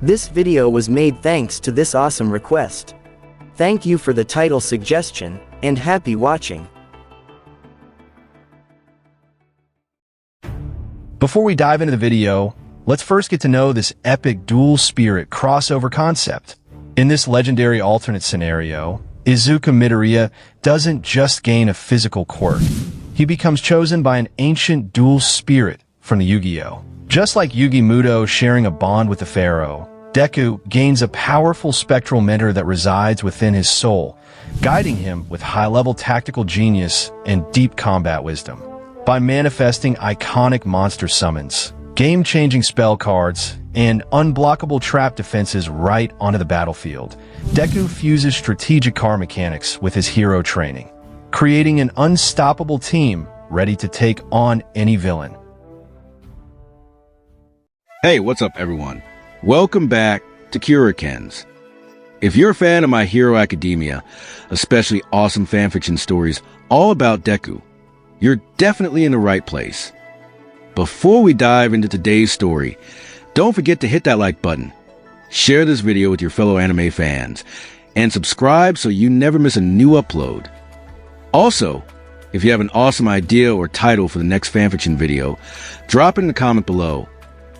This video was made thanks to this awesome request. Thank you for the title suggestion, and happy watching. Before we dive into the video, let's first get to know this epic Duel Spirit crossover concept. In this legendary alternate scenario, Izuku Midoriya doesn't just gain a physical quirk. He becomes chosen by an ancient Duel Spirit from the Yu-Gi-Oh! Just like Yugi Muto sharing a bond with the Pharaoh, Deku gains a powerful spectral mentor that resides within his soul, guiding him with high-level tactical genius and deep combat wisdom. By manifesting iconic monster summons, game-changing spell cards, and unblockable trap defenses right onto the battlefield, Deku fuses strategic card mechanics with his hero training, creating an unstoppable team ready to take on any villain. Hey, what's up everyone? Welcome back to Quirkless. If you're a fan of My Hero Academia, especially awesome fanfiction stories all about Deku, you're definitely in the right place. Before we dive into today's story, don't forget to hit that like button, share this video with your fellow anime fans, and subscribe so you never miss a new upload. Also, if you have an awesome idea or title for the next fanfiction video, drop it in the comment below.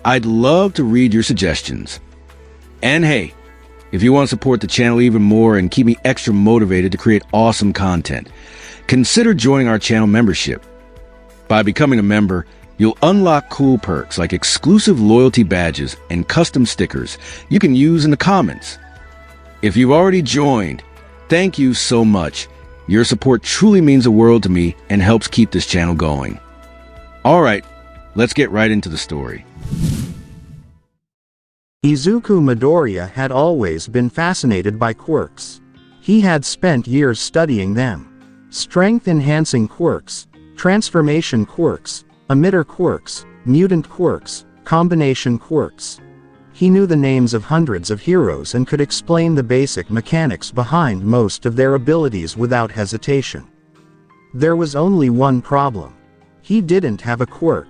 I'd love to read your suggestions. And hey, if you want to support the channel even more and keep me extra motivated to create awesome content, consider joining our channel membership. By becoming a member, you'll unlock cool perks like exclusive loyalty badges and custom stickers you can use in the comments. If you've already joined, thank you so much. Your support truly means the world to me and helps keep this channel going. Alright, let's get right into the story. Izuku Midoriya had always been fascinated by quirks. He had spent years studying them. Strength-enhancing quirks, transformation quirks, emitter quirks, mutant quirks, combination quirks. He knew the names of hundreds of heroes and could explain the basic mechanics behind most of their abilities without hesitation. There was only one problem. He didn't have a quirk.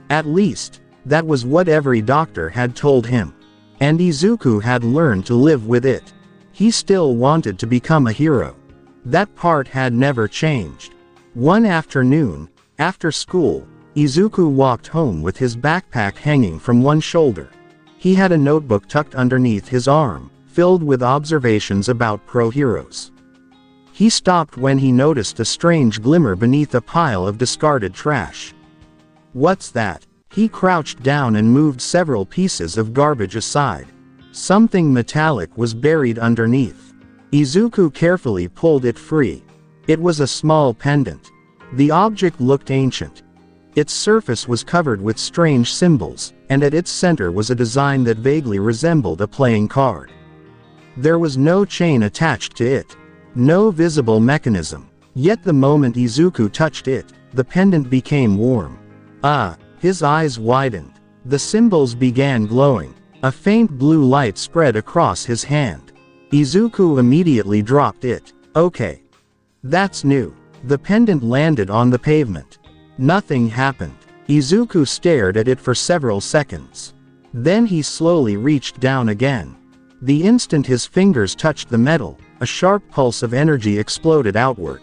At least, that was what every doctor had told him. And Izuku had learned to live with it. He still wanted to become a hero. That part had never changed. One afternoon, after school, Izuku walked home with his backpack hanging from one shoulder. He had a notebook tucked underneath his arm, filled with observations about pro-heroes. He stopped when he noticed a strange glimmer beneath a pile of discarded trash. What's that? He crouched down and moved several pieces of garbage aside. Something metallic was buried underneath. Izuku carefully pulled it free. It was a small pendant. The object looked ancient. Its surface was covered with strange symbols, and at its center was a design that vaguely resembled a playing card. There was no chain attached to it. No visible mechanism. Yet the moment Izuku touched it, the pendant became warm. His eyes widened. The symbols began glowing. A faint blue light spread across his hand. Izuku immediately dropped it. Okay. That's new. The pendant landed on the pavement. Nothing happened. Izuku stared at it for several seconds. Then he slowly reached down again. The instant his fingers touched the metal, a sharp pulse of energy exploded outward.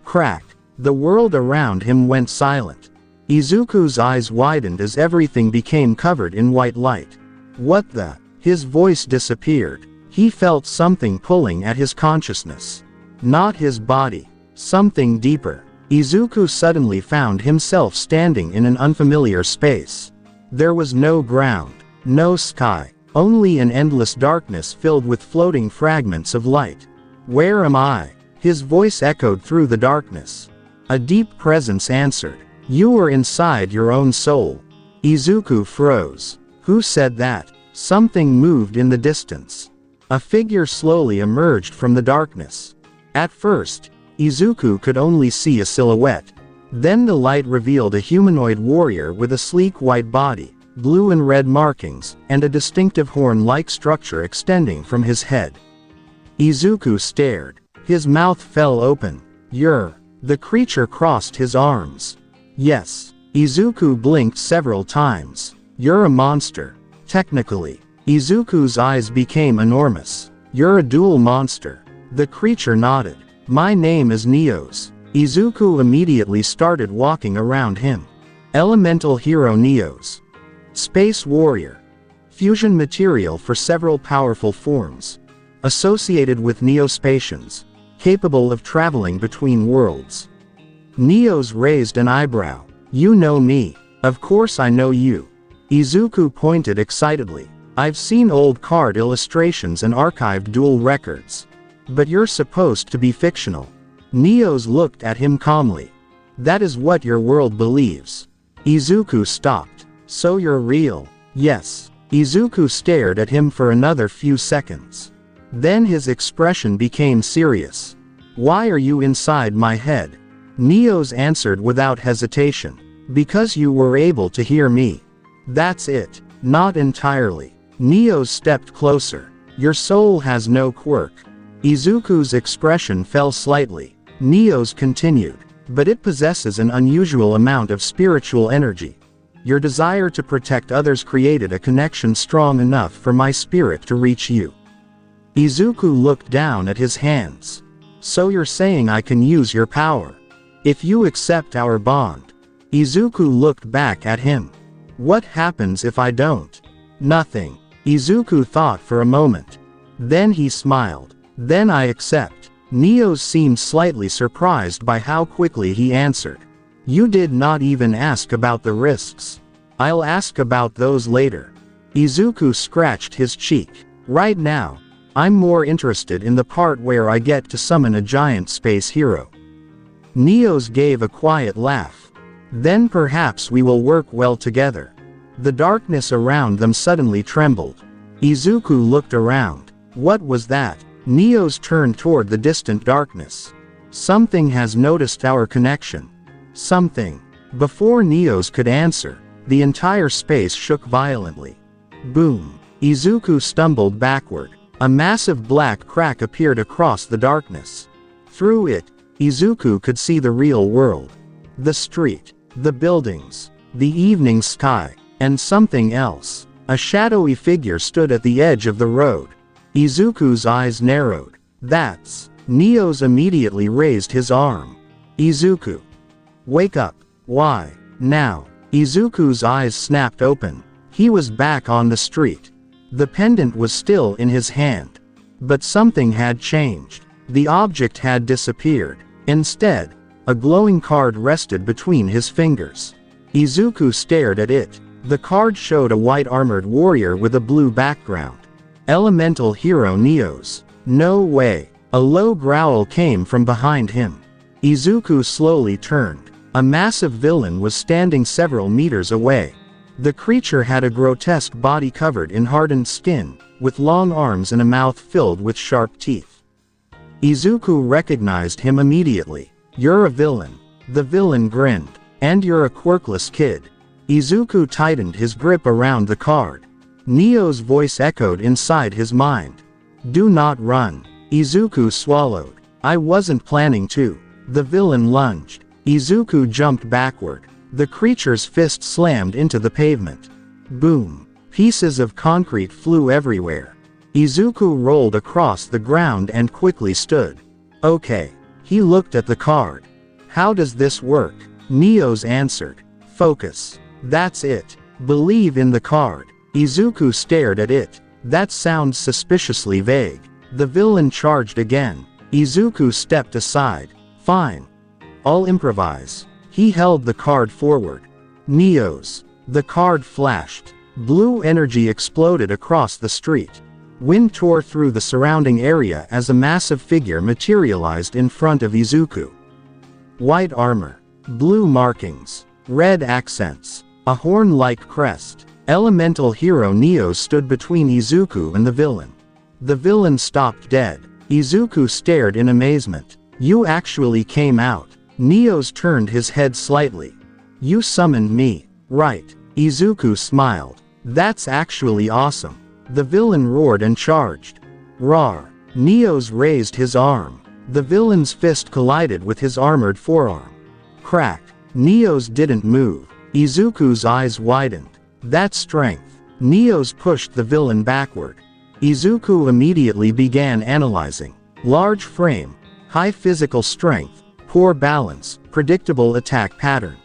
Crack. The world around him went silent. Izuku's eyes widened as everything became covered in white light. What the? His voice disappeared. He felt something pulling at his consciousness. Not his body. Something deeper. Izuku suddenly found himself standing in an unfamiliar space. There was no ground, no sky, only an endless darkness filled with floating fragments of light. Where am I? His voice echoed through the darkness. A deep presence answered. You were inside your own soul. Izuku froze. Who said that? Something moved in the distance. A figure slowly emerged from the darkness. At first, Izuku could only see a silhouette. Then the light revealed a humanoid warrior with a sleek white body, blue and red markings, and a distinctive horn-like structure extending from his head. Izuku stared. His mouth fell open. You're... The creature crossed his arms. Yes. Izuku blinked several times. You're a monster. Technically. Izuku's eyes became enormous. "You're a dual monster." The creature nodded. "My name is Neos." Izuku immediately started walking around him. Elemental hero Neos. Space warrior. Fusion material for several powerful forms. Associated with Neospatians. Capable of traveling between worlds. Neos raised an eyebrow. "You know me." "Of course I know you." Izuku pointed excitedly. "I've seen old card illustrations and archived duel records. But you're supposed to be fictional." Neos looked at him calmly. "That is what your world believes." Izuku stopped. "So you're real?" "Yes." Izuku stared at him for another few seconds. Then his expression became serious. "Why are you inside my head?" Neos answered without hesitation. "Because you were able to hear me." "That's it." "Not entirely." Neos stepped closer. "Your soul has no quirk." Izuku's expression fell slightly. Neos continued. "But it possesses an unusual amount of spiritual energy. Your desire to protect others created a connection strong enough for my spirit to reach you." Izuku looked down at his hands. "So you're saying I can use your power? If you accept our bond." Izuku looked back at him. "What happens if I don't?" "Nothing." Izuku thought for a moment. Then he smiled. "Then I accept." Neos seemed slightly surprised by how quickly he answered. "You did not even ask about the risks." "I'll ask about those later." Izuku scratched his cheek. "Right now, I'm more interested in the part where I get to summon a giant space hero." Neos gave a quiet laugh. "Then perhaps we will work well together." The darkness around them suddenly trembled. Izuku looked around. What was that? Neos turned toward the distant darkness. "Something has noticed our connection." "Something." Before Neos could answer, the entire space shook violently. Boom. Izuku stumbled backward. A massive black crack appeared across the darkness. Through it, Izuku could see the real world. The street, the buildings, the evening sky, and something else. A shadowy figure stood at the edge of the road. Izuku's eyes narrowed. "That's..." Neos immediately raised his arm. "Izuku. Wake up." "Why? Now?" Izuku's eyes snapped open. He was back on the street. The pendant was still in his hand. But something had changed. The object had disappeared. Instead, a glowing card rested between his fingers. Izuku stared at it. The card showed a white-armored warrior with a blue background. Elemental hero Neos. "No way." A low growl came from behind him. Izuku slowly turned. A massive villain was standing several meters away. The creature had a grotesque body covered in hardened skin, with long arms and a mouth filled with sharp teeth. Izuku recognized him immediately. "You're a villain." The villain grinned. "And you're a quirkless kid." Izuku tightened his grip around the card. Neo's voice echoed inside his mind. "Do not run." Izuku swallowed. "I wasn't planning to." The villain lunged. Izuku jumped backward. The creature's fist slammed into the pavement. Boom. Pieces of concrete flew everywhere. Izuku rolled across the ground and quickly stood. "Okay." He looked at the card. "How does this work?" Neos answered. "Focus. That's it. Believe in the card." Izuku stared at it. "That sounds suspiciously vague." The villain charged again. Izuku stepped aside. "Fine. I'll improvise." He held the card forward. Neos. The card flashed. Blue energy exploded across the street. Wind tore through the surrounding area as a massive figure materialized in front of Izuku. White armor. Blue markings. Red accents. A horn-like crest. Elemental hero Neos stood between Izuku and the villain. The villain stopped dead. Izuku stared in amazement. "You actually came out." Neos turned his head slightly. "You summoned me, right?" Izuku smiled. "That's actually awesome." The villain roared and charged. Roar. Neos raised his arm. The villain's fist collided with his armored forearm. Crack. Neos didn't move. Izuku's eyes widened. "That strength. Neos pushed the villain backward. Izuku immediately began analyzing. Large frame, high physical strength, poor balance, predictable attack pattern.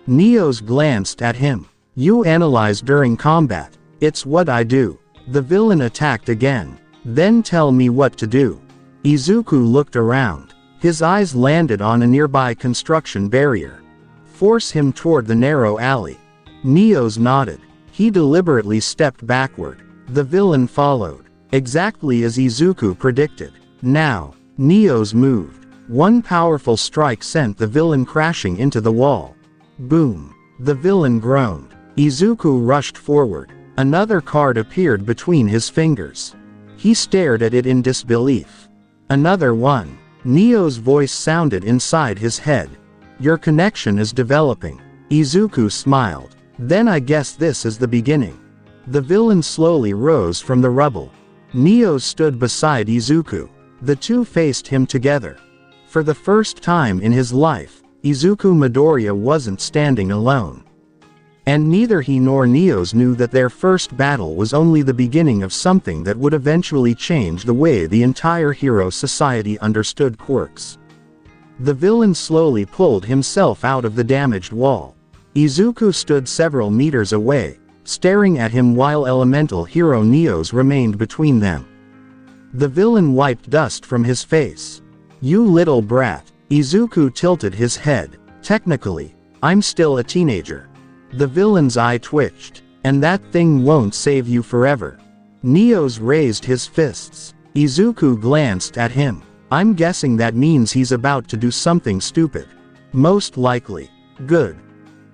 Neos glanced at him. You analyze during combat. It's what I do. The villain attacked again. Then tell me what to do. Izuku looked around. His eyes landed on a nearby construction barrier. Force him toward the narrow alley. Neos nodded. He deliberately stepped backward. The villain followed. Exactly as Izuku predicted. Now, Neos moved. One powerful strike sent the villain crashing into the wall. Boom. The villain groaned. Izuku rushed forward. Another card appeared between his fingers. He stared at it in disbelief. Another one. Neo's voice sounded inside his head. Your connection is developing. Izuku smiled. Then I guess this is the beginning. The villain slowly rose from the rubble. Neo stood beside Izuku. The two faced him together. For the first time in his life, Izuku Midoriya wasn't standing alone. And neither he nor Neos knew that their first battle was only the beginning of something that would eventually change the way the entire hero society understood quirks. The villain slowly pulled himself out of the damaged wall. Izuku stood several meters away, staring at him while elemental hero Neos remained between them. The villain wiped dust from his face. You little brat. Izuku tilted his head. Technically, I'm still a teenager. The villain's eye twitched. And that thing won't save you forever. Neos raised his fists. Izuku glanced at him. I'm guessing that means he's about to do something stupid. Most likely. Good.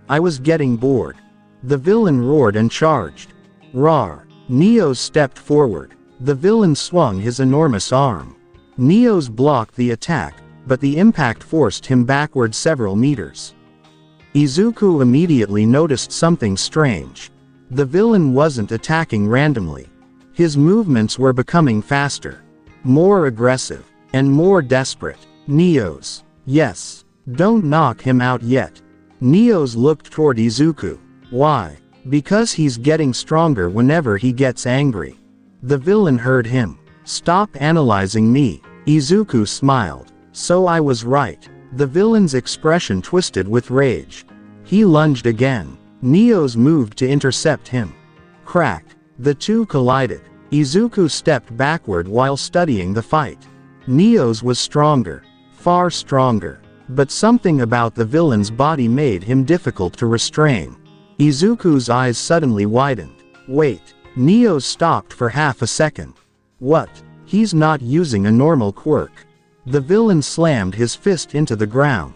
I was getting bored. The villain roared and charged. Rawr. Neos stepped forward. The villain swung his enormous arm. Neos blocked the attack, but the impact forced him backward several meters. Izuku immediately noticed something strange. The villain wasn't attacking randomly. His movements were becoming faster, more aggressive, and more desperate. Neos. Yes. Don't knock him out yet. Neos looked toward Izuku. Why? Because he's getting stronger whenever he gets angry. The villain heard him. Stop analyzing me. Izuku smiled. So I was right. The villain's expression twisted with rage. He lunged again. Neos moved to intercept him. Crack. The two collided. Izuku stepped backward while studying the fight. Neos was stronger. Far stronger. But something about the villain's body made him difficult to restrain. Izuku's eyes suddenly widened. Wait. Neos stopped for half a second. What? He's not using a normal quirk. The villain slammed his fist into the ground.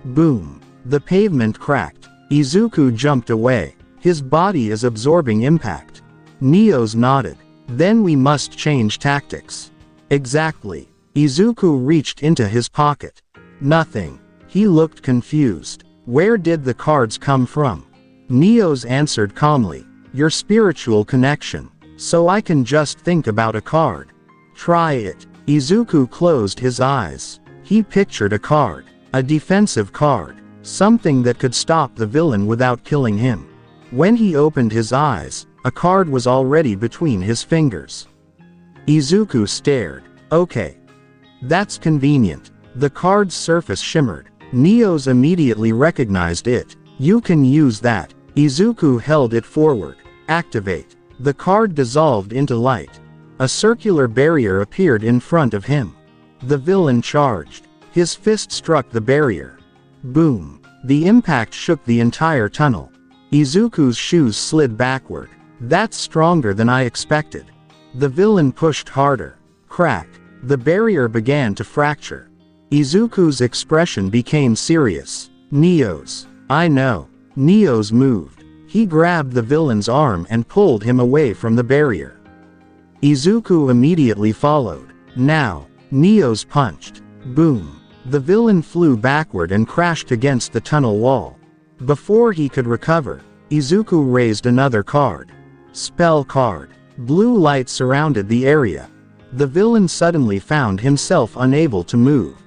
Boom. The pavement cracked. Izuku jumped away. His body is absorbing impact. Neos nodded. Then we must change tactics. Exactly. Izuku reached into his pocket. Nothing. He looked confused. Where did the cards come from? Neos answered calmly. Your spiritual connection. So I can just think about a card. Try it. Izuku closed his eyes. He pictured a card. A defensive card. Something that could stop the villain without killing him. When he opened his eyes, a card was already between his fingers. Izuku stared. Okay. That's convenient. The card's surface shimmered. Neos immediately recognized it. You can use that. Izuku held it forward. Activate. The card dissolved into light. A circular barrier appeared in front of him. The villain charged. His fist struck the barrier. Boom. The impact shook the entire tunnel. Izuku's shoes slid backward. That's stronger than I expected. The villain pushed harder. Crack. The barrier began to fracture. Izuku's expression became serious. Neos. I know. Neos moved. He grabbed the villain's arm and pulled him away from the barrier. Izuku immediately followed. Now, Neos punched. Boom. The villain flew backward and crashed against the tunnel wall. Before he could recover, Izuku raised another card. Spell card. Blue light surrounded the area. The villain suddenly found himself unable to move.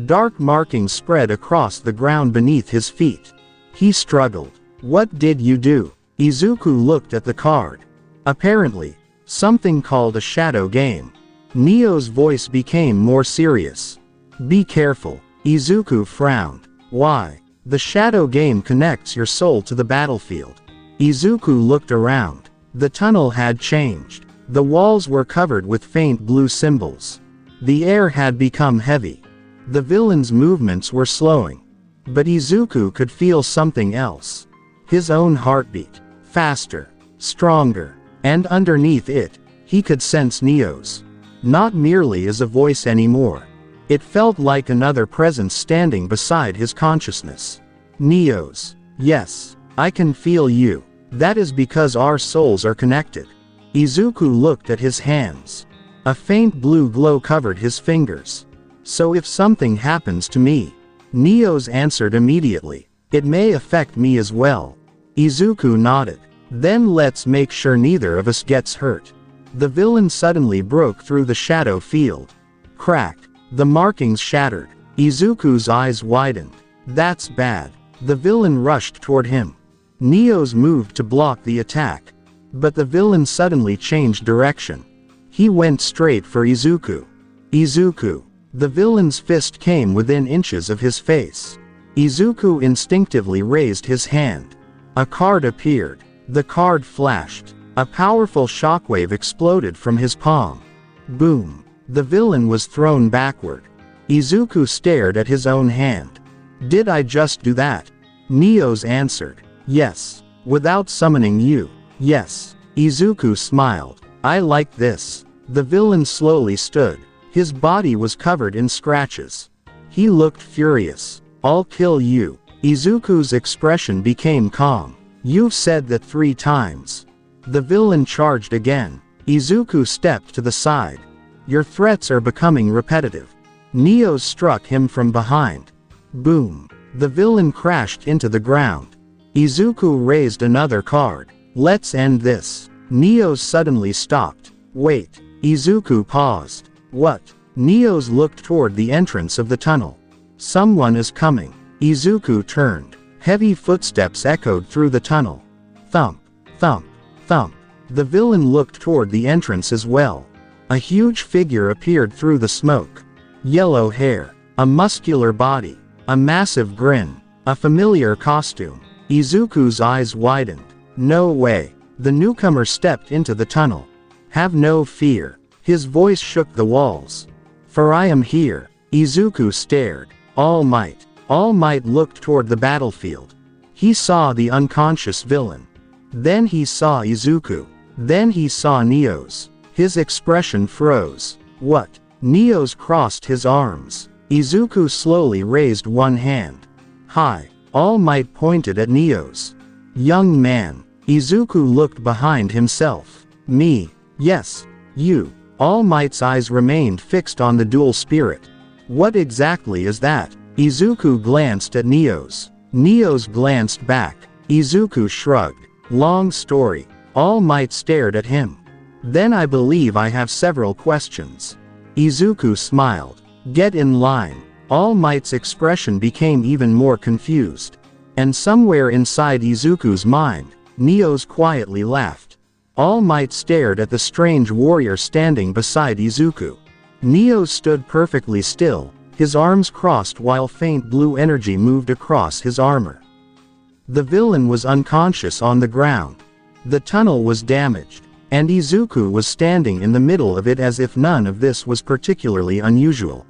Dark markings spread across the ground beneath his feet. He struggled. What did you do? Izuku looked at the card. Apparently, something called a shadow game. Neo's voice became more serious. Be careful. Izuku frowned. Why? The shadow game connects your soul to the battlefield. Izuku looked around. The tunnel had changed. The walls were covered with faint blue symbols. The air had become heavy. The villain's movements were slowing. But Izuku could feel something else. His own heartbeat. Faster. Stronger. And underneath it, he could sense Neo's. Not merely as a voice anymore. It felt like another presence standing beside his consciousness. Neo's. Yes, I can feel you. That is because our souls are connected. Izuku looked at his hands. A faint blue glow covered his fingers. So if something happens to me, Neo's answered immediately, it may affect me as well. Izuku nodded. Then let's make sure neither of us gets hurt. The villain suddenly broke through the shadow field. Crack. The markings shattered. Izuku's eyes widened. That's bad. The villain rushed toward him. Neo's moved to block the attack. But the villain suddenly changed direction. He went straight for Izuku. Izuku. The villain's fist came within inches of his face. Izuku instinctively raised his hand. A card appeared. The card flashed. A powerful shockwave exploded from his palm. Boom. The villain was thrown backward. Izuku stared at his own hand. Did I just do that? Neo's answered. Yes. Without summoning you. Yes. Izuku smiled. I like this. The villain slowly stood. His body was covered in scratches. He looked furious. I'll kill you. Izuku's expression became calm. You've said that 3 times. The villain charged again. Izuku stepped to the side. Your threats are becoming repetitive. Neo struck him from behind. Boom. The villain crashed into the ground. Izuku raised another card. Let's end this. Neo suddenly stopped. Wait. Izuku paused. What? Neo's looked toward the entrance of the tunnel. Someone is coming. Izuku turned. Heavy footsteps echoed through the tunnel. Thump. Thump. Thump. The villain looked toward the entrance as well. A huge figure appeared through the smoke. Yellow hair. A muscular body. A massive grin. A familiar costume. Izuku's eyes widened. No way. The newcomer stepped into the tunnel. Have no fear. His voice shook the walls. For I am here. Izuku stared. All Might. All Might looked toward the battlefield. He saw the unconscious villain. Then he saw Izuku. Then he saw Neo's. His expression froze. What? Neo's crossed his arms. Izuku slowly raised one hand. Hi. All Might pointed at Neo's. Young man. Izuku looked behind himself. Me. Yes. You. All Might's eyes remained fixed on the Duel Spirit. What exactly is that? Izuku glanced at Neo's. Neo's glanced back. Izuku shrugged. Long story. All Might stared at him. Then I believe I have several questions. Izuku smiled. Get in line. All Might's expression became even more confused. And somewhere inside Izuku's mind, Neo's quietly laughed. All Might stared at the strange warrior standing beside Izuku. Neo stood perfectly still, his arms crossed while faint blue energy moved across his armor. The villain was unconscious on the ground. The tunnel was damaged, and Izuku was standing in the middle of it as if none of this was particularly unusual.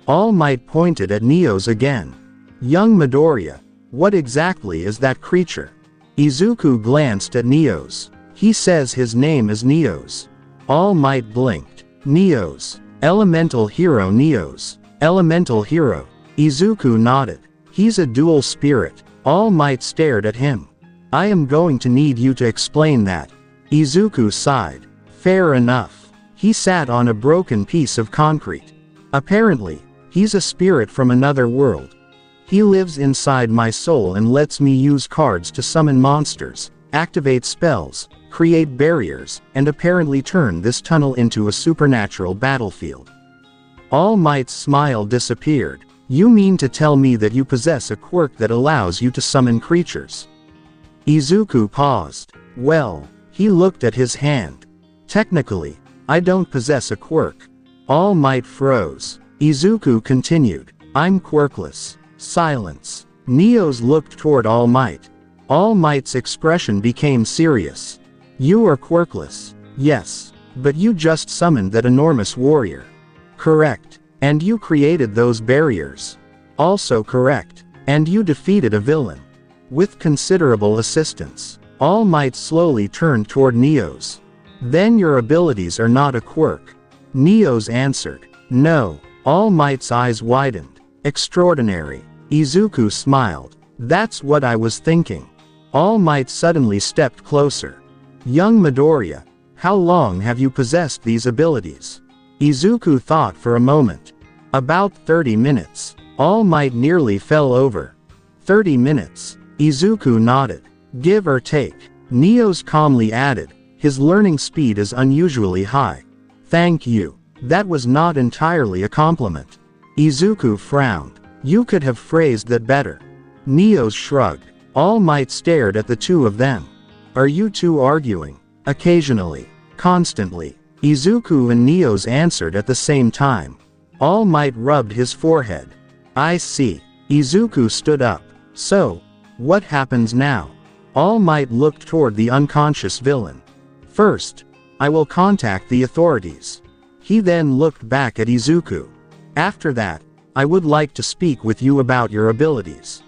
All Might pointed at Neo's again. Young Midoriya, what exactly is that creature? Izuku glanced at Neo's. He says his name is Neo's. All Might blinked. Neo's. Elemental hero Neo's. Elemental hero. Izuku nodded. He's a dual spirit. All Might stared at him. I am going to need you to explain that. Izuku sighed. Fair enough. He sat on a broken piece of concrete. Apparently, he's a spirit from another world. He lives inside my soul and lets me use cards to summon monsters, activate spells, create barriers, and apparently turn this tunnel into a supernatural battlefield. All Might's smile disappeared. You mean to tell me that you possess a quirk that allows you to summon creatures? Izuku paused. Well, He looked at his hand. Technically, I don't possess a quirk. All Might froze. Izuku continued. I'm quirkless. Silence. Neos looked toward All Might. All Might's expression became serious. You are quirkless. Yes. But you just summoned that enormous warrior. Correct. And you created those barriers. Also correct. And you defeated a villain. With considerable assistance. All Might slowly turned toward Neos. Then your abilities are not a quirk. Neos answered. No. All Might's eyes widened. Extraordinary. Izuku smiled. That's what I was thinking. All Might suddenly stepped closer. Young Midoriya, how long have you possessed these abilities? Izuku thought for a moment. About 30 minutes. All Might nearly fell over. 30 minutes. Izuku nodded. Give or take. Neos calmly added. His learning speed is unusually high. Thank you. That was not entirely a compliment. Izuku frowned. You could have phrased that better. Neos shrugged. All Might stared at the two of them. Are you two arguing? Occasionally. Constantly. Izuku and Neos answered at the same time. All Might rubbed his forehead. I see. Izuku stood up. So, what happens now? All Might looked toward the unconscious villain. First, I will contact the authorities. He then looked back at Izuku. After that, I would like to speak with you about your abilities.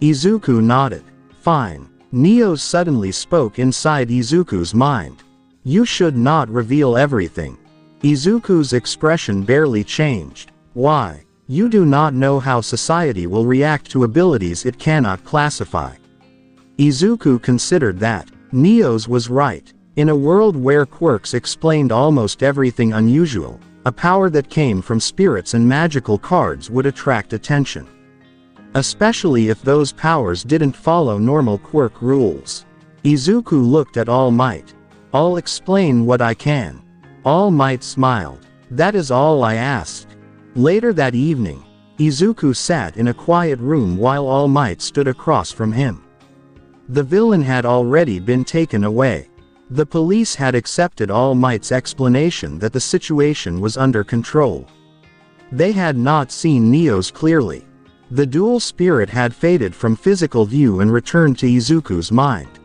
Izuku nodded. Fine. Neos suddenly spoke inside Izuku's mind. You should not reveal everything. Izuku's expression barely changed. Why? You do not know how society will react to abilities it cannot classify. Izuku considered that. Neos was right. In a world where quirks explained almost everything unusual, a power that came from spirits and magical cards would attract attention. Especially if those powers didn't follow normal quirk rules. Izuku looked at All Might. I'll explain what I can. All Might smiled. That is all I ask. Later that evening, Izuku sat in a quiet room while All Might stood across from him. The villain had already been taken away. The police had accepted All Might's explanation that the situation was under control. They had not seen Neos clearly. The Duel Spirit had faded from physical view and returned to Izuku's mind.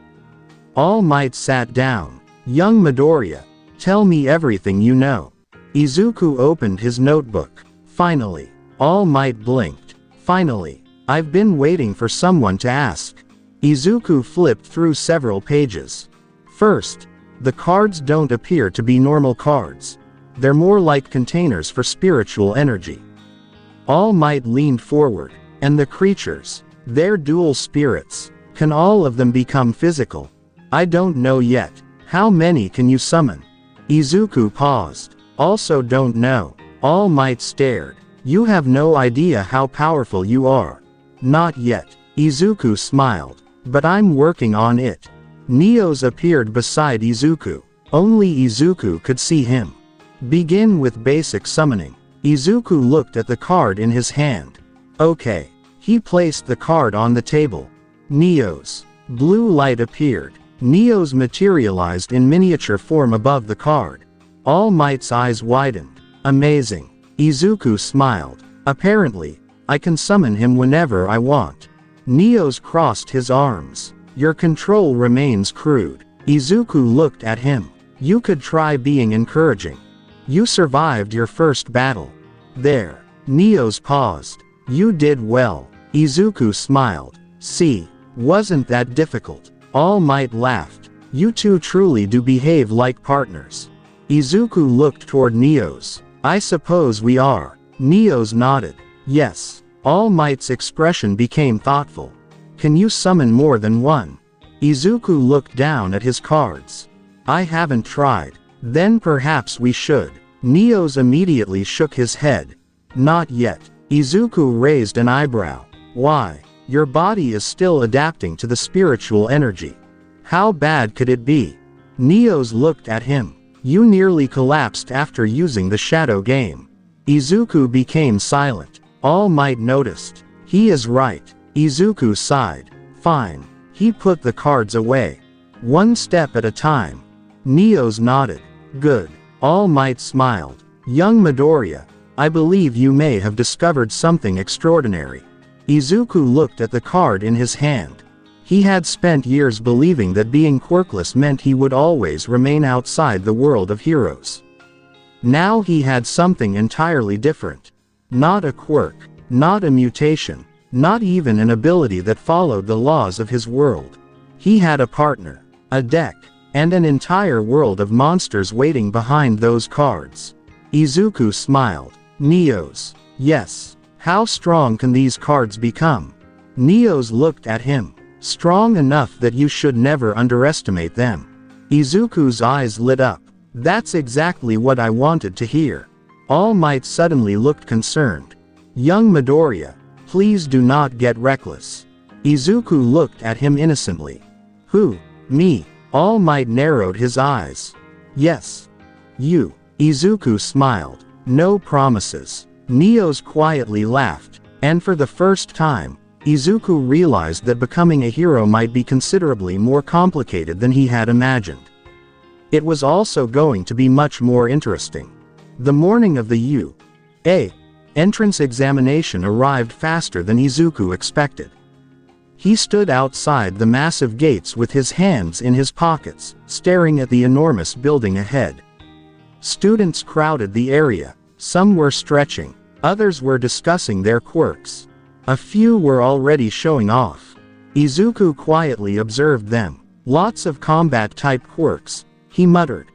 All Might sat down. Young Midoriya, tell me everything you know. Izuku opened his notebook. Finally. All Might blinked. Finally. I've been waiting for someone to ask. Izuku flipped through several pages. First, the cards don't appear to be normal cards. They're more like containers for spiritual energy. All Might leaned forward. And the creatures, they're dual spirits. Can all of them become physical? I don't know yet. How many can you summon? Izuku paused. Also don't know. All Might stared. You have no idea how powerful you are. Not yet. Izuku smiled. But I'm working on it. Neos appeared beside Izuku. Only Izuku could see him. Begin with basic summoning. Izuku looked at the card in his hand. Okay. He placed the card on the table. Neos. Blue light appeared. Neos materialized in miniature form above the card. All Might's eyes widened. Amazing. Izuku smiled. Apparently, I can summon him whenever I want. Neos crossed his arms. Your control remains crude. Izuku looked at him. You could try being encouraging. You survived your first battle. There. Neos paused. You did well. Izuku smiled. See, wasn't that difficult? All Might laughed. You two truly do behave like partners. Izuku looked toward Neos. I suppose we are. Neos nodded. Yes. All Might's expression became thoughtful. Can you summon more than one? Izuku looked down at his cards. I haven't tried. Then perhaps we should. Neos immediately shook his head. Not yet. Izuku raised an eyebrow. Why? Your body is still adapting to the spiritual energy. How bad could it be? Neos looked at him. You nearly collapsed after using the shadow game. Izuku became silent. All Might noticed. He is right. Izuku sighed. Fine. He put the cards away. One step at a time. Neos nodded. Good. All Might smiled. Young Midoriya, I believe you may have discovered something extraordinary. Izuku looked at the card in his hand. He had spent years believing that being quirkless meant he would always remain outside the world of heroes. Now he had something entirely different. Not a quirk, not a mutation, not even an ability that followed the laws of his world. He had a partner, a deck, and an entire world of monsters waiting behind those cards. Izuku smiled. Neos. Yes. How strong can these cards become? Neos looked at him. Strong enough that you should never underestimate them. Izuku's eyes lit up. That's exactly what I wanted to hear. All Might suddenly looked concerned. Young Midoriya, please do not get reckless. Izuku looked at him innocently. Who? Me? All Might narrowed his eyes. Yes. You. Izuku smiled. No promises. Neos quietly laughed, and for the first time, Izuku realized that becoming a hero might be considerably more complicated than he had imagined. It was also going to be much more interesting. The morning of the U.A. entrance examination arrived faster than Izuku expected. He stood outside the massive gates with his hands in his pockets, staring at the enormous building ahead. Students crowded the area. Some were stretching, others were discussing their quirks. A few were already showing off. Izuku quietly observed them. Lots of combat-type quirks, he muttered.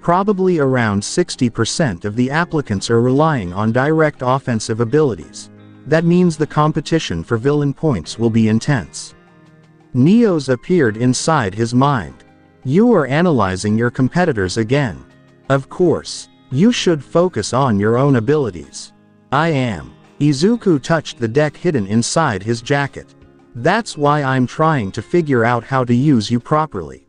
Probably around 60% of the applicants are relying on direct offensive abilities. That means the competition for villain points will be intense. Neos appeared inside his mind. You are analyzing your competitors again. Of course. You should focus on your own abilities. I am. Izuku touched the deck hidden inside his jacket. That's why I'm trying to figure out how to use you properly.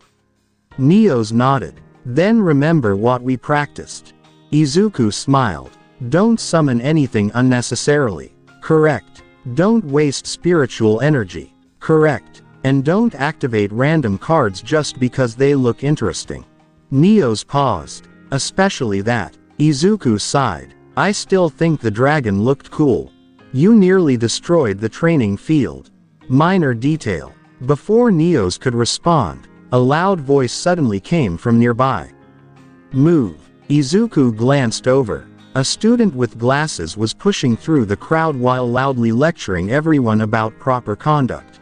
Neos nodded. Then remember what we practiced. Izuku smiled. Don't summon anything unnecessarily. Correct. Don't waste spiritual energy. Correct. And don't activate random cards just because they look interesting. Neos paused. Especially that. Izuku sighed. I still think the dragon looked cool. You nearly destroyed the training field. Minor detail. Before Neos could respond, a loud voice suddenly came from nearby. Move. Izuku glanced over. A student with glasses was pushing through the crowd while loudly lecturing everyone about proper conduct.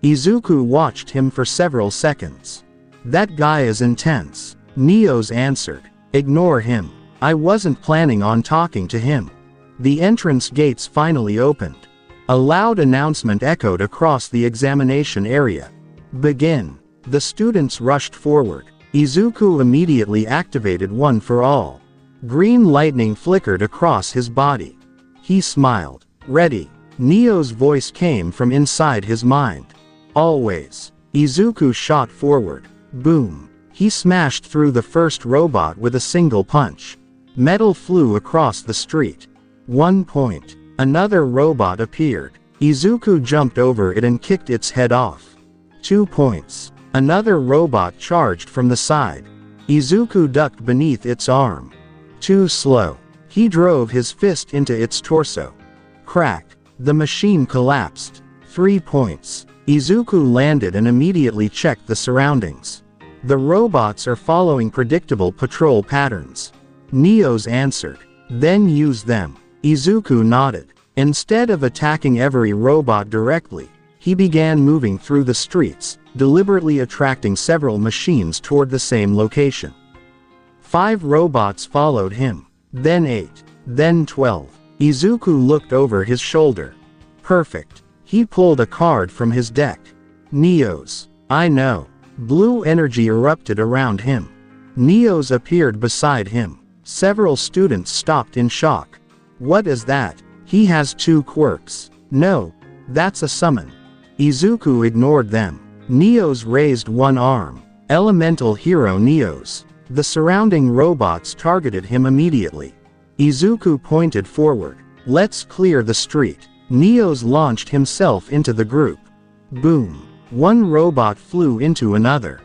Izuku watched him for several seconds. That guy is intense. Neos answered. Ignore him. I wasn't planning on talking to him. The entrance gates finally opened. A loud announcement echoed across the examination area. Begin. The students rushed forward. Izuku immediately activated One for All. Green lightning flickered across his body. He smiled. Ready. Neo's voice came from inside his mind. Always. Izuku shot forward. Boom. He smashed through the first robot with a single punch. Metal flew across the street. 1 point. Another robot appeared. Izuku jumped over it and kicked its head off. 2 points. Another robot charged from the side. Izuku ducked beneath its arm. Too slow. He drove his fist into its torso. Crack. The machine collapsed. 3 points. Izuku landed and immediately checked the surroundings. The robots are following predictable patrol patterns. Neos answered. Then use them. Izuku nodded. Instead of attacking every robot directly, he began moving through the streets, deliberately attracting several machines toward the same location. 5 robots followed him. Then 8. Then 12. Izuku looked over his shoulder. Perfect. He pulled a card from his deck. Neos. I know. Blue energy erupted around him. Neos appeared beside him. Several students stopped in shock. What is that? He has 2 quirks. No. That's a summon. Izuku ignored them. Neos raised one arm. Elemental hero Neos. The surrounding robots targeted him immediately. Izuku pointed forward. Let's clear the street. Neos launched himself into the group. Boom. One robot flew into another.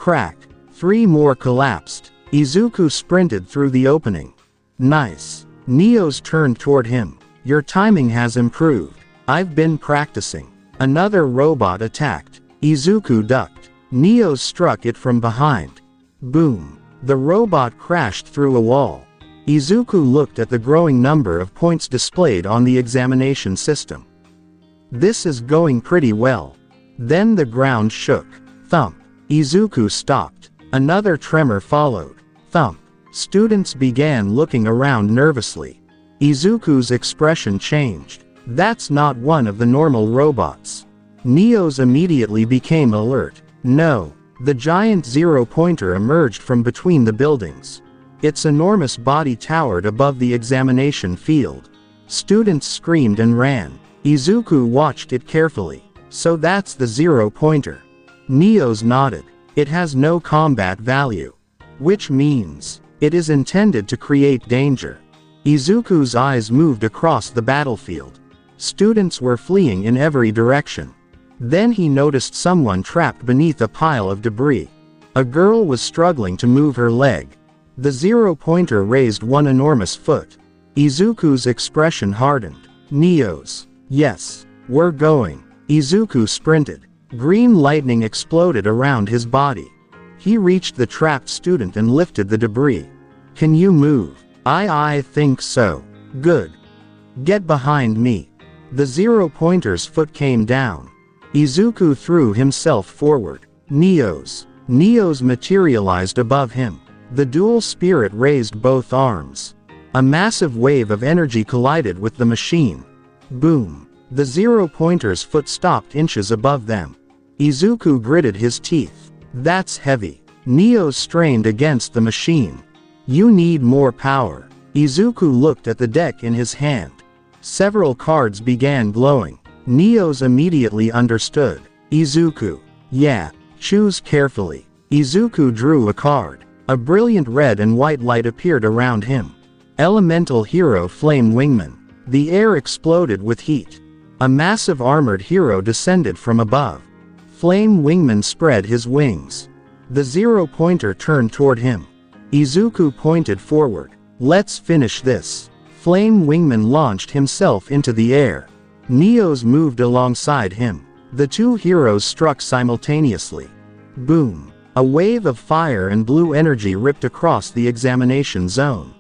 Crack. 3 more collapsed. Izuku sprinted through the opening. Nice. Neo's turned toward him. Your timing has improved. I've been practicing. Another robot attacked. Izuku ducked. Neo struck it from behind. Boom. The robot crashed through a wall. Izuku looked at the growing number of points displayed on the examination system. This is going pretty well. Then the ground shook. Thump. Izuku stopped. Another tremor followed. Thump. Students began looking around nervously. Izuku's expression changed. That's not one of the normal robots. Neo's immediately became alert. No. The giant zero-pointer emerged from between the buildings. Its enormous body towered above the examination field. Students screamed and ran. Izuku watched it carefully. So that's the zero-pointer. Neo's nodded. It has no combat value. Which means, it is intended to create danger. Izuku's eyes moved across the battlefield. Students were fleeing in every direction. Then he noticed someone trapped beneath a pile of debris. A girl was struggling to move her leg. The zero-pointer raised one enormous foot. Izuku's expression hardened. Neo's. Yes. We're going. Izuku sprinted. Green lightning exploded around his body. He reached the trapped student and lifted the debris. Can you move? I think so. Good. Get behind me. The zero-pointer's foot came down. Izuku threw himself forward. Neo's materialized above him. The Duel Spirit raised both arms. A massive wave of energy collided with the machine. Boom. The zero-pointer's foot stopped inches above them. Izuku gritted his teeth. That's heavy. Neo strained against the machine. You need more power. Izuku looked at the deck in his hand. Several cards began glowing. Neo's immediately understood. Izuku. Yeah. Choose carefully. Izuku drew a card. A brilliant red and white light appeared around him. Elemental Hero Flame Wingman. The air exploded with heat. A massive armored hero descended from above. Flame Wingman spread his wings. The zero-pointer turned toward him. Izuku pointed forward. Let's finish this. Flame Wingman launched himself into the air. Neo's moved alongside him. The two heroes struck simultaneously. Boom. A wave of fire and blue energy ripped across the examination zone.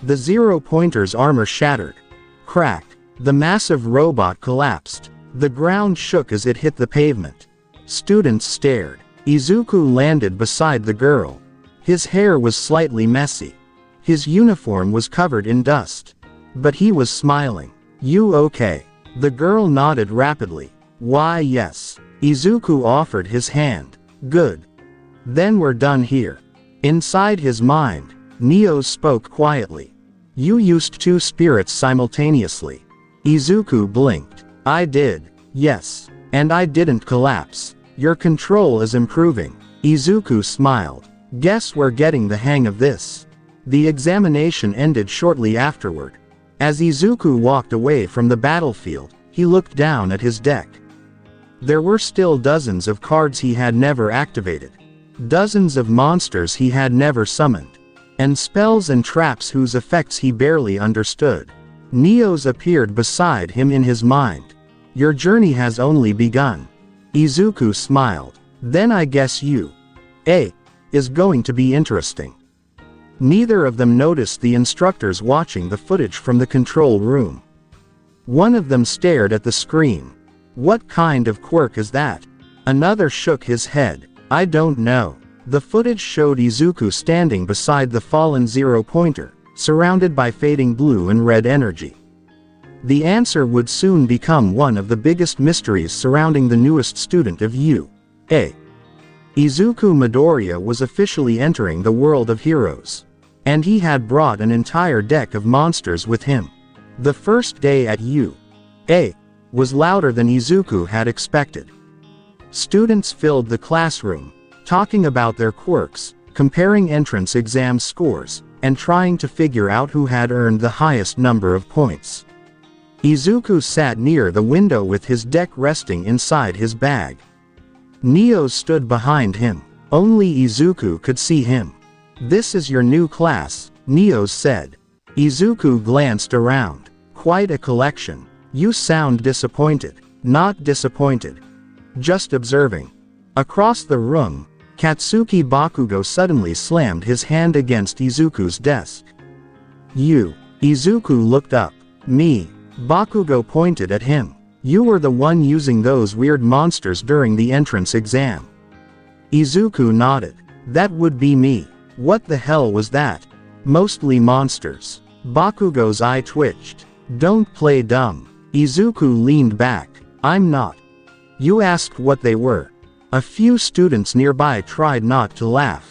The zero-pointer's armor shattered. Crack. The massive robot collapsed. The ground shook as it hit the pavement. Students stared. Izuku landed beside the girl. His hair was slightly messy. His uniform was covered in dust. But he was smiling. You okay? The girl nodded rapidly. Why yes. Izuku offered his hand. Good. Then we're done here. Inside his mind, Neo spoke quietly. You used 2 spirits simultaneously. Izuku blinked. I did. Yes. And I didn't collapse. Your control is improving. Izuku smiled. Guess we're getting the hang of this. The examination ended shortly afterward. As Izuku walked away from the battlefield, he looked down at his deck. There were still dozens of cards he had never activated. Dozens of monsters he had never summoned. And spells and traps whose effects he barely understood. Neo's appeared beside him in his mind. Your journey has only begun. Izuku smiled. Then I guess you is going to be interesting. Neither of them noticed the instructors watching the footage from the control room. One of them stared at the screen. What kind of quirk is that? Another shook his head. I don't know. The footage showed Izuku standing beside the fallen zero-pointer, surrounded by fading blue and red energy. The answer would soon become one of the biggest mysteries surrounding the newest student of UA. Izuku Midoriya was officially entering the world of heroes. And he had brought an entire deck of monsters with him. The first day at UA was louder than Izuku had expected. Students filled the classroom, talking about their quirks, comparing entrance exam scores, and trying to figure out who had earned the highest number of points. Izuku sat near the window with his deck resting inside his bag. Neo stood behind him. Only Izuku could see him. "This is your new class," Neo said. Izuku glanced around. "Quite a collection. You sound disappointed." "Not disappointed. Just observing." Across the room, Katsuki Bakugo suddenly slammed his hand against Izuku's desk. "You." Izuku looked up. "Me." Bakugo pointed at him. "You were the one using those weird monsters during the entrance exam." Izuku nodded. "That would be me." "What the hell was that?" "Mostly monsters." Bakugo's eye twitched. "Don't play dumb." Izuku leaned back. "I'm not." "You asked what they were." A few students nearby tried not to laugh.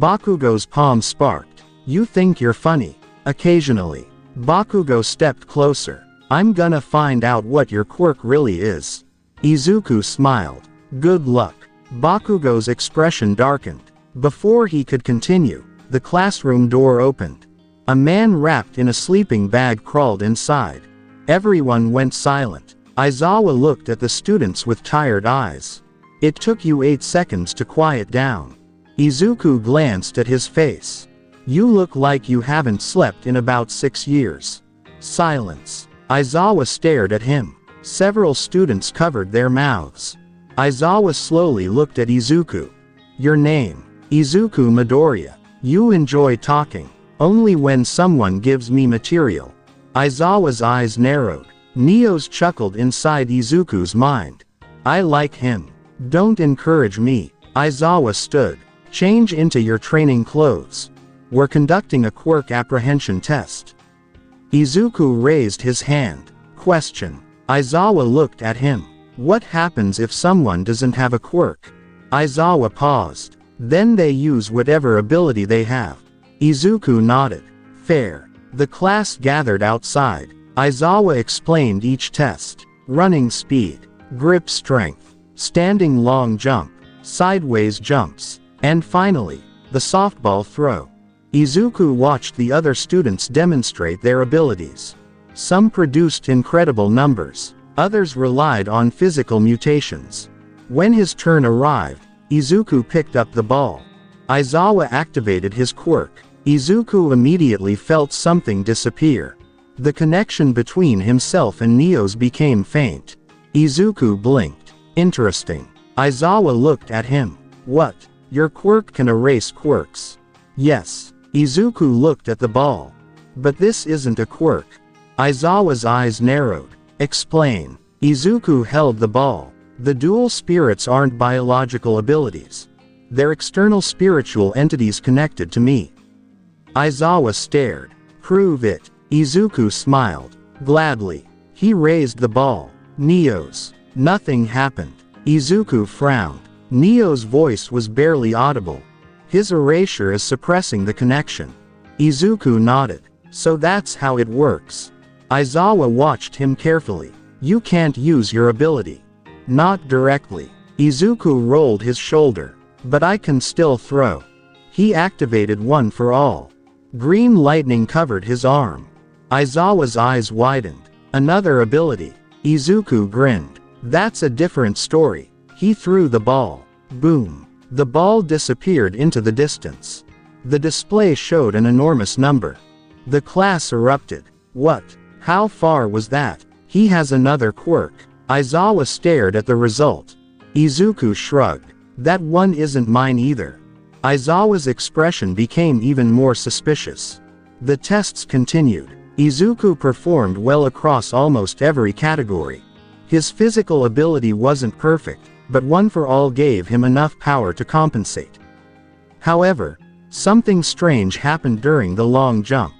Bakugo's palm sparked. "You think you're funny." "Occasionally." Bakugo stepped closer. "I'm gonna find out what your quirk really is." Izuku smiled. "Good luck." Bakugo's expression darkened. Before he could continue, the classroom door opened. A man wrapped in a sleeping bag crawled inside. Everyone went silent. Aizawa looked at the students with tired eyes. "It took you 8 seconds to quiet down." Izuku glanced at his face. "You look like you haven't slept in about 6 years." Silence. Aizawa stared at him. Several students covered their mouths. Aizawa slowly looked at Izuku. "Your name?" "Izuku Midoriya." "You enjoy talking." "Only when someone gives me material." Aizawa's eyes narrowed. Neo's chuckled inside Izuku's mind. "I like him." "Don't encourage me." Aizawa stood. "Change into your training clothes. We're conducting a quirk apprehension test." Izuku raised his hand. Question. Aizawa looked at him. "What happens if someone doesn't have a quirk?" Aizawa paused. "Then they use whatever ability they have." Izuku nodded. "Fair." The class gathered outside. Aizawa explained each test. Running speed, grip strength, standing long jump, sideways jumps, and finally, the softball throw. Izuku watched the other students demonstrate their abilities. Some produced incredible numbers, others relied on physical mutations. When his turn arrived, Izuku picked up the ball. Aizawa activated his quirk. Izuku immediately felt something disappear. The connection between himself and Neo's became faint. Izuku blinked. "Interesting." Aizawa looked at him. "What? Your quirk can erase quirks?" "Yes." Izuku looked at the ball. "But this isn't a quirk." Aizawa's eyes narrowed. "Explain." Izuku held the ball. "The dual spirits aren't biological abilities. They're external spiritual entities connected to me." Aizawa stared. "Prove it." Izuku smiled. "Gladly." He raised the ball. "Neo's." Nothing happened. Izuku frowned. Neo's voice was barely audible. "His erasure is suppressing the connection." Izuku nodded. "So that's how it works." Aizawa watched him carefully. "You can't use your ability." "Not directly." Izuku rolled his shoulder. "But I can still throw." He activated one for all. Green lightning covered his arm. Aizawa's eyes widened. "Another ability." Izuku grinned. "That's a different story." He threw the ball. Boom. The ball disappeared into the distance. The display showed an enormous number. The class erupted. "What? How far was that?" "He has another quirk." Aizawa stared at the result. Izuku shrugged. "That one isn't mine either." Aizawa's expression became even more suspicious. The tests continued. Izuku performed well across almost every category. His physical ability wasn't perfect, but one for all gave him enough power to compensate. However, something strange happened during the long jump.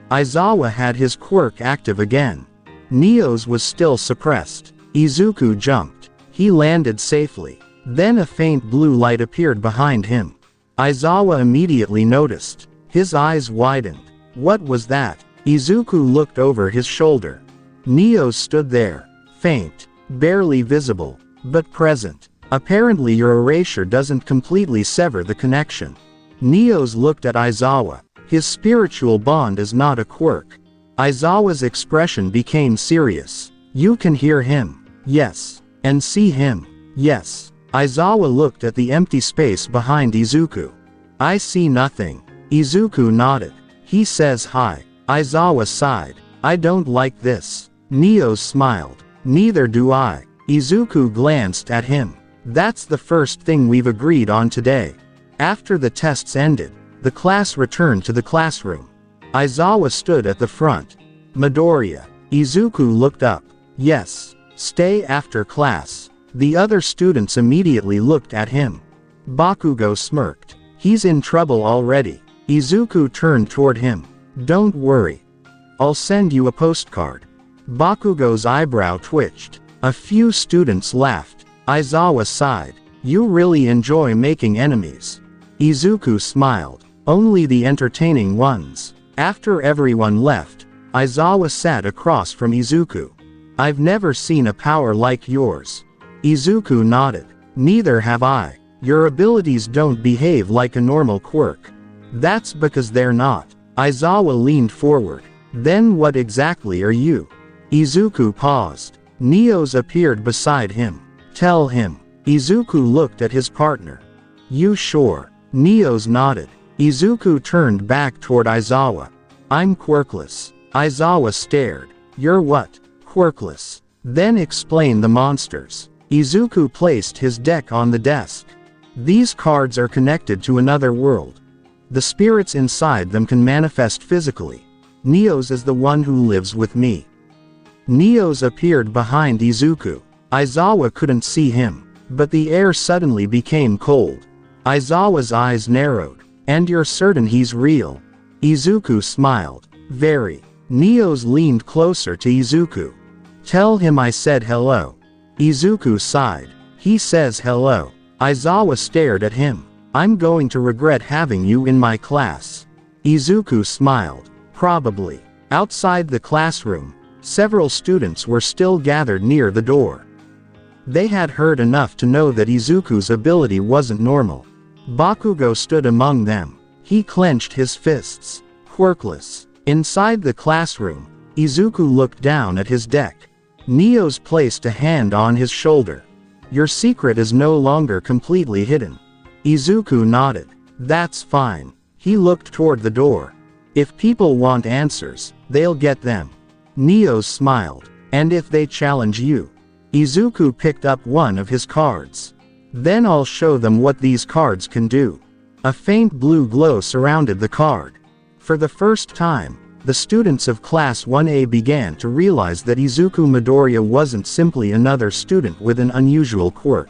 Aizawa had his quirk active again. Neo's was still suppressed. Izuku jumped. He landed safely. Then a faint blue light appeared behind him. Aizawa immediately noticed. His eyes widened. What was that? Izuku looked over his shoulder. Neo stood there. Faint. Barely visible. But present. Apparently your erasure doesn't completely sever the connection. Neo's looked at Aizawa. His spiritual bond is not a quirk. Aizawa's expression became serious. You can hear him. Yes. And see him. Yes. Aizawa looked at the empty space behind Izuku. I see nothing. Izuku nodded. He says hi. Aizawa sighed. I don't like this. Neos smiled. Neither do I. Izuku glanced at him. That's the first thing we've agreed on today. After the tests ended, the class returned to the classroom. Aizawa stood at the front. Midoriya. Izuku looked up. Yes. Stay after class. The other students immediately looked at him. Bakugo smirked. He's in trouble already. Izuku turned toward him. Don't worry. I'll send you a postcard. Bakugo's eyebrow twitched. A few students laughed. Aizawa sighed. You really enjoy making enemies. Izuku smiled. Only the entertaining ones. After everyone left, Aizawa sat across from Izuku. I've never seen a power like yours. Izuku nodded. Neither have I. Your abilities don't behave like a normal quirk. That's because they're not. Aizawa leaned forward. Then what exactly are you? Izuku paused. Neos appeared beside him. Tell him. Izuku looked at his partner. You sure? Neos nodded. Izuku turned back toward Aizawa. I'm Quirkless. Aizawa stared. You're what? Quirkless. Then explain the monsters. Izuku placed his deck on the desk. These cards are connected to another world. The spirits inside them can manifest physically. Neos is the one who lives with me. Neos appeared behind Izuku. Aizawa couldn't see him, but the air suddenly became cold. Aizawa's eyes narrowed. And you're certain he's real? Izuku smiled. Very. Neos leaned closer to Izuku. Tell him I said hello. Izuku sighed. He says hello. Aizawa stared at him. I'm going to regret having you in my class. Izuku smiled. Probably. Outside the classroom, several students were still gathered near the door. They had heard enough to know that Izuku's ability wasn't normal. Bakugo stood among them. He clenched his fists. Quirkless. Inside the classroom, Izuku looked down at his deck. Neos placed a hand on his shoulder. Your secret is no longer completely hidden. Izuku nodded. That's fine. He looked toward the door. If people want answers, they'll get them. Neos smiled. And if they challenge you? Izuku picked up one of his cards. Then I'll show them what these cards can do. A faint blue glow surrounded the card. For the first time, the students of Class 1A began to realize that Izuku Midoriya wasn't simply another student with an unusual quirk.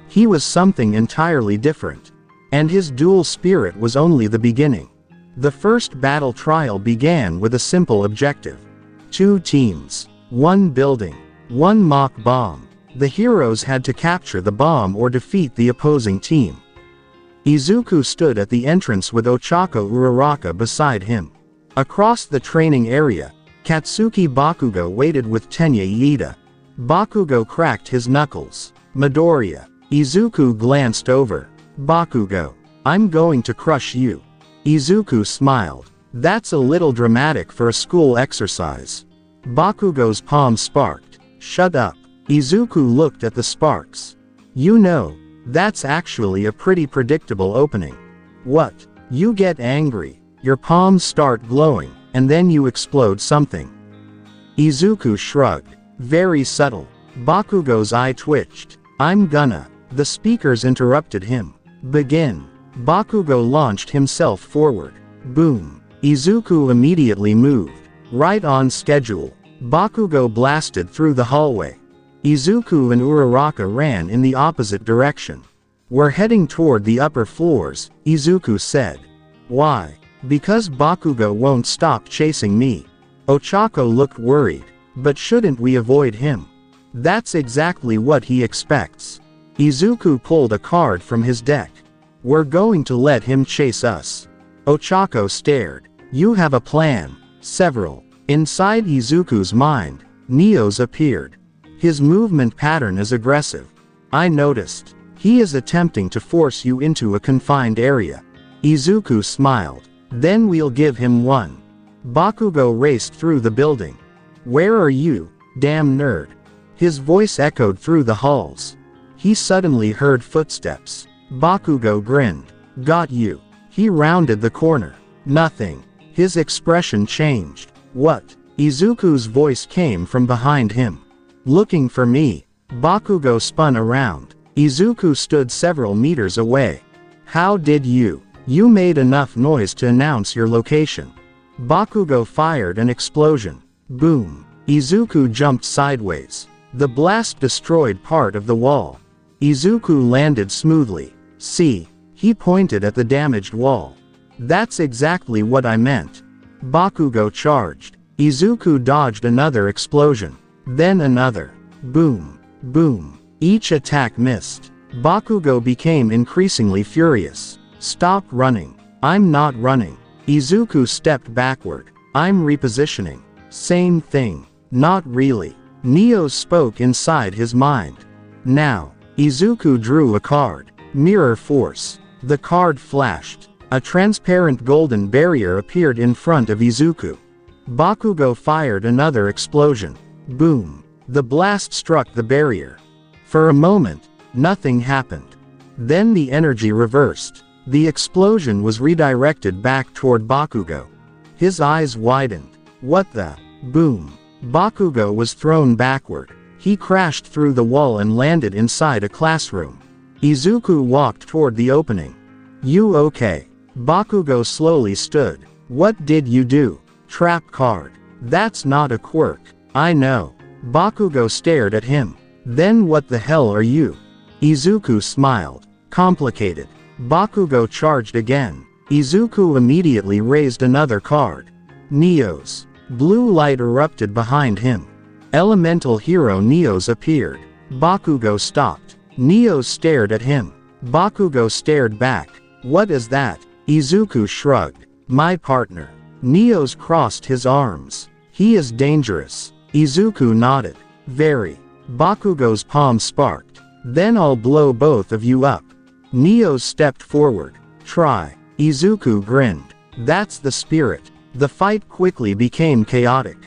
He was something entirely different. And his dual spirit was only the beginning. The first battle trial began with a simple objective. 2 teams. 1 building. 1 mock bomb. The heroes had to capture the bomb or defeat the opposing team. Izuku stood at the entrance with Ochako Uraraka beside him. Across the training area, Katsuki Bakugo waited with Tenya Iida. Bakugo cracked his knuckles. Midoriya. Izuku glanced over. Bakugo. I'm going to crush you. Izuku smiled. That's a little dramatic for a school exercise. Bakugo's palm sparked. Shut up. Izuku looked at the sparks. You know, that's actually a pretty predictable opening. What? You get angry, your palms start glowing, and then you explode something. Izuku shrugged. Very subtle. Bakugo's eye twitched. I'm gonna. The speakers interrupted him. Begin. Bakugo launched himself forward. Boom. Izuku immediately moved. Right on schedule. Bakugo blasted through the hallway. Izuku and Uraraka ran in the opposite direction. We're heading toward the upper floors, Izuku said. Why? Because Bakugo won't stop chasing me. Ochako looked worried. But shouldn't we avoid him? That's exactly what he expects. Izuku pulled a card from his deck. We're going to let him chase us. Ochako stared. You have a plan. Several. Inside Izuku's mind, Neos appeared. His movement pattern is aggressive. I noticed. He is attempting to force you into a confined area. Izuku smiled. Then we'll give him one. Bakugo raced through the building. Where are you, damn nerd? His voice echoed through the halls. He suddenly heard footsteps. Bakugo grinned. Got you. He rounded the corner. Nothing. His expression changed. What? Izuku's voice came from behind him. Looking for me. Bakugo spun around. Izuku stood several meters away. How did you? You made enough noise to announce your location. Bakugo fired an explosion. Boom. Izuku jumped sideways. The blast destroyed part of the wall. Izuku landed smoothly. See? He pointed at the damaged wall. That's exactly what I meant. Bakugo charged. Izuku dodged another explosion. Then another. Boom. Boom. Each attack missed. Bakugo became increasingly furious. Stop running. I'm not running. Izuku stepped backward. I'm repositioning. Same thing. Not really. Neo spoke inside his mind. Now. Izuku drew a card. Mirror Force. The card flashed. A transparent golden barrier appeared in front of Izuku. Bakugo fired another explosion. Boom. The blast struck the barrier. For a moment, nothing happened. Then the energy reversed. The explosion was redirected back toward Bakugo. His eyes widened. What the? Boom. Bakugo was thrown backward. He crashed through the wall and landed inside a classroom. Izuku walked toward the opening. You okay? Bakugo slowly stood. What did you do? Trap card. That's not a quirk. I know. Bakugo stared at him. Then what the hell are you? Izuku smiled. Complicated. Bakugo charged again. Izuku immediately raised another card. Neos. Blue light erupted behind him. Elemental hero Neos appeared. Bakugo stopped. Neos stared at him. Bakugo stared back. What is that? Izuku shrugged. My partner. Neos crossed his arms. He is dangerous. Izuku nodded. Very. Bakugo's palm sparked. Then I'll blow both of you up. Neos stepped forward. Try. Izuku grinned. That's the spirit. The fight quickly became chaotic.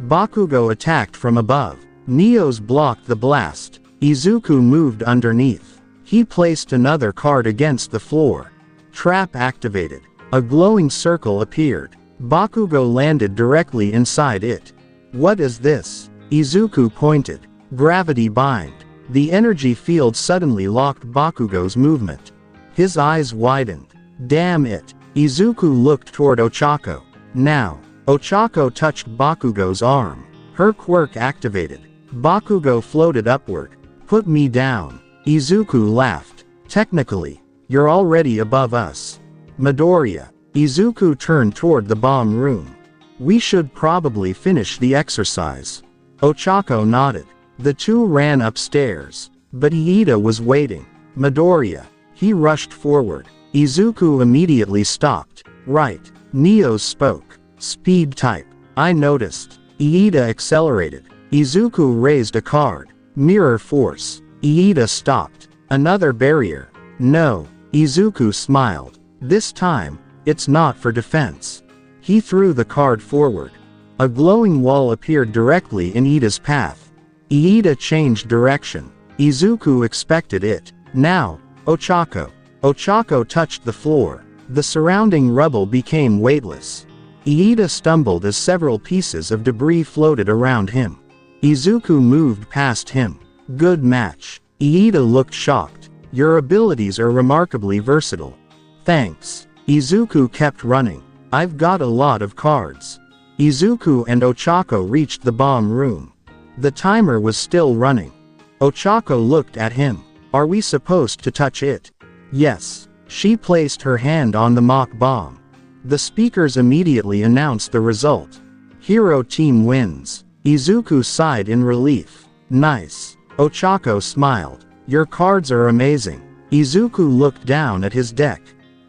Bakugo attacked from above. Neos blocked the blast. Izuku moved underneath. He placed another card against the floor. Trap activated. A glowing circle appeared. Bakugo landed directly inside it. What is this? Izuku pointed. Gravity bind. The energy field suddenly locked Bakugo's movement. His eyes widened. Damn it. Izuku looked toward Ochako. Now. Ochako touched Bakugo's arm. Her quirk activated. Bakugo floated upward. Put me down. Izuku laughed. Technically, you're already above us. Midoriya. Izuku turned toward the bomb room. We should probably finish the exercise. Ochako nodded. The two ran upstairs. But Iida was waiting. Midoriya. He rushed forward. Izuku immediately stopped. Right. Neos spoke. Speed type. I noticed. Iida accelerated. Izuku raised a card. Mirror Force. Iida stopped. Another barrier. No. Izuku smiled. This time, it's not for defense. He threw the card forward. A glowing wall appeared directly in Iida's path. Iida changed direction. Izuku expected it. Now, Ochako. Ochako touched the floor. The surrounding rubble became weightless. Iida stumbled as several pieces of debris floated around him. Izuku moved past him. Good match. Iida looked shocked. Your abilities are remarkably versatile. Thanks. Izuku kept running. I've got a lot of cards. Izuku and Ochako reached the bomb room. The timer was still running. Ochako looked at him. Are we supposed to touch it? Yes. She placed her hand on the mock bomb. The speakers immediately announced the result. Hero team wins. Izuku sighed in relief. Nice. Ochako smiled. Your cards are amazing. Izuku looked down at his deck.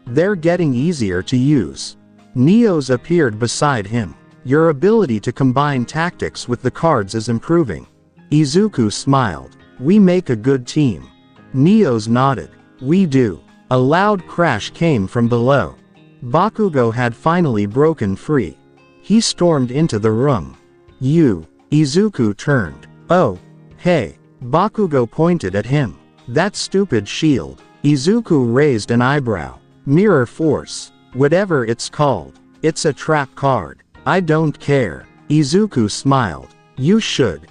They're getting easier to use. Neos appeared beside him. Your ability to combine tactics with the cards is improving. Izuku smiled. We make a good team. Neos nodded. We do. A loud crash came from below. Bakugo had finally broken free. He stormed into the room. Izuku turned. Oh. Hey. Bakugo pointed at him. That stupid shield. Izuku raised an eyebrow. Mirror Force. Whatever it's called. It's a trap card. I don't care. Izuku smiled. You should.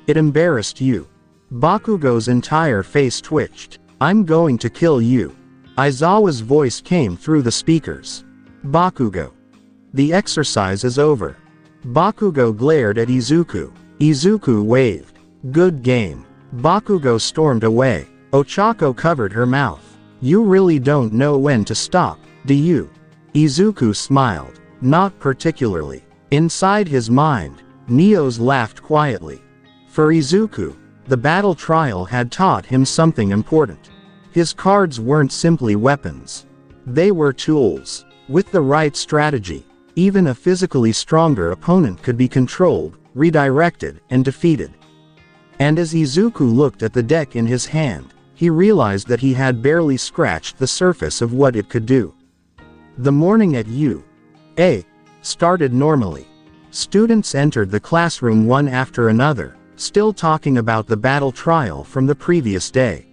It embarrassed you. Bakugo's entire face twitched. I'm going to kill you. Aizawa's voice came through the speakers. Bakugo. The exercise is over. Bakugo glared at Izuku. Izuku waved. Good game. Bakugo stormed away. Ochako covered her mouth. You really don't know when to stop, do you? Izuku smiled. Not particularly. Inside his mind, Neos laughed quietly. For Izuku, the battle trial had taught him something important. His cards weren't simply weapons. They were tools. With the right strategy, even a physically stronger opponent could be controlled, redirected, and defeated. And as Izuku looked at the deck in his hand, he realized that he had barely scratched the surface of what it could do. The morning at UA started normally. Students entered the classroom one after another, still talking about the battle trial from the previous day.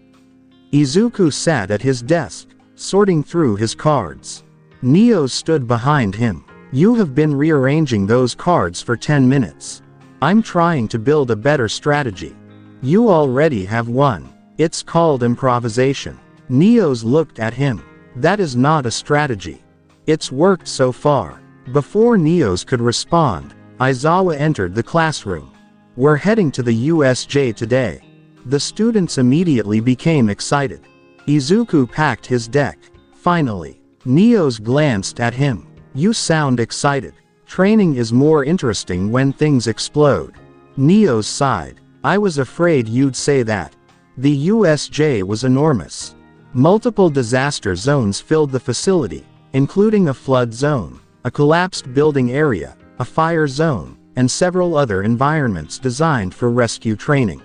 Izuku sat at his desk, sorting through his cards. Neos stood behind him. You have been rearranging those cards for 10 minutes. I'm trying to build a better strategy. You already have one. It's called improvisation. Neos looked at him. That is not a strategy. It's worked so far. Before Neos could respond, Aizawa entered the classroom. We're heading to the USJ today. The students immediately became excited. Izuku packed his deck. Finally, Neos glanced at him. You sound excited. Training is more interesting when things explode. Neos sighed. I was afraid you'd say that. The USJ was enormous. Multiple disaster zones filled the facility, including a flood zone, a collapsed building area, a fire zone, and several other environments designed for rescue training.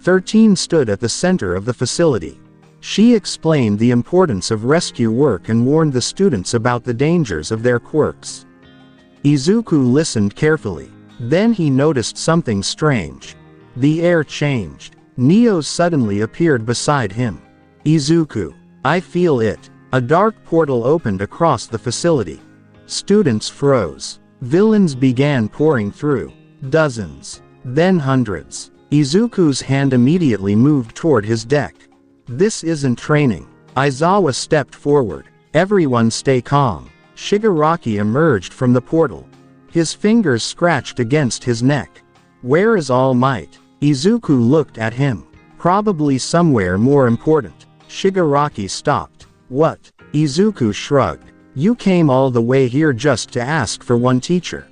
13 stood at the center of the facility. She explained the importance of rescue work and warned the students about the dangers of their quirks. Izuku listened carefully. Then he noticed something strange. The air changed. Neos suddenly appeared beside him. Izuku. I feel it. A dark portal opened across the facility. Students froze. Villains began pouring through. Dozens. Then hundreds. Izuku's hand immediately moved toward his deck. This isn't training. Aizawa stepped forward. Everyone stay calm. Shigaraki emerged from the portal. His fingers scratched against his neck. Where is All Might? Izuku looked at him. Probably somewhere more important. Shigaraki stopped. What? Izuku shrugged. You came all the way here just to ask for one teacher.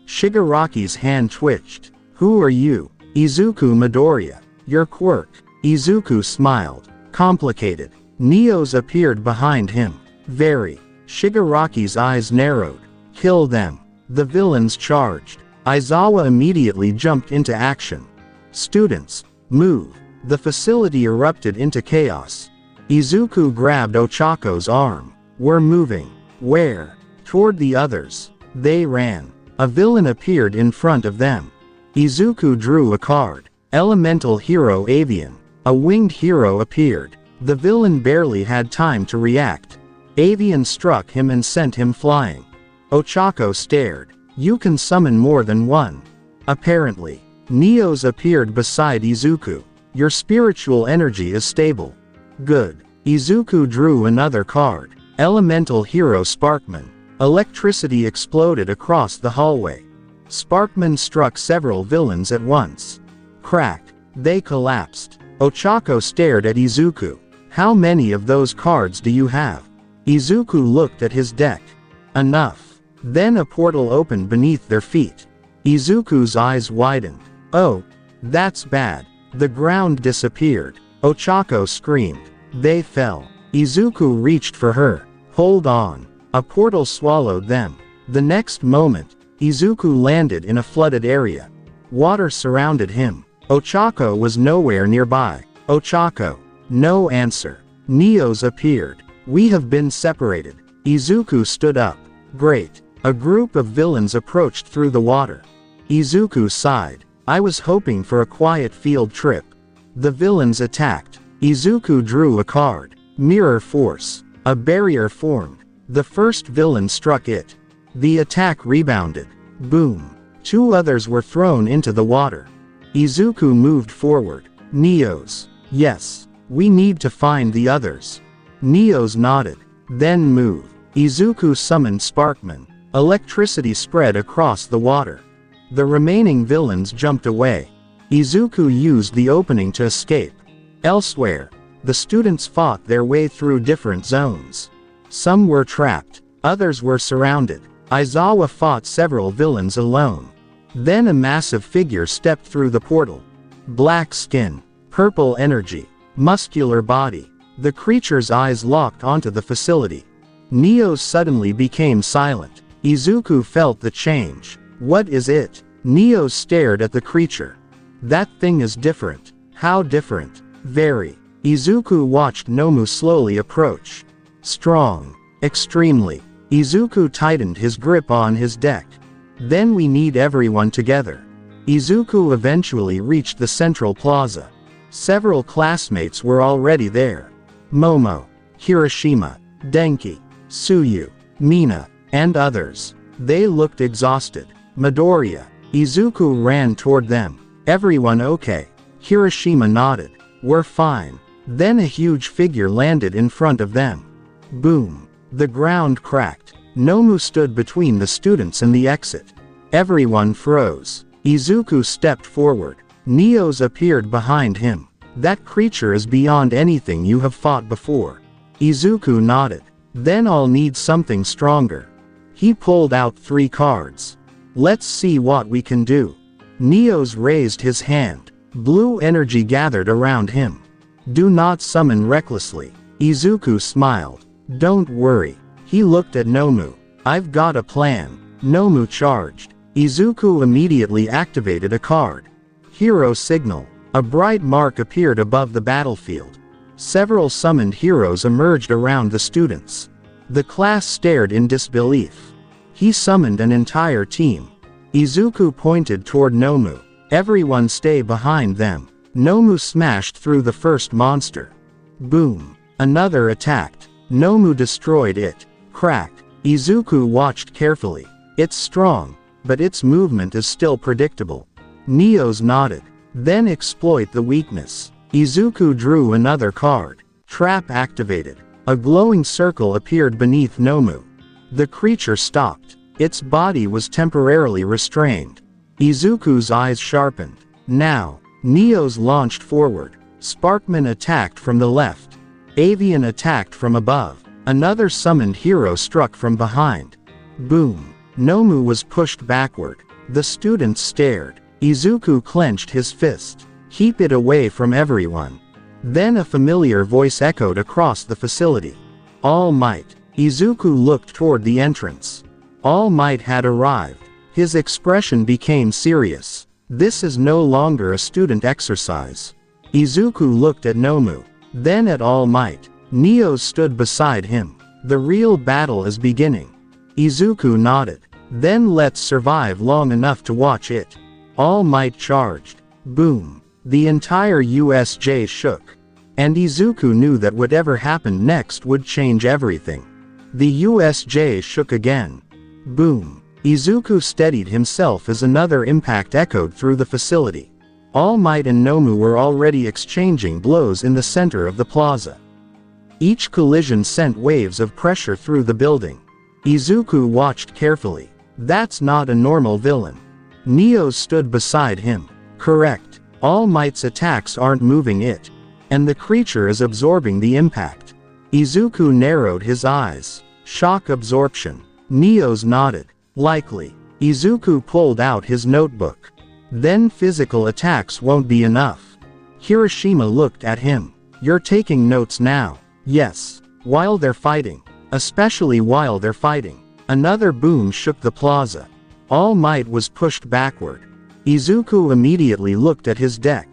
Shigaraki's hand twitched. Who are you? Izuku Midoriya. Your Quirk. Izuku smiled. Complicated. Neos appeared behind him. Very. Shigaraki's eyes narrowed. Kill them. The villains charged. Aizawa immediately jumped into action. Students, move. The facility erupted into chaos. Izuku grabbed Ochako's arm. We're moving. Where? Toward the others. They ran. A villain appeared in front of them. Izuku drew a card. Elemental Hero Avian. A winged hero appeared. The villain barely had time to react. Avian struck him and sent him flying. Ochako stared. You can summon more than one. Apparently. Neos appeared beside Izuku. Your spiritual energy is stable. Good. Izuku drew another card. Elemental Hero Sparkman. Electricity exploded across the hallway. Sparkman struck several villains at once. Crack. They collapsed. Ochako stared at Izuku. How many of those cards do you have? Izuku looked at his deck. Enough. Then a portal opened beneath their feet. Izuku's eyes widened. Oh. That's bad. The ground disappeared. Ochako screamed. They fell. Izuku reached for her. Hold on. A portal swallowed them. The next moment, Izuku landed in a flooded area. Water surrounded him. Ochako was nowhere nearby. Ochako. No answer. Neos appeared. We have been separated. Izuku stood up. Great. A group of villains approached through the water. Izuku sighed. I was hoping for a quiet field trip. The villains attacked. Izuku drew a card. Mirror Force. A barrier formed. The first villain struck it. The attack rebounded. Boom. 2 others were thrown into the water. Izuku moved forward. Neos. Yes. We need to find the others. Neos nodded. Then move. Izuku summoned Sparkman. Electricity spread across the water. The remaining villains jumped away. Izuku used the opening to escape. Elsewhere, the students fought their way through different zones. Some were trapped. Others were surrounded. Aizawa fought several villains alone. Then a massive figure stepped through the portal. Black skin. Purple energy. Muscular body. The creature's eyes locked onto the facility. Neo suddenly became silent. Izuku felt the change. What is it? Neo stared at the creature. That thing is different. How different? Very. Izuku watched Nomu slowly approach. Strong. Extremely. Izuku tightened his grip on his deck. Then we need everyone together. Izuku eventually reached the central plaza. Several classmates were already there. Momo, Hiroshima, Denki, Tsuyu, Mina, and others. They looked exhausted. Midoriya. Izuku ran toward them. Everyone okay? Hiroshima nodded. We're fine. Then a huge figure landed in front of them. Boom. The ground cracked. Nomu stood between the students and the exit. Everyone froze. Izuku stepped forward. Neos appeared behind him. That creature is beyond anything you have fought before. Izuku nodded. Then I'll need something stronger. He pulled out 3 cards. Let's see what we can do. Neos raised his hand. Blue energy gathered around him. Do not summon recklessly. Izuku smiled. Don't worry. He looked at Nomu. I've got a plan. Nomu charged. Izuku immediately activated a card. Hero Signal. A bright mark appeared above the battlefield. Several summoned heroes emerged around the students. The class stared in disbelief. He summoned an entire team. Izuku pointed toward Nomu. Everyone stay behind them. Nomu smashed through the first monster. Boom. Another attacked. Nomu destroyed it. Crack. Izuku watched carefully. It's strong, but its movement is still predictable. Neos nodded. Then exploit the weakness. Izuku drew another card. Trap activated. A glowing circle appeared beneath Nomu. The creature stopped. Its body was temporarily restrained. Izuku's eyes sharpened. Now, Neos launched forward. Sparkman attacked from the left. Avian attacked from above. Another summoned hero struck from behind. Boom. Nomu was pushed backward. The students stared. Izuku clenched his fist. Keep it away from everyone. Then a familiar voice echoed across the facility. All Might. Izuku looked toward the entrance. All Might had arrived. His expression became serious. This is no longer a student exercise. Izuku looked at Nomu. Then at All Might. Neos stood beside him. The real battle is beginning. Izuku nodded. Then let's survive long enough to watch it. All Might charged. Boom. The entire USJ shook. And Izuku knew that whatever happened next would change everything. The USJ shook again. Boom. Izuku steadied himself as another impact echoed through the facility. All Might and Nomu were already exchanging blows in the center of the plaza. Each collision sent waves of pressure through the building. Izuku watched carefully. That's not a normal villain. Neos stood beside him. Correct. All Might's attacks aren't moving it. And the creature is absorbing the impact. Izuku narrowed his eyes. Shock absorption. Neos nodded. Likely. Izuku pulled out his notebook. Then physical attacks won't be enough. Hiroshima looked at him. You're taking notes now. Yes. While they're fighting. Especially while they're fighting. Another boom shook the plaza. All Might was pushed backward. Izuku immediately looked at his deck.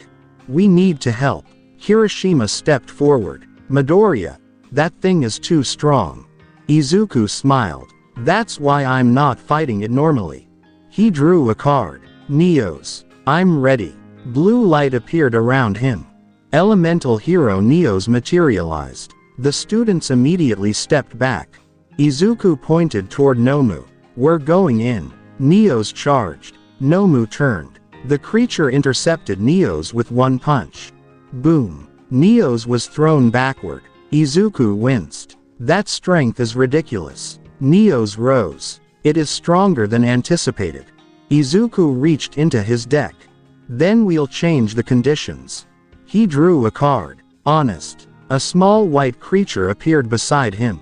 We need to help. Hiroshima stepped forward. Midoriya. That thing is too strong. Izuku smiled. That's why I'm not fighting it normally. He drew a card. Neos. I'm ready. Blue light appeared around him. Elemental hero Neos materialized. The students immediately stepped back. Izuku pointed toward Nomu. We're going in. Neos charged. Nomu turned. The creature intercepted Neos with one punch. Boom. Neos was thrown backward. Izuku winced. That strength is ridiculous. Neos rose. It is stronger than anticipated. Izuku reached into his deck. Then we'll change the conditions. He drew a card. Honest. A small white creature appeared beside him.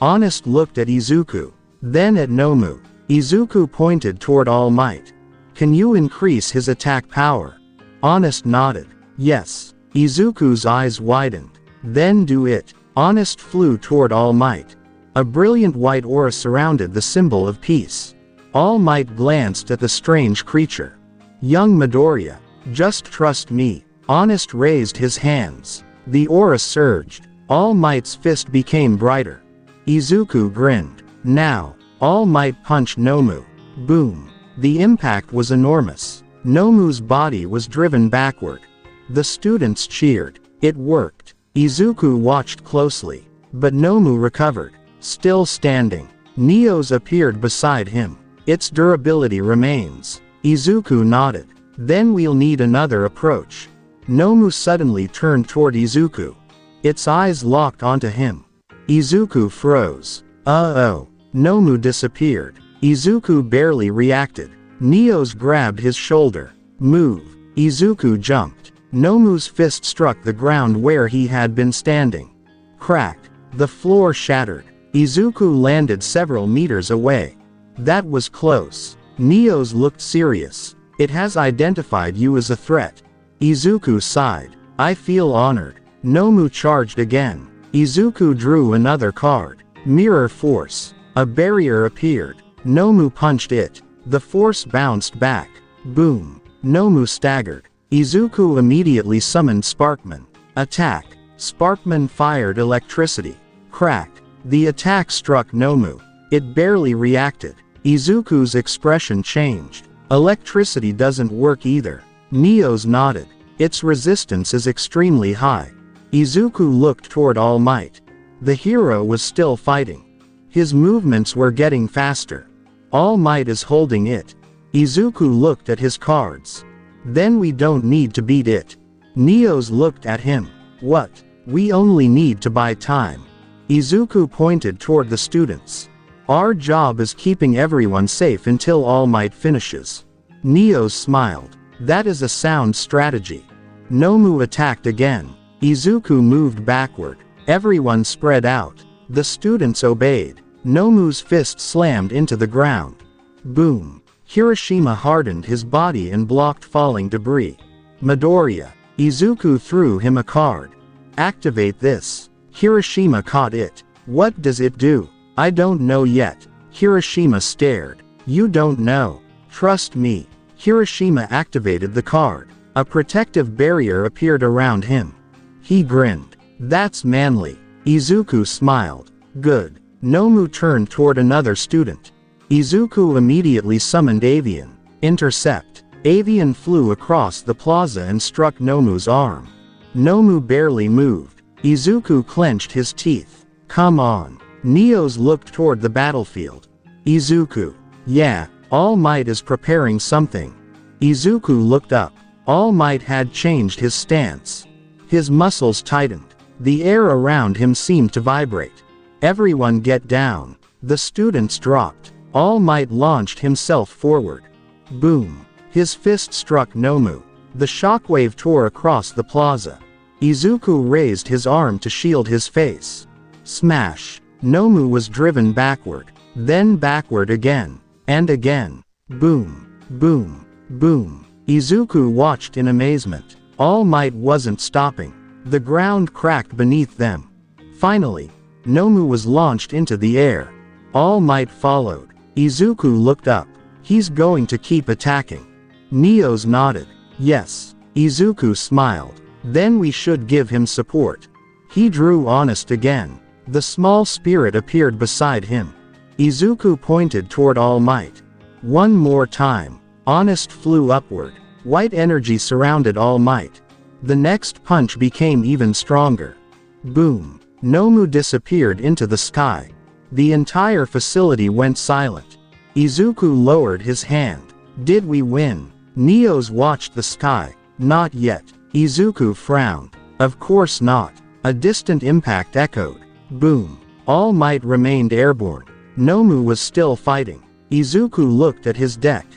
Honest looked at Izuku. Then at Nomu. Izuku pointed toward All Might. Can you increase his attack power? Honest nodded. Yes. Izuku's eyes widened. Then do it. Honest flew toward All Might. A brilliant white aura surrounded the symbol of peace. All Might glanced at the strange creature. Young Midoriya, just trust me. Honest raised his hands. The aura surged. All Might's fist became brighter. Izuku grinned. Now, All Might punched Nomu. Boom. The impact was enormous. Nomu's body was driven backward. The students cheered. It worked. Izuku watched closely. But Nomu recovered. Still standing. Neos appeared beside him. Its durability remains. Izuku nodded. Then we'll need another approach. Nomu suddenly turned toward Izuku. Its eyes locked onto him. Izuku froze. Uh-oh. Nomu disappeared. Izuku barely reacted. Neos grabbed his shoulder. Move. Izuku jumped. Nomu's fist struck the ground where he had been standing. Crack. The floor shattered. Izuku landed several meters away. That was close. Neos looked serious. It has identified you as a threat. Izuku sighed. I feel honored. Nomu charged again. Izuku drew another card. Mirror Force. A barrier appeared. Nomu punched it. The force bounced back. Boom. Nomu staggered. Izuku immediately summoned Sparkman. Attack. Sparkman fired electricity. Crack. The attack struck Nomu. It barely reacted. Izuku's expression changed. Electricity doesn't work either. Neos nodded. Its resistance is extremely high. Izuku looked toward All Might. The hero was still fighting. His movements were getting faster. All Might is holding it. Izuku looked at his cards. Then we don't need to beat it. Neos looked at him. What? We only need to buy time. Izuku pointed toward the students. Our job is keeping everyone safe until All Might finishes. Neos smiled. That is a sound strategy. Nomu attacked again. Izuku moved backward. Everyone spread out. The students obeyed. Nomu's fist slammed into the ground. Boom. Hiroshima hardened his body and blocked falling debris. Midoriya. Izuku threw him a card. Activate this. Hiroshima caught it. What does it do? I don't know yet. Hiroshima stared. You don't know. Trust me. Hiroshima activated the card. A protective barrier appeared around him. He grinned. That's manly. Izuku smiled. Good. Nomu turned toward another student. Izuku immediately summoned Avian. Intercept. Avian flew across the plaza and struck Nomu's arm. Nomu barely moved. Izuku clenched his teeth. Come on. Neos looked toward the battlefield. Izuku. Yeah, All Might is preparing something. Izuku looked up. All Might had changed his stance. His muscles tightened. The air around him seemed to vibrate. Everyone get down. The students dropped. All Might launched himself forward. Boom. His fist struck Nomu. The shockwave tore across the plaza. Izuku raised his arm to shield his face. Smash. Nomu was driven backward. Then backward again. And again. Boom. Boom. Boom. Izuku watched in amazement. All Might wasn't stopping. The ground cracked beneath them. Finally, Nomu was launched into the air. All Might followed. Izuku looked up. He's going to keep attacking. Neos nodded. Yes. Izuku smiled. Then we should give him support. He drew Honest again. The small spirit appeared beside him. Izuku pointed toward All Might. One more time. Honest flew upward. White energy surrounded All Might. The next punch became even stronger. Boom. Nomu disappeared into the sky. The entire facility went silent. Izuku lowered his hand. Did we win? Neos watched the sky. Not yet. Izuku frowned. Of course not. A distant impact echoed. Boom. All Might remained airborne. Nomu was still fighting. Izuku looked at his deck.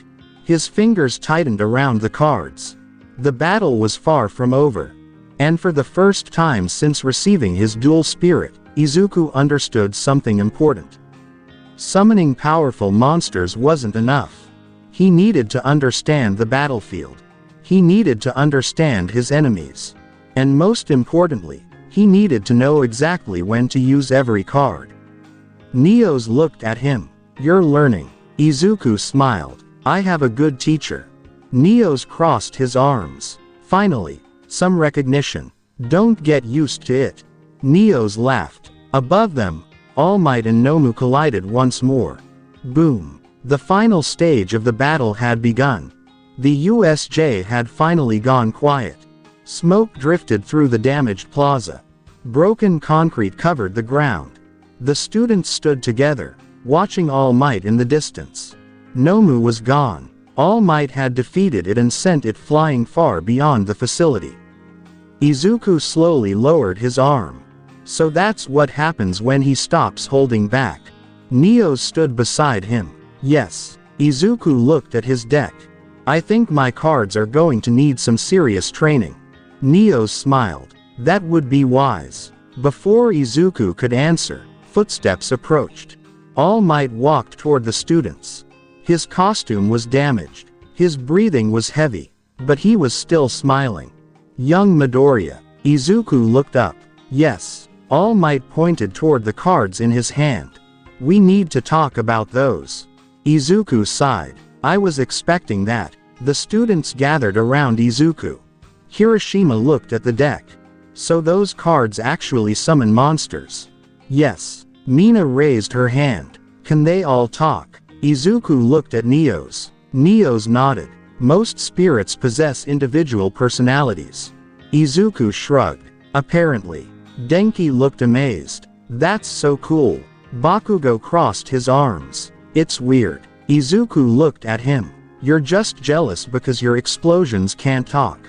His fingers tightened around the cards. The battle was far from over. And for the first time since receiving his Duel Spirit, Izuku understood something important. Summoning powerful monsters wasn't enough. He needed to understand the battlefield. He needed to understand his enemies. And most importantly, he needed to know exactly when to use every card. Neos looked at him. You're learning. Izuku smiled. I have a good teacher. Neos crossed his arms. Finally, some recognition. Don't get used to it. Neos laughed. Above them, All Might and Nomu collided once more. Boom. The final stage of the battle had begun. The USJ had finally gone quiet. Smoke drifted through the damaged plaza. Broken concrete covered the ground. The students stood together, watching All Might in the distance. Nomu was gone. All Might had defeated it and sent it flying far beyond the facility. Izuku slowly lowered his arm. So that's what happens when he stops holding back. Neos stood beside him. Yes. Izuku looked at his deck. I think my cards are going to need some serious training. Neos smiled. That would be wise. Before Izuku could answer, footsteps approached. All Might walked toward the students. His costume was damaged. His breathing was heavy. But he was still smiling. Young Midoriya. Izuku looked up. Yes. All Might pointed toward the cards in his hand. We need to talk about those. Izuku sighed. I was expecting that. The students gathered around Izuku. Hiroshima looked at the deck. So those cards actually summon monsters? Yes. Mina raised her hand. Can they all talk? Izuku looked at Neos. Neos nodded. Most spirits possess individual personalities. Izuku shrugged. Apparently. Denki looked amazed. That's so cool. Bakugo crossed his arms. It's weird. Izuku looked at him. You're just jealous because your explosions can't talk.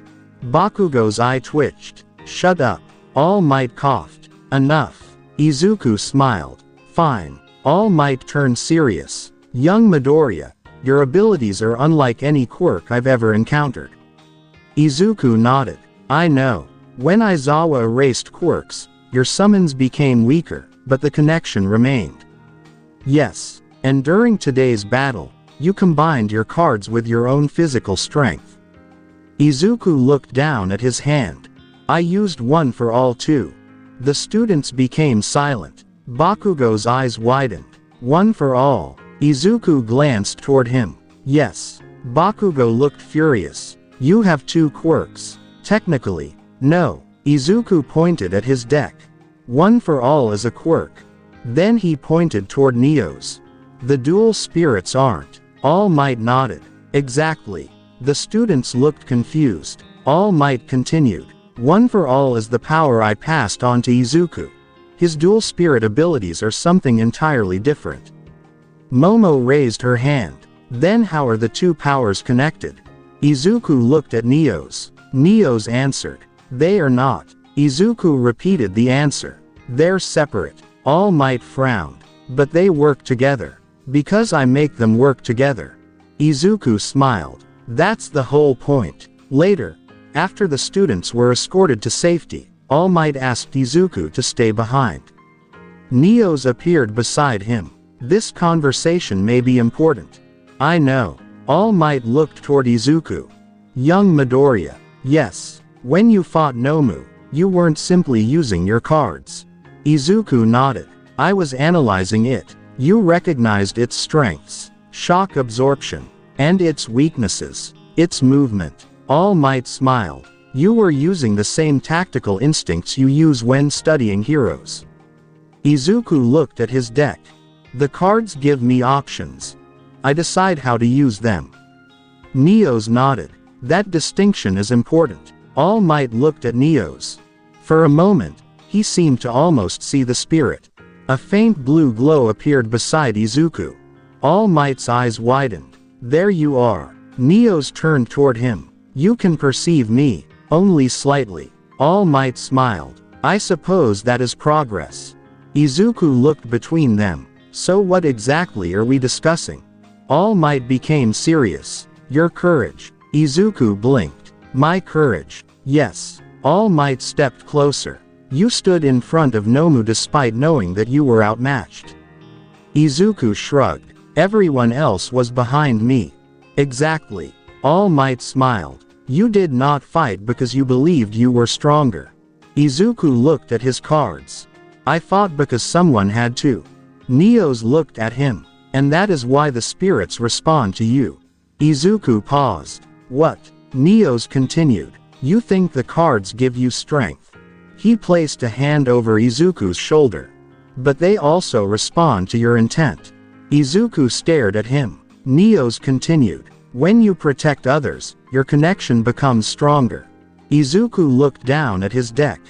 Bakugo's eye twitched. Shut up. All Might coughed. Enough. Izuku smiled. Fine. All Might turned serious. Young Midoriya, your abilities are unlike any quirk I've ever encountered. Izuku nodded. I know. When Aizawa erased quirks, your summons became weaker, but the connection remained. Yes. And during today's battle, you combined your cards with your own physical strength. Izuku looked down at his hand. I used one for all too. The students became silent. Bakugo's eyes widened. One for all. Izuku glanced toward him. Yes. Bakugo looked furious. You have two quirks. Technically, no. Izuku pointed at his deck. One for all is a quirk. Then he pointed toward Neos. The Duel Spirits aren't. All Might nodded. Exactly. The students looked confused. All Might continued. One for all is the power I passed on to Izuku. His Duel Spirit abilities are something entirely different. Momo raised her hand. Then how are the two powers connected? Izuku looked at Neos. Neos answered. They are not. Izuku repeated the answer. They're separate. All Might frowned. But they work together. Because I make them work together. Izuku smiled. That's the whole point. Later, after the students were escorted to safety, All Might asked Izuku to stay behind. Neos appeared beside him. This conversation may be important. I know. All Might looked toward Izuku. Young Midoriya. Yes. When you fought Nomu, you weren't simply using your cards. Izuku nodded. I was analyzing it. You recognized its strengths, shock absorption, and its weaknesses, its movement. All Might smiled. You were using the same tactical instincts you use when studying heroes. Izuku looked at his deck. The cards give me options. I decide how to use them. Neos nodded. That distinction is important. All Might looked at Neos. For a moment, he seemed to almost see the spirit. A faint blue glow appeared beside Izuku. All Might's eyes widened. There you are. Neos turned toward him. You can perceive me, only slightly. All Might smiled. I suppose that is progress. Izuku looked between them. So what exactly are we discussing? All Might became serious. Your courage. Izuku blinked. My courage. Yes. All Might stepped closer. You stood in front of Nomu despite knowing that you were outmatched. Izuku shrugged. Everyone else was behind me. Exactly. All Might smiled. You did not fight because you believed you were stronger. Izuku looked at his cards. I fought because someone had to. Neos looked at him. And that is why the spirits respond to you. Izuku paused. What? Neos continued. You think the cards give you strength. He placed a hand over Izuku's shoulder. But they also respond to your intent. Izuku stared at him. Neos continued. When you protect others, your connection becomes stronger. Izuku looked down at his deck.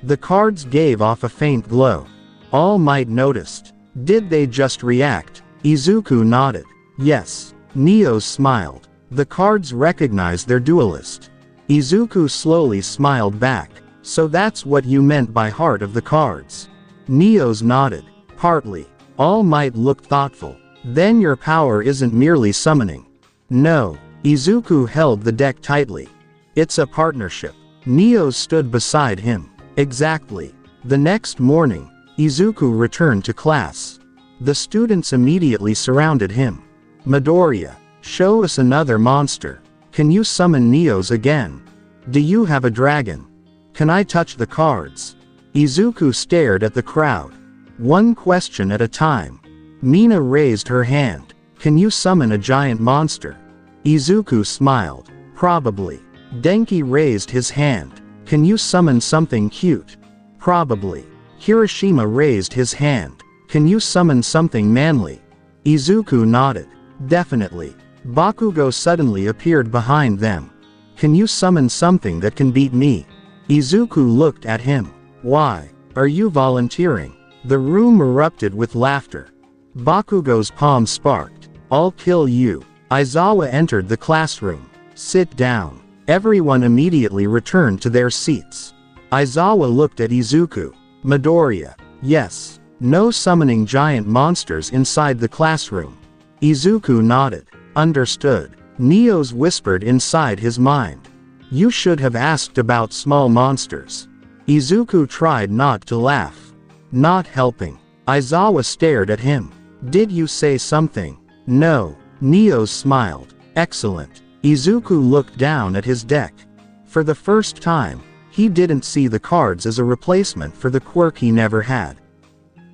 The cards gave off a faint glow. All Might noticed. Did they just react? Izuku nodded. Yes. Neos smiled. The cards recognized their duelist. Izuku slowly smiled back. So that's what you meant by heart of the cards. Neos nodded. Partly. All Might looked thoughtful. Then your power isn't merely summoning. No. Izuku held the deck tightly. It's a partnership. Neos stood beside him. Exactly. The next morning, Izuku returned to class. The students immediately surrounded him. Midoriya, show us another monster. Can you summon Neos again? Do you have a dragon? Can I touch the cards? Izuku stared at the crowd. One question at a time. Mina raised her hand. Can you summon a giant monster? Izuku smiled. Probably. Denki raised his hand. Can you summon something cute? Probably. Hiroshima raised his hand. Can you summon something manly? Izuku nodded. Definitely. Bakugo suddenly appeared behind them. Can you summon something that can beat me? Izuku looked at him. Why? Are you volunteering? The room erupted with laughter. Bakugo's palm sparked. I'll kill you. Aizawa entered the classroom. Sit down. Everyone immediately returned to their seats. Aizawa looked at Izuku. Midoriya. Yes. No summoning giant monsters inside the classroom. Izuku nodded. Understood. Neos whispered inside his mind. You should have asked about small monsters. Izuku tried not to laugh. Not helping. Aizawa stared at him. Did you say something? No. Neos smiled. Excellent. Izuku looked down at his deck. For the first time, he didn't see the cards as a replacement for the quirk he never had.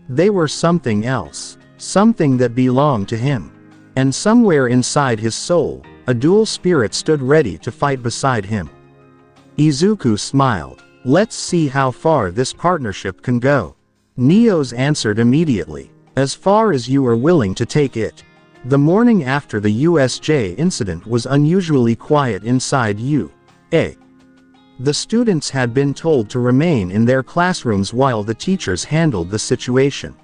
They were something else. Something that belonged to him. And somewhere inside his soul, a dual spirit stood ready to fight beside him. Izuku smiled. Let's see how far this partnership can go. Neos answered immediately. As far as you are willing to take it. The morning after the USJ incident was unusually quiet inside UA. The students had been told to remain in their classrooms while the teachers handled the situation.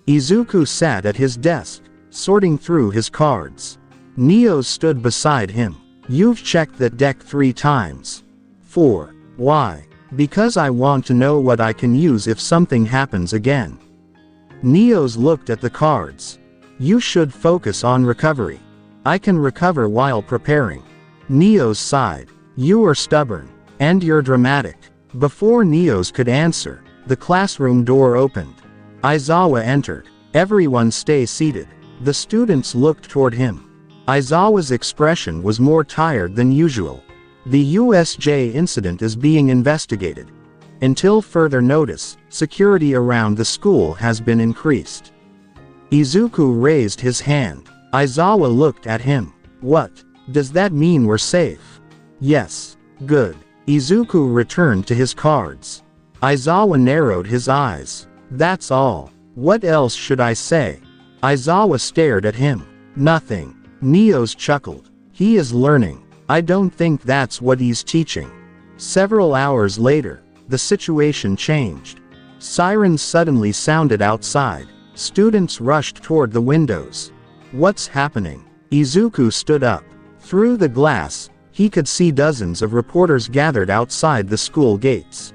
Izuku sat at his desk, sorting through his cards. Neos stood beside him. You've checked that deck 3 times. 4. Why? Because I want to know what I can use if something happens again. Neos looked at the cards. You should focus on recovery. I can recover while preparing. Neos sighed. You are stubborn. And you're dramatic. Before Neos could answer, the classroom door opened. Aizawa entered. Everyone stay seated. The students looked toward him. Aizawa's expression was more tired than usual. The USJ incident is being investigated. Until further notice, security around the school has been increased. Izuku raised his hand. Aizawa looked at him. What? Does that mean we're safe? Yes. Good. Izuku returned to his cards. Aizawa narrowed his eyes. That's all. What else should I say? Aizawa stared at him. Nothing. Neos chuckled. He is learning. I don't think that's what he's teaching. Several hours later, the situation changed. Sirens suddenly sounded outside. Students rushed toward the windows. What's happening? Izuku stood up. Through the glass, he could see dozens of reporters gathered outside the school gates.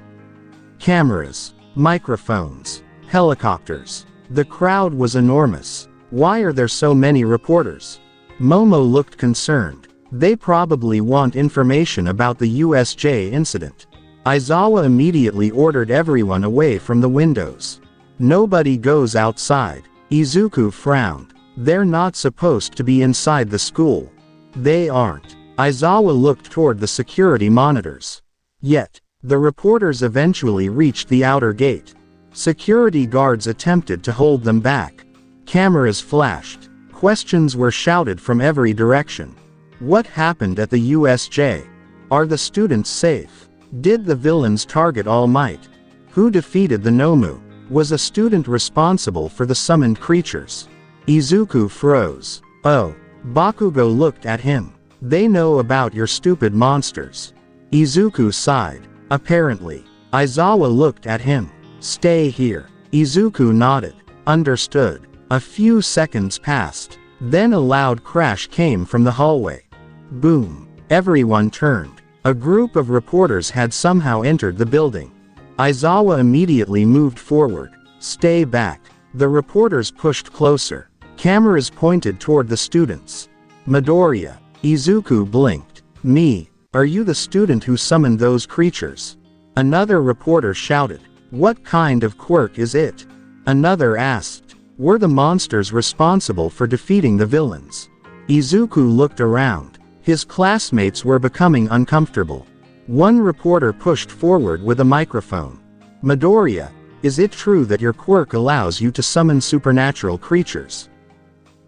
Cameras, microphones, helicopters. The crowd was enormous. Why are there so many reporters? Momo looked concerned. They probably want information about the USJ incident. Aizawa immediately ordered everyone away from the windows. Nobody goes outside. Izuku frowned. They're not supposed to be inside the school. They aren't. Aizawa looked toward the security monitors. Yet, the reporters eventually reached the outer gate. Security guards attempted to hold them back. Cameras flashed. Questions were shouted from every direction. What happened at the USJ? Are the students safe? Did the villains target All Might? Who defeated the Nomu? Was a student responsible for the summoned creatures? Izuku froze. Oh. Bakugo looked at him. They know about your stupid monsters. Izuku sighed. Apparently. Aizawa looked at him. Stay here. Izuku nodded. Understood. A few seconds passed. Then a loud crash came from the hallway. Boom. Everyone turned. A group of reporters had somehow entered the building. Aizawa immediately moved forward. Stay back. The reporters pushed closer. Cameras pointed toward the students. Midoriya. Izuku blinked. Me. Are you the student who summoned those creatures? Another reporter shouted. What kind of quirk is it? Another asked. Were the monsters responsible for defeating the villains? Izuku looked around. His classmates were becoming uncomfortable. One reporter pushed forward with a microphone. Midoriya, is it true that your quirk allows you to summon supernatural creatures?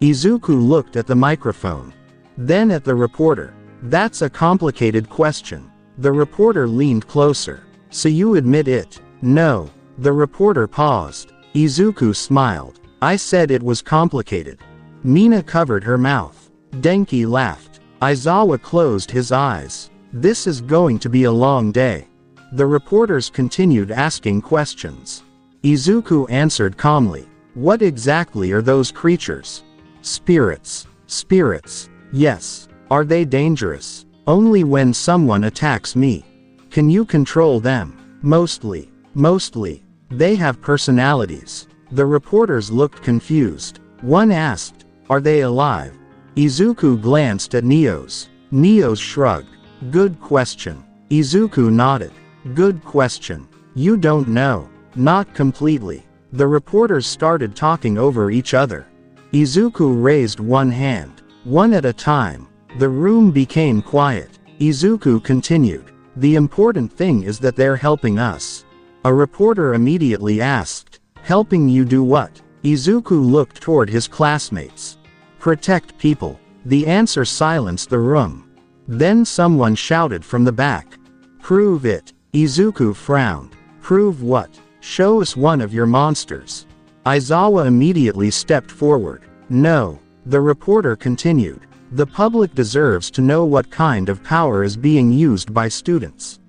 Izuku looked at the microphone. Then at the reporter. That's a complicated question. The reporter leaned closer. So you admit it? No. The reporter paused. Izuku smiled. I said it was complicated. Mina covered her mouth. Denki laughed. Aizawa closed his eyes. This is going to be a long day. The reporters continued asking questions. Izuku answered calmly. What exactly are those creatures? Spirits. Spirits. Yes. Are they dangerous? Only when someone attacks me. Can you control them? Mostly. Mostly. They have personalities. The reporters looked confused. One asked, are they alive? Izuku glanced at Neos. Neos shrugged. Good question. Izuku nodded. Good question. You don't know. Not completely. The reporters started talking over each other. Izuku raised one hand. One at a time. The room became quiet. Izuku continued. The important thing is that they're helping us. A reporter immediately asked. Helping you do what? Izuku looked toward his classmates. Protect people. The answer silenced the room. Then someone shouted from the back. Prove it. Izuku frowned. Prove what? Show us one of your monsters. Aizawa immediately stepped forward. No. The reporter continued. The public deserves to know what kind of power is being used by students.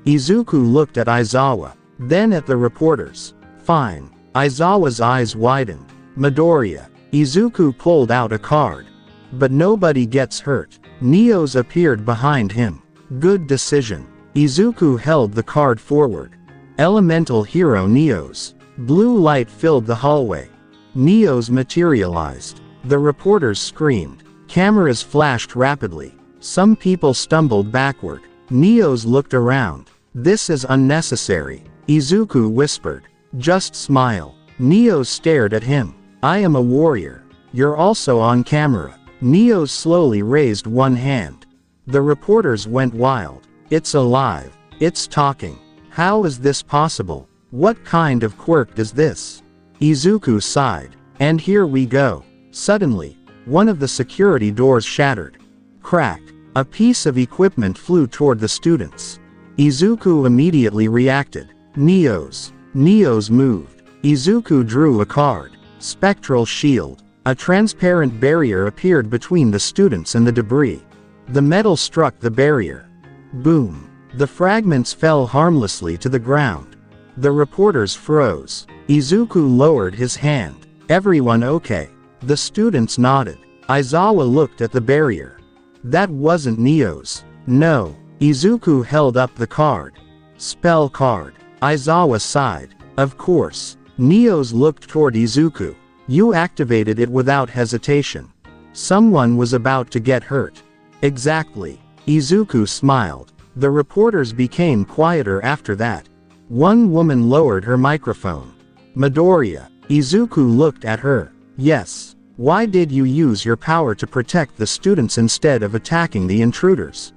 Izuku looked at Aizawa. Then at the reporters. Fine. Aizawa's eyes widened. Midoriya. Izuku pulled out a card. But nobody gets hurt. Neos appeared behind him. Good decision. Izuku held the card forward. Elemental Hero Neos. Blue light filled the hallway. Neos materialized. The reporters screamed. Cameras flashed rapidly. Some people stumbled backward. Neos looked around. This is unnecessary. Izuku whispered. Just smile. Neos stared at him. I am a warrior. You're also on camera. Neos slowly raised one hand. The reporters went wild. It's alive. It's talking. How is this possible? What kind of quirk is this? Izuku sighed. And here we go. Suddenly, one of the security doors shattered. Crack. A piece of equipment flew toward the students. Izuku immediately reacted. Neos. Neos moved. Izuku drew a card. Spectral shield. A transparent barrier appeared between the students and the debris. The metal struck the barrier. Boom. The fragments fell harmlessly to the ground. The reporters froze. Izuku lowered his hand. Everyone okay? The students nodded. Aizawa looked at the barrier. That wasn't Neo's. No. Izuku held up the card. Spell card. Aizawa sighed. Of course. Neo's looked toward Izuku. You activated it without hesitation. Someone was about to get hurt. Exactly. Izuku smiled. The reporters became quieter after that. One woman lowered her microphone. Midoriya. Izuku looked at her. Yes. Why did you use your power to protect the students instead of attacking the intruders?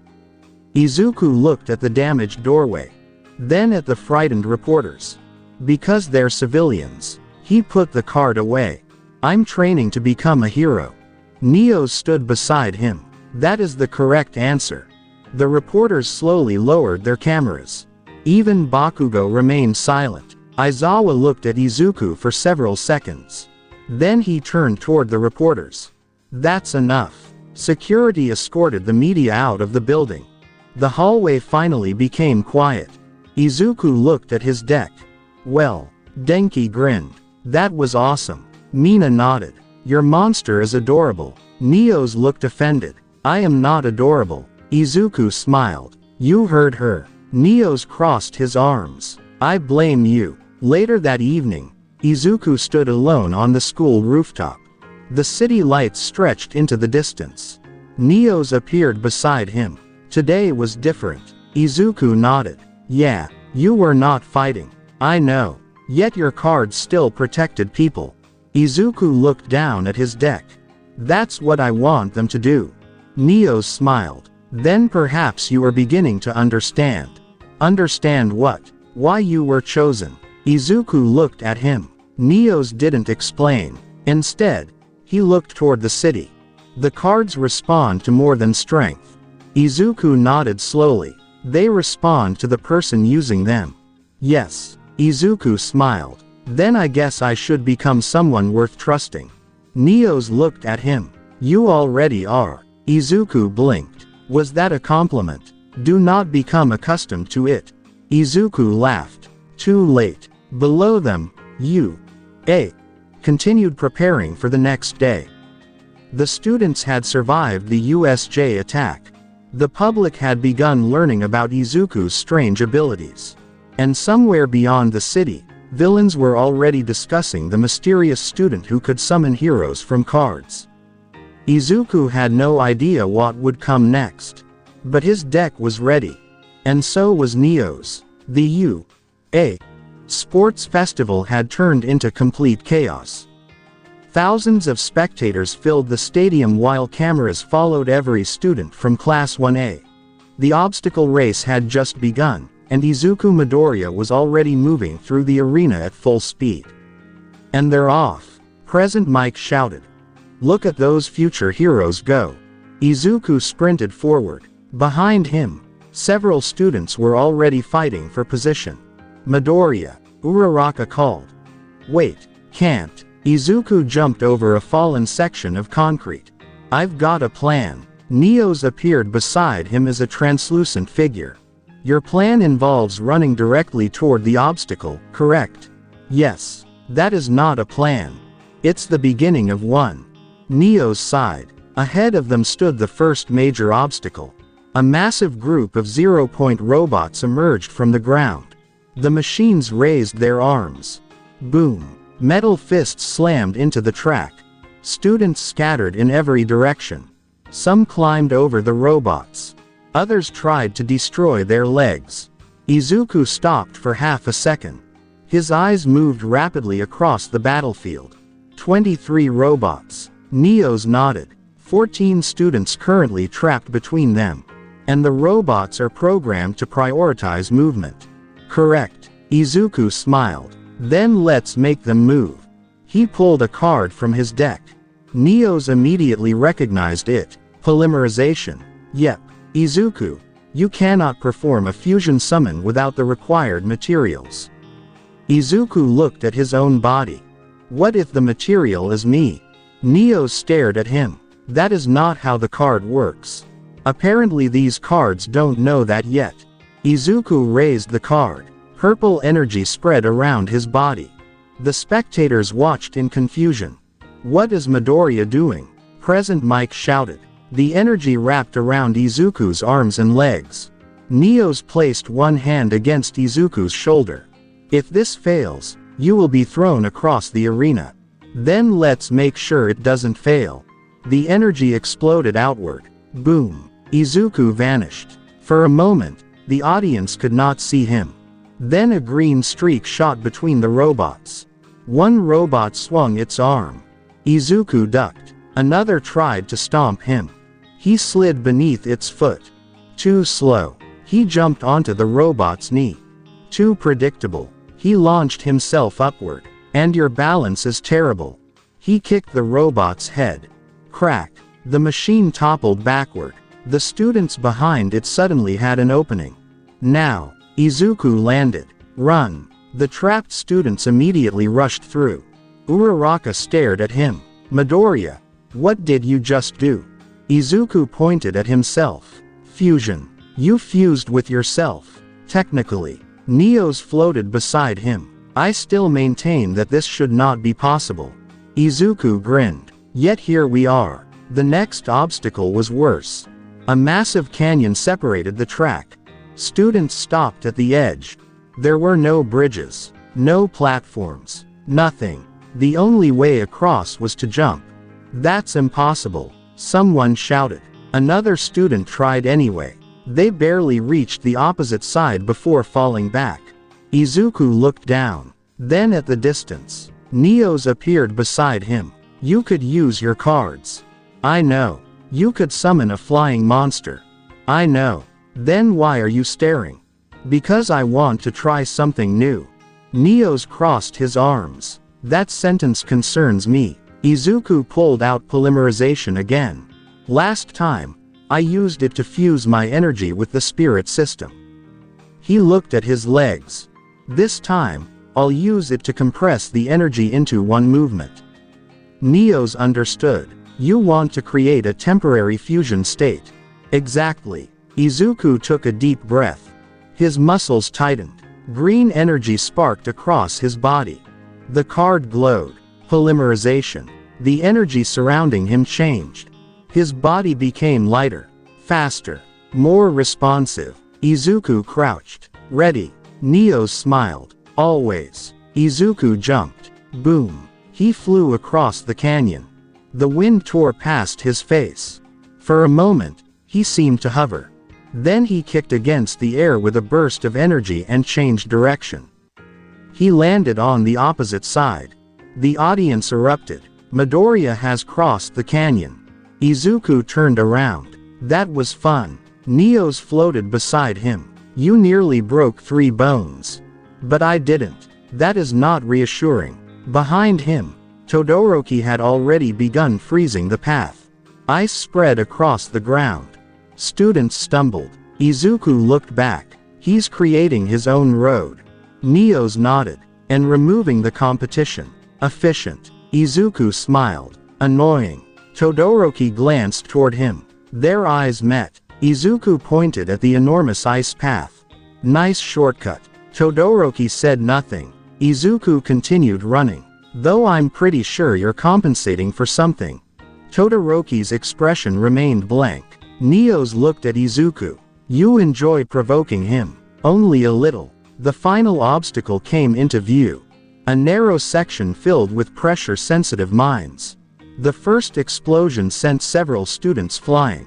Izuku looked at the damaged doorway. Then at the frightened reporters. Because they're civilians. He put the card away. I'm training to become a hero. Neo stood beside him. That is the correct answer. The reporters slowly lowered their cameras. Even Bakugo remained silent. Aizawa looked at Izuku for several seconds. Then he turned toward the reporters. That's enough. Security escorted the media out of the building. The hallway finally became quiet. Izuku looked at his deck. Well, Denki grinned. That was awesome. Mina nodded. Your monster is adorable. Neo's looked offended. I am not adorable. Izuku smiled. You heard her. Neo's crossed his arms. I blame you. Later that evening, Izuku stood alone on the school rooftop. The city lights stretched into the distance. Neo's appeared beside him. Today was different. Izuku nodded. Yeah, you were not fighting. I know. Yet your cards still protected people. Izuku looked down at his deck. That's what I want them to do. Neo smiled. Then perhaps you are beginning to understand. Understand what? Why you were chosen. Izuku looked at him. Neo's didn't explain. Instead, he looked toward the city. The cards respond to more than strength. Izuku nodded slowly. They respond to the person using them. Yes. Izuku smiled. Then I guess I should become someone worth trusting. Neo's looked at him. You already are. Izuku blinked. Was that a compliment? Do not become accustomed to it. Izuku laughed. Too late. Below them, U.A. continued preparing for the next day. The students had survived the USJ attack. The public had begun learning about Izuku's strange abilities. And somewhere beyond the city, villains were already discussing the mysterious student who could summon heroes from cards. Izuku had no idea what would come next. But his deck was ready. And so was Neo's. The U.A. Sports Festival had turned into complete chaos. Thousands of spectators filled the stadium while cameras followed every student from Class 1A. The obstacle race had just begun, and Izuku Midoriya was already moving through the arena at full speed. And they're off. Present Mike shouted. Look at those future heroes go. Izuku sprinted forward. Behind him, several students were already fighting for position. Midoriya, Uraraka called. Wait, can't. Izuku jumped over a fallen section of concrete. I've got a plan. Neo's appeared beside him as a translucent figure. Your plan involves running directly toward the obstacle, correct? Yes. That is not a plan. It's the beginning of one. Neo's sighed. Ahead of them stood the first major obstacle. A massive group of zero-point robots emerged from the ground. The machines raised their arms. Boom. Metal fists slammed into the track. Students scattered in every direction. Some climbed over the robots. Others tried to destroy their legs. Izuku stopped for half a second. His eyes moved rapidly across the battlefield. 23 robots. Neo's nodded. 14 students currently trapped between them. And the robots are programmed to prioritize movement. Correct. Izuku smiled. Then let's make them move. He pulled a card from his deck. Neo's immediately recognized it. Polymerization. Yep. Izuku, you cannot perform a fusion summon without the required materials. Izuku looked at his own body. What if the material is me? Neo stared at him. That is not how the card works. Apparently these cards don't know that yet. Izuku raised the card. Purple energy spread around his body. The spectators watched in confusion. "What is Midoriya doing?" Present Mike shouted. The energy wrapped around Izuku's arms and legs. Neos placed one hand against Izuku's shoulder. "If this fails, you will be thrown across the arena. Then let's make sure it doesn't fail." The energy exploded outward. Boom. Izuku vanished. For a moment, the audience could not see him. Then a green streak shot between the robots. One robot swung its arm. Izuku ducked. Another tried to stomp him. He slid beneath its foot. Too slow. He jumped onto the robot's knee. Too predictable. He launched himself upward. "And your balance is terrible." He kicked the robot's head. Crack. The machine toppled backward. The students behind it suddenly had an opening. Now, Izuku landed. "Run." The trapped students immediately rushed through. Uraraka stared at him. "Midoriya, what did you just do?" Izuku pointed at himself. "Fusion. You fused with yourself." Technically, Neos floated beside him. "I still maintain that this should not be possible." Izuku grinned. "Yet here we are." The next obstacle was worse. A massive canyon separated the track. Students stopped at the edge. There were no bridges, no platforms, nothing. The only way across was to jump. "That's impossible," someone shouted. Another student tried anyway. They barely reached the opposite side before falling back. Izuku looked down. Then at the distance, Neos appeared beside him. "You could use your cards." "I know." "You could summon a flying monster." "I know." "Then why are you staring?" "Because I want to try something new." Neos crossed his arms. "That sentence concerns me." Izuku pulled out polymerization again. "Last time, I used it to fuse my energy with the spirit system." He looked at his legs. "This time, I'll use it to compress the energy into one movement." Neos understood. "You want to create a temporary fusion state." "Exactly." Izuku took a deep breath. His muscles tightened. Green energy sparked across his body. The card glowed. Polymerization. The energy surrounding him changed. His body became lighter, faster, more responsive. Izuku crouched. "Ready." Neos smiled. "Always." Izuku jumped. Boom. He flew across the canyon. The wind tore past his face. For a moment, he seemed to hover. Then he kicked against the air with a burst of energy and changed direction. He landed on the opposite side. The audience erupted. "Midoriya has crossed the canyon." Izuku turned around. "That was fun." Neos floated beside him. "You nearly broke 3 bones." "But I didn't." "That is not reassuring." Behind him, Todoroki had already begun freezing the path. Ice spread across the ground. Students stumbled. Izuku looked back. "He's creating his own road." Neos nodded. "And removing the competition." "Efficient." Izuku smiled. "Annoying." Todoroki glanced toward him. Their eyes met. Izuku pointed at the enormous ice path. "Nice shortcut." Todoroki said nothing. Izuku continued running. "Though I'm pretty sure you're compensating for something." Todoroki's expression remained blank. Neos looked at Izuku. "You enjoy provoking him." "Only a little." The final obstacle came into view. A narrow section filled with pressure-sensitive mines. The first explosion sent several students flying.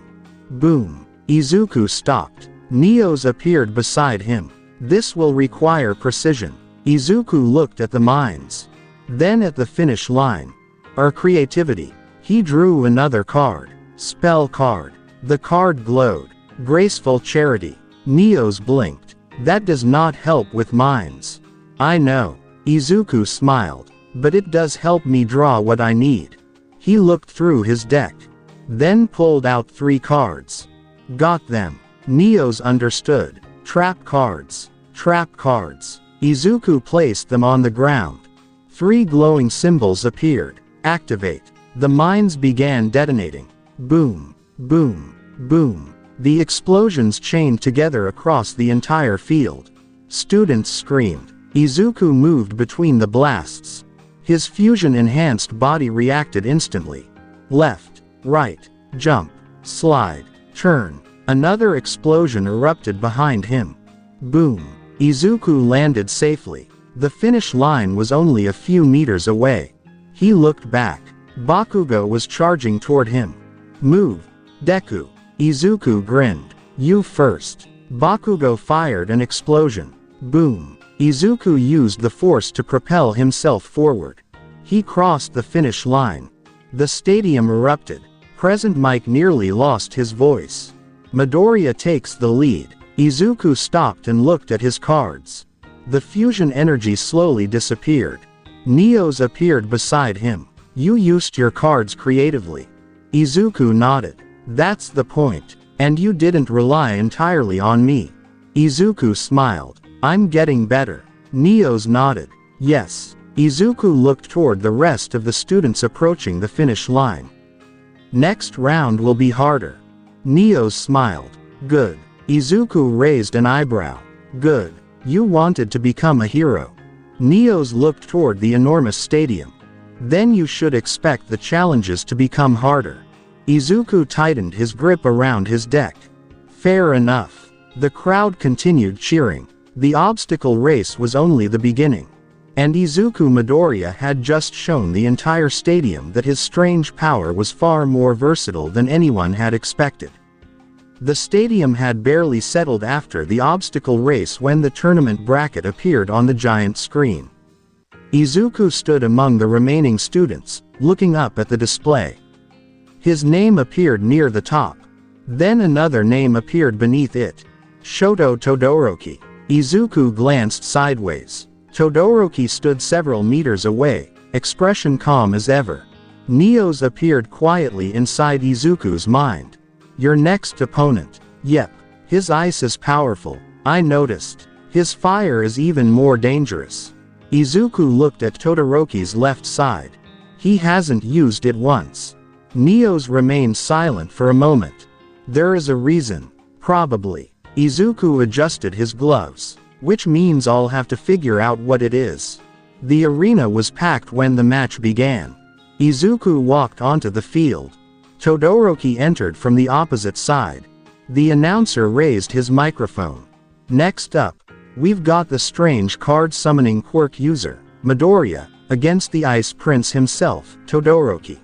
Boom. Izuku stopped. Neos appeared beside him. "This will require precision." Izuku looked at the mines. Then at the finish line. "Our creativity." He drew another card. Spell card. The card glowed. "Graceful charity." Neos blinked. "That does not help with mines." "I know." Izuku smiled. "But it does help me draw what I need." He looked through his deck. Then pulled out 3 cards. "Got them." Neos understood. "Trap cards." "Trap cards." Izuku placed them on the ground. 3 glowing symbols appeared. "Activate." The mines began detonating. Boom. Boom. Boom. The explosions chained together across the entire field. Students screamed. Izuku moved between the blasts. His fusion-enhanced body reacted instantly. Left, right, jump, slide, turn. Another explosion erupted behind him. Boom. Izuku landed safely. The finish line was only a few meters away. He looked back. Bakugo was charging toward him. Move, Deku. Izuku grinned. You first. Bakugo fired an explosion. Boom. Izuku used the force to propel himself forward. He crossed the finish line. The stadium erupted. Present Mike nearly lost his voice. Midoriya takes the lead. Izuku stopped and looked at his cards. The fusion energy slowly disappeared. Neos appeared beside him. You used your cards creatively. Izuku nodded. That's the point. And you didn't rely entirely on me. Izuku smiled. I'm getting better. Neos nodded. Yes. Izuku looked toward the rest of the students approaching the finish line. Next round will be harder. Neos smiled. Good. Izuku raised an eyebrow. Good. You wanted to become a hero. Neos looked toward the enormous stadium. Then you should expect the challenges to become harder. Izuku tightened his grip around his deck. Fair enough. The crowd continued cheering. The obstacle race was only the beginning. And Izuku Midoriya had just shown the entire stadium that his strange power was far more versatile than anyone had expected. The stadium had barely settled after the obstacle race when the tournament bracket appeared on the giant screen. Izuku stood among the remaining students, looking up at the display. His name appeared near the top. Then another name appeared beneath it. Shoto Todoroki. Izuku glanced sideways. Todoroki stood several meters away, expression calm as ever. Neos appeared quietly inside Izuku's mind. Your next opponent. Yep. His ice is powerful. I noticed. His fire is even more dangerous. Izuku looked at Todoroki's left side. He hasn't used it once. Neos remained silent for a moment. There is a reason. Probably. Izuku adjusted his gloves. Which means I'll have to figure out what it is. The arena was packed when the match began. Izuku walked onto the field. Todoroki entered from the opposite side. The announcer raised his microphone. Next up, we've got the strange card summoning quirk user, Midoriya, against the Ice Prince himself, Todoroki.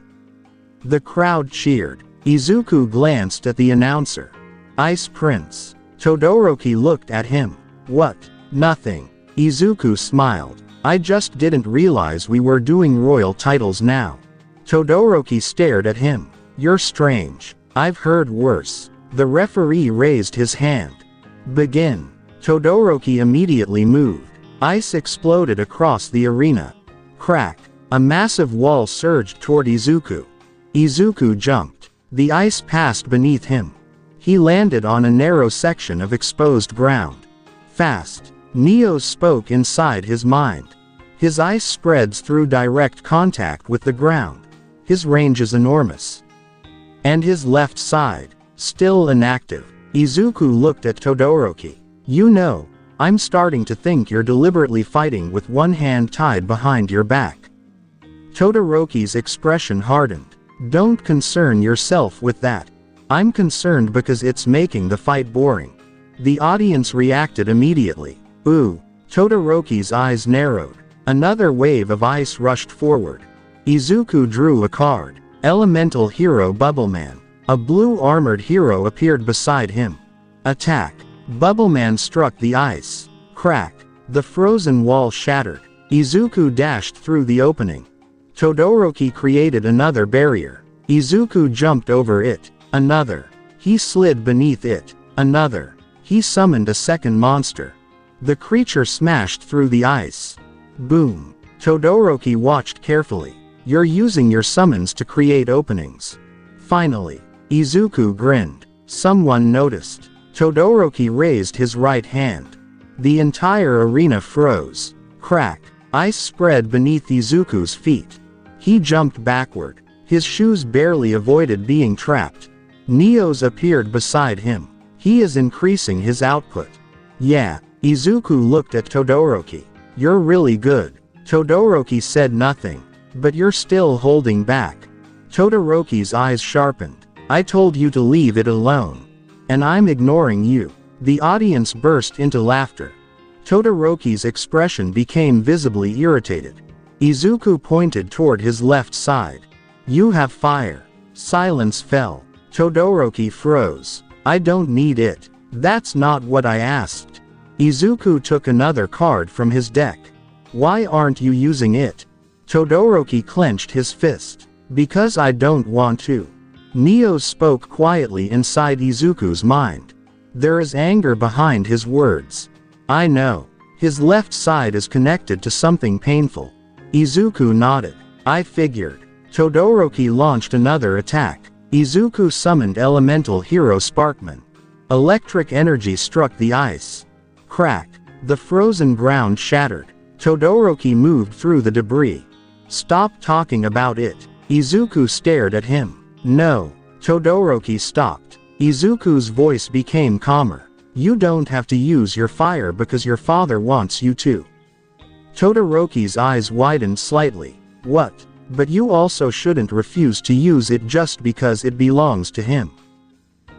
The crowd cheered. Izuku glanced at the announcer. Ice Prince. Todoroki looked at him. What? Nothing. Izuku smiled. I just didn't realize we were doing royal titles now. Todoroki stared at him. You're strange. I've heard worse. The referee raised his hand. Begin. Todoroki immediately moved. Ice exploded across the arena. Crack. A massive wall surged toward Izuku. Izuku jumped. The ice passed beneath him. He landed on a narrow section of exposed ground. Fast. Neos spoke inside his mind. His ice spreads through direct contact with the ground. His range is enormous. And his left side, still inactive. Izuku looked at Todoroki. You know, I'm starting to think you're deliberately fighting with one hand tied behind your back. Todoroki's expression hardened. Don't concern yourself with that. I'm concerned because it's making the fight boring. The audience reacted immediately. Ooh. Todoroki's eyes narrowed. Another wave of ice rushed forward. Izuku drew a card. Elemental Hero Bubbleman. A blue armored hero appeared beside him. Attack. Bubbleman struck the ice. Crack. The frozen wall shattered. Izuku dashed through the opening. Todoroki created another barrier. Izuku jumped over it. Another. He slid beneath it. Another. He summoned a second monster. The creature smashed through the ice. Boom. Todoroki watched carefully. You're using your summons to create openings. Finally. Izuku grinned. Someone noticed. Todoroki raised his right hand. The entire arena froze. Crack. Ice spread beneath Izuku's feet. He jumped backward. His shoes barely avoided being trapped. Neo's appeared beside him. He is increasing his output. Yeah. Izuku looked at Todoroki. You're really good. Todoroki said nothing. But you're still holding back. Todoroki's eyes sharpened. I told you to leave it alone. And I'm ignoring you. The audience burst into laughter. Todoroki's expression became visibly irritated. Izuku pointed toward his left side. You have fire. Silence fell. Todoroki froze. I don't need it. That's not what I asked. Izuku took another card from his deck. Why aren't you using it? Todoroki clenched his fist. Because I don't want to. Neo spoke quietly inside Izuku's mind. There is anger behind his words. I know. His left side is connected to something painful. Izuku nodded. I figured. Todoroki launched another attack. Izuku summoned Elemental Hero Sparkman. Electric energy struck the ice. Crack. The frozen ground shattered. Todoroki moved through the debris. Stop talking about it. Izuku stared at him. No. Todoroki stopped. Izuku's voice became calmer. You don't have to use your fire because your father wants you to. Todoroki's eyes widened slightly. What? But you also shouldn't refuse to use it just because it belongs to him.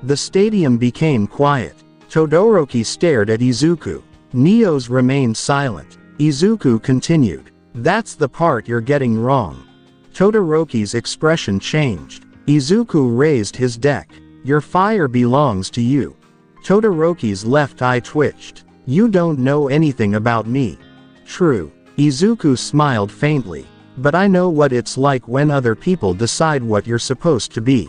The stadium became quiet. Todoroki stared at Izuku. Neo's remained silent. Izuku continued. That's the part you're getting wrong. Todoroki's expression changed. Izuku raised his deck. Your fire belongs to you. Todoroki's left eye twitched. You don't know anything about me. True. Izuku smiled faintly. But I know what it's like when other people decide what you're supposed to be.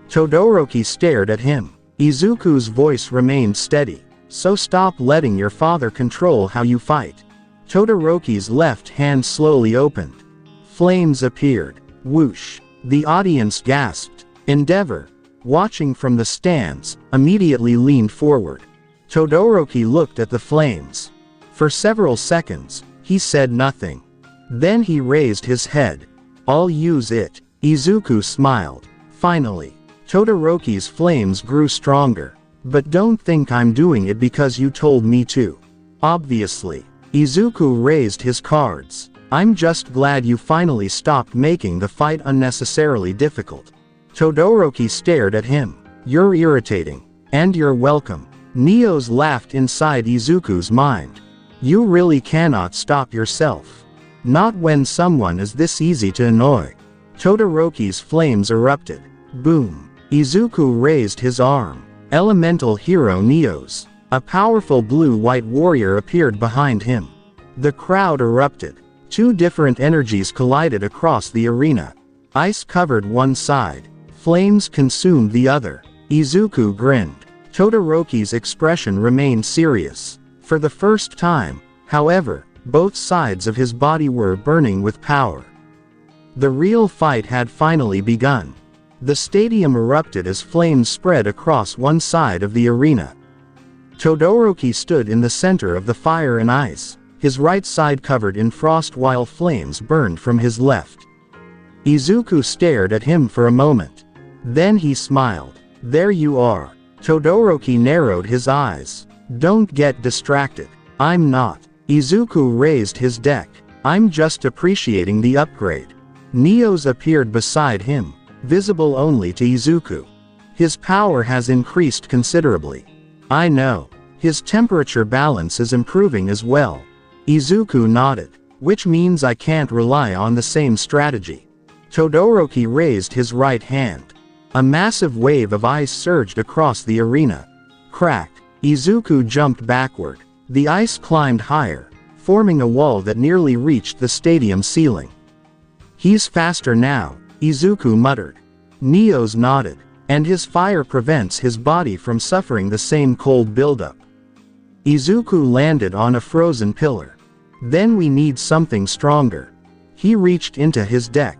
Todoroki stared at him. Izuku's voice remained steady. So stop letting your father control how you fight. Todoroki's left hand slowly opened. Flames appeared. Whoosh. The audience gasped. Endeavor, watching from the stands, immediately leaned forward. Todoroki looked at the flames. For several seconds, he said nothing. Then he raised his head. I'll use it. Izuku smiled. Finally. Todoroki's flames grew stronger. But don't think I'm doing it because you told me to. Obviously. Izuku raised his cards. I'm just glad you finally stopped making the fight unnecessarily difficult. Todoroki stared at him. You're irritating. And you're welcome. Neo's laughed inside Izuku's mind. You really cannot stop yourself. Not when someone is this easy to annoy. Todoroki's flames erupted. Boom. Izuku raised his arm. Elemental Hero Neo's. A powerful blue-white warrior appeared behind him. The crowd erupted. Two different energies collided across the arena. Ice covered one side. Flames consumed the other. Izuku grinned. Todoroki's expression remained serious. For the first time, however, both sides of his body were burning with power. The real fight had finally begun. The stadium erupted as flames spread across one side of the arena. Todoroki stood in the center of the fire and ice, his right side covered in frost while flames burned from his left. Izuku stared at him for a moment. Then he smiled. There you are. Todoroki narrowed his eyes. Don't get distracted. I'm not. Izuku raised his deck. I'm just appreciating the upgrade. Neo's appeared beside him, visible only to Izuku. His power has increased considerably. I know. His temperature balance is improving as well. Izuku nodded. Which means I can't rely on the same strategy. Todoroki raised his right hand. A massive wave of ice surged across the arena. Crack. Izuku jumped backward. The ice climbed higher, forming a wall that nearly reached the stadium ceiling. He's faster now, Izuku muttered. Neo's nodded. And his fire prevents his body from suffering the same cold buildup. Izuku landed on a frozen pillar. Then we need something stronger. He reached into his deck.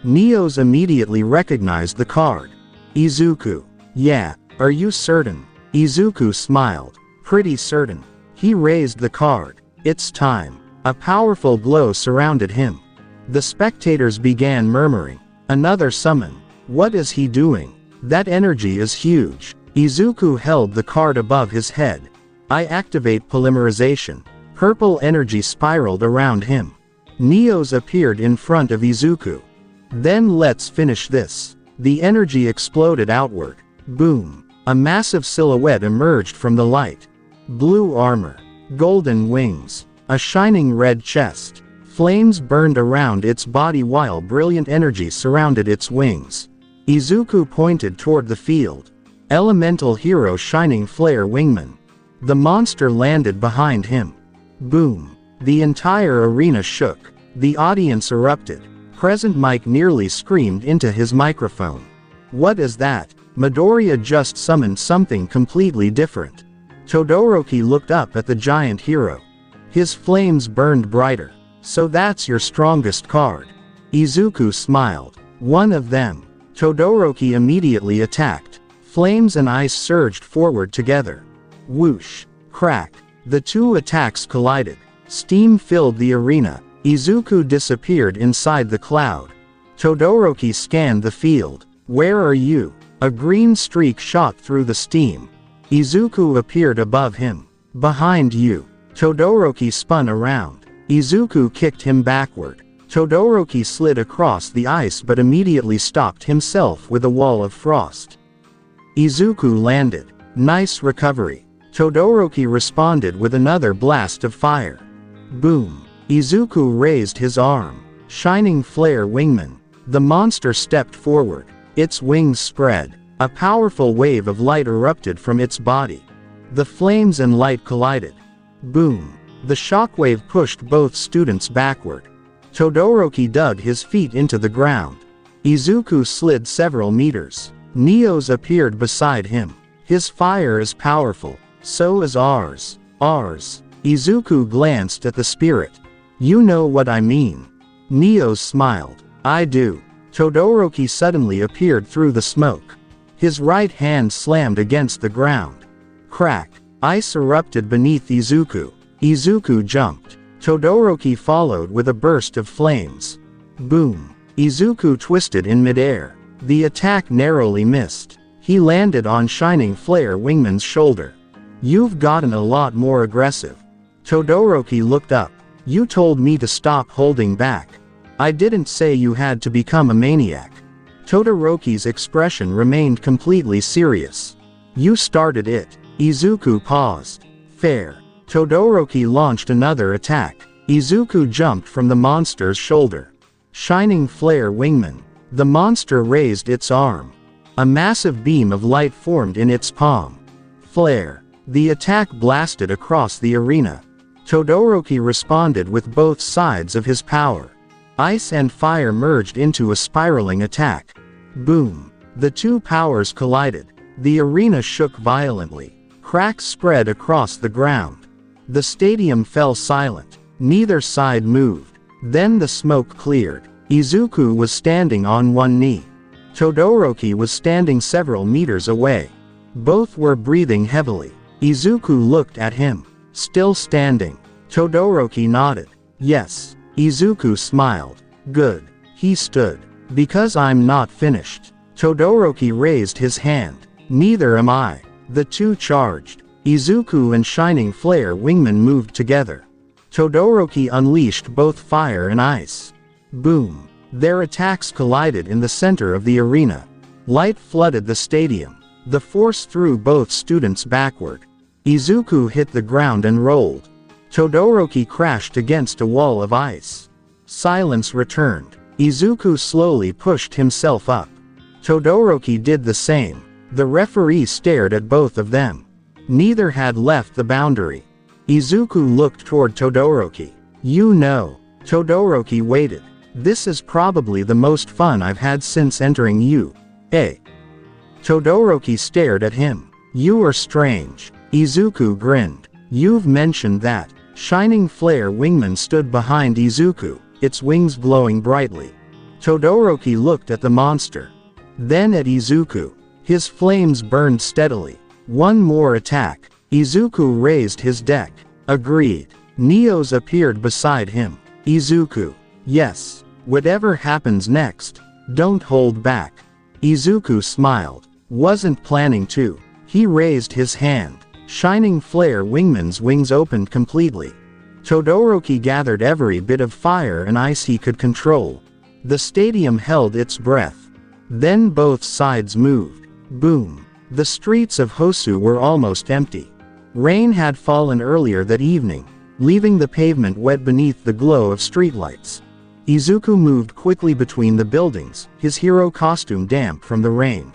Neo's immediately recognized the card. Izuku. Yeah, are you certain? Izuku smiled. Pretty certain. He raised the card. It's time. A powerful glow surrounded him. The spectators began murmuring. Another summon. What is he doing? That energy is huge. Izuku held the card above his head. I activate polymerization. Purple energy spiraled around him. Neos appeared in front of Izuku. Then let's finish this. The energy exploded outward. Boom. A massive silhouette emerged from the light. Blue armor. Golden wings. A shining red chest. Flames burned around its body while brilliant energy surrounded its wings. Izuku pointed toward the field. Elemental hero Shining Flare Wingman. The monster landed behind him. Boom. The entire arena shook. The audience erupted. Present Mike nearly screamed into his microphone. What is that? Midoriya just summoned something completely different. Todoroki looked up at the giant hero. His flames burned brighter. So that's your strongest card. Izuku smiled. One of them. Todoroki immediately attacked. Flames and ice surged forward together. Whoosh. Crack. The two attacks collided. Steam filled the arena. Izuku disappeared inside the cloud. Todoroki scanned the field. Where are you? A green streak shot through the steam. Izuku appeared above him. Behind you. Todoroki spun around. Izuku kicked him backward. Todoroki slid across the ice but immediately stopped himself with a wall of frost. Izuku landed. Nice recovery. Todoroki responded with another blast of fire. Boom. Izuku raised his arm. Shining Flare Wingman. The monster stepped forward. Its wings spread. A powerful wave of light erupted from its body. The flames and light collided. Boom. The shockwave pushed both students backward. Todoroki dug his feet into the ground. Izuku slid several meters. Neos appeared beside him. His fire is powerful. So is ours. Ours. Izuku glanced at the spirit. You know what I mean. Neos smiled. I do. Todoroki suddenly appeared through the smoke. His right hand slammed against the ground. Crack. Ice erupted beneath Izuku. Izuku jumped. Todoroki followed with a burst of flames. Boom. Izuku twisted in midair. The attack narrowly missed. He landed on Shining Flare Wingman's shoulder. You've gotten a lot more aggressive. Todoroki looked up. You told me to stop holding back. I didn't say you had to become a maniac. Todoroki's expression remained completely serious. You started it. Izuku paused. Fair. Todoroki launched another attack. Izuku jumped from the monster's shoulder. Shining Flare Wingman. The monster raised its arm. A massive beam of light formed in its palm. Flare. The attack blasted across the arena. Todoroki responded with both sides of his power. Ice and fire merged into a spiraling attack. Boom. The two powers collided. The arena shook violently. Cracks spread across the ground. The stadium fell silent. Neither side moved. Then the smoke cleared. Izuku was standing on one knee. Todoroki was standing several meters away. Both were breathing heavily. Izuku looked at him. Still standing. Todoroki nodded. Yes. Izuku smiled. Good. He stood. Because I'm not finished. Todoroki raised his hand. Neither am I. The two charged. Izuku and Shining Flare Wingman moved together. Todoroki unleashed both fire and ice. Boom. Their attacks collided in the center of the arena. Light flooded the stadium. The force threw both students backward. Izuku hit the ground and rolled. Todoroki crashed against a wall of ice. Silence returned. Izuku slowly pushed himself up. Todoroki did the same. The referee stared at both of them. Neither had left the boundary. Izuku looked toward Todoroki. You know. Todoroki waited. This is probably the most fun I've had since entering UA. Todoroki stared at him. You are strange. Izuku grinned. You've mentioned that. Shining Flare Wingman stood behind Izuku, its wings glowing brightly. Todoroki looked at the monster. Then at Izuku. His flames burned steadily. One more attack. Izuku raised his deck. Agreed. Neos appeared beside him. Izuku. Yes. Whatever happens next, don't hold back. Izuku smiled. Wasn't planning to. He raised his hand. Shining flare wingman's wings opened completely. Todoroki gathered every bit of fire and ice he could control. The stadium held its breath. Then both sides moved. Boom. The streets of Hosu were almost empty. Rain had fallen earlier that evening, leaving the pavement wet beneath the glow of streetlights. Izuku moved quickly between the buildings, his hero costume damp from the rain.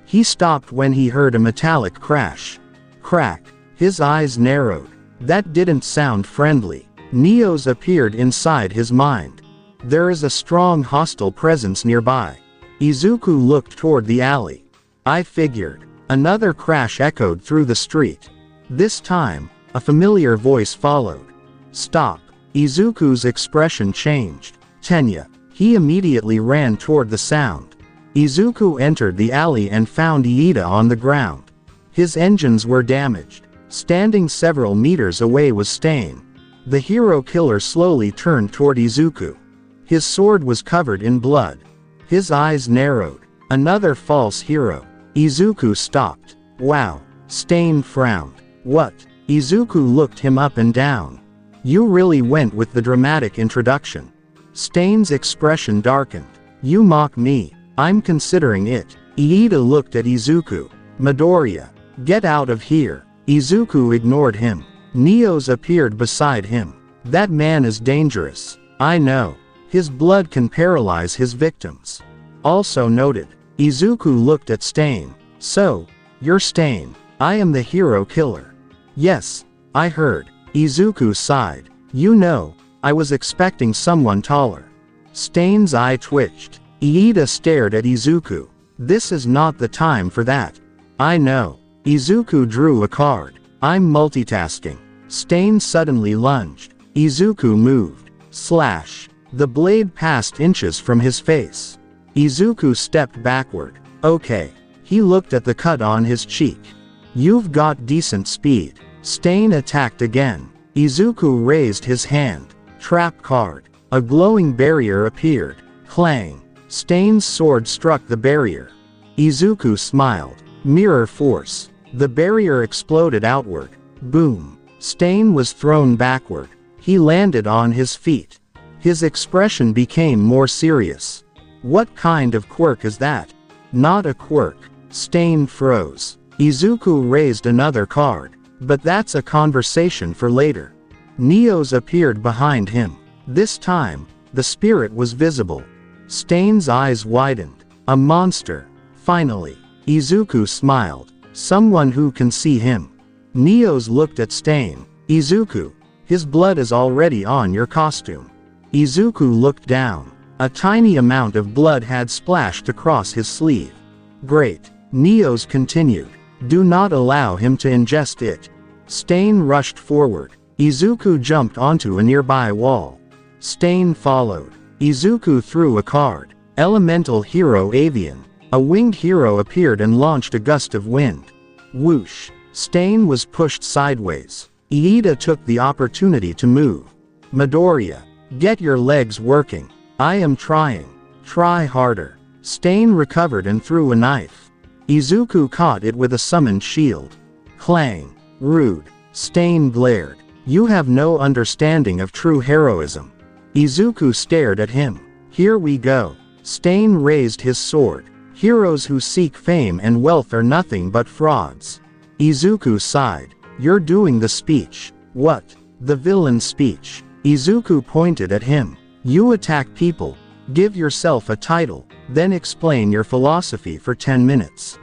He stopped when he heard a metallic crash. Crack. His eyes narrowed. That didn't sound friendly. Neos appeared inside his mind. There is a strong hostile presence nearby. Izuku looked toward the alley. I figured. Another crash echoed through the street. This time, a familiar voice followed. Stop. Izuku's expression changed. Tenya. He immediately ran toward the sound. Izuku entered the alley and found Iida on the ground. His engines were damaged. Standing several meters away was Stain. The hero killer slowly turned toward Izuku. His sword was covered in blood. His eyes narrowed. Another false hero. Izuku stopped. Wow. Stain frowned. What? Izuku looked him up and down. You really went with the dramatic introduction. Stain's expression darkened. You mock me. I'm considering it. Iida looked at Izuku. Midoriya. Get out of here. Izuku ignored him. Neos appeared beside him. That man is dangerous. I know. His blood can paralyze his victims. Also noted. Izuku looked at Stain. So, you're Stain. I am the hero killer. Yes, I heard. Izuku sighed. You know, I was expecting someone taller. Stain's eye twitched. Iida stared at Izuku. This is not the time for that. I know. Izuku drew a card. I'm multitasking. Stain suddenly lunged. Izuku moved. Slash. The blade passed inches from his face. Izuku stepped backward. Okay. He looked at the cut on his cheek. You've got decent speed. Stain attacked again. Izuku raised his hand. Trap card. A glowing barrier appeared. Clang. Stain's sword struck the barrier. Izuku smiled. Mirror force. The barrier exploded outward. Boom. Stain was thrown backward. He landed on his feet. His expression became more serious. What kind of quirk is that? Not a quirk. Stain froze. Izuku raised another card. But that's a conversation for later. Neos appeared behind him. This time, the spirit was visible. Stain's eyes widened. A monster. Finally. Izuku smiled. Someone who can see him. Neos looked at Stain. Izuku. His blood is already on your costume. Izuku looked down. A tiny amount of blood had splashed across his sleeve. Great. Neos continued. Do not allow him to ingest it. Stain rushed forward. Izuku jumped onto a nearby wall. Stain followed. Izuku threw a card. Elemental Hero Avian. A winged hero appeared and launched a gust of wind. Whoosh. Stain was pushed sideways. Iida took the opportunity to move. Midoriya. Get your legs working. I am trying. Try harder. Stain recovered and threw a knife. Izuku caught it with a summoned shield. Clang. Rude. Stain glared. You have no understanding of true heroism. Izuku stared at him. Here we go. Stain raised his sword. Heroes who seek fame and wealth are nothing but frauds. Izuku sighed. You're doing the speech. What? The villain speech. Izuku pointed at him. You attack people. Give yourself a title, then explain your philosophy for 10 minutes.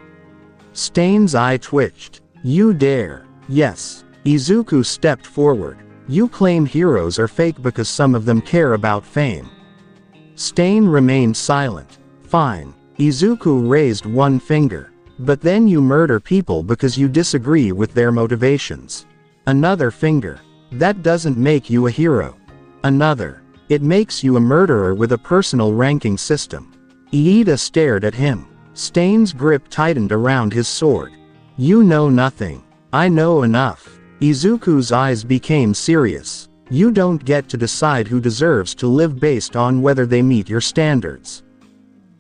Stain's eye twitched. You dare. Yes. Izuku stepped forward. You claim heroes are fake because some of them care about fame. Stain remained silent. Fine. Izuku raised one finger. But then you murder people because you disagree with their motivations. Another finger. That doesn't make you a hero. Another. It makes you a murderer with a personal ranking system. Iida stared at him. Stain's grip tightened around his sword. You know nothing. I know enough. Izuku's eyes became serious. You don't get to decide who deserves to live based on whether they meet your standards.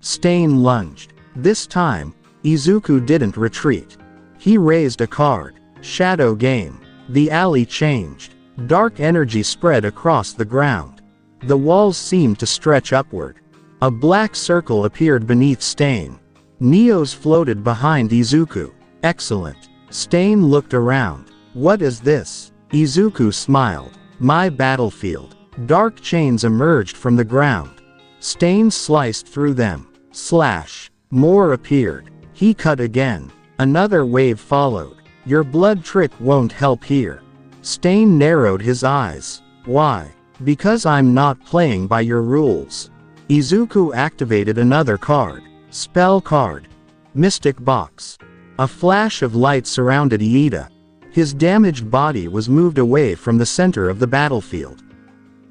Stain lunged. This time, Izuku didn't retreat. He raised a card. Shadow Game. The alley changed. Dark energy spread across the ground. The walls seemed to stretch upward. A black circle appeared beneath Stain. Neos floated behind Izuku. Excellent. Stain looked around. What is this? Izuku smiled. My battlefield. Dark chains emerged from the ground. Stain sliced through them. Slash. More appeared. He cut again. Another wave followed. Your blood trick won't help here. Stain narrowed his eyes. Why? Because I'm not playing by your rules. Izuku activated another card. Spell card. Mystic Box. A flash of light surrounded Iida. His damaged body was moved away from the center of the battlefield.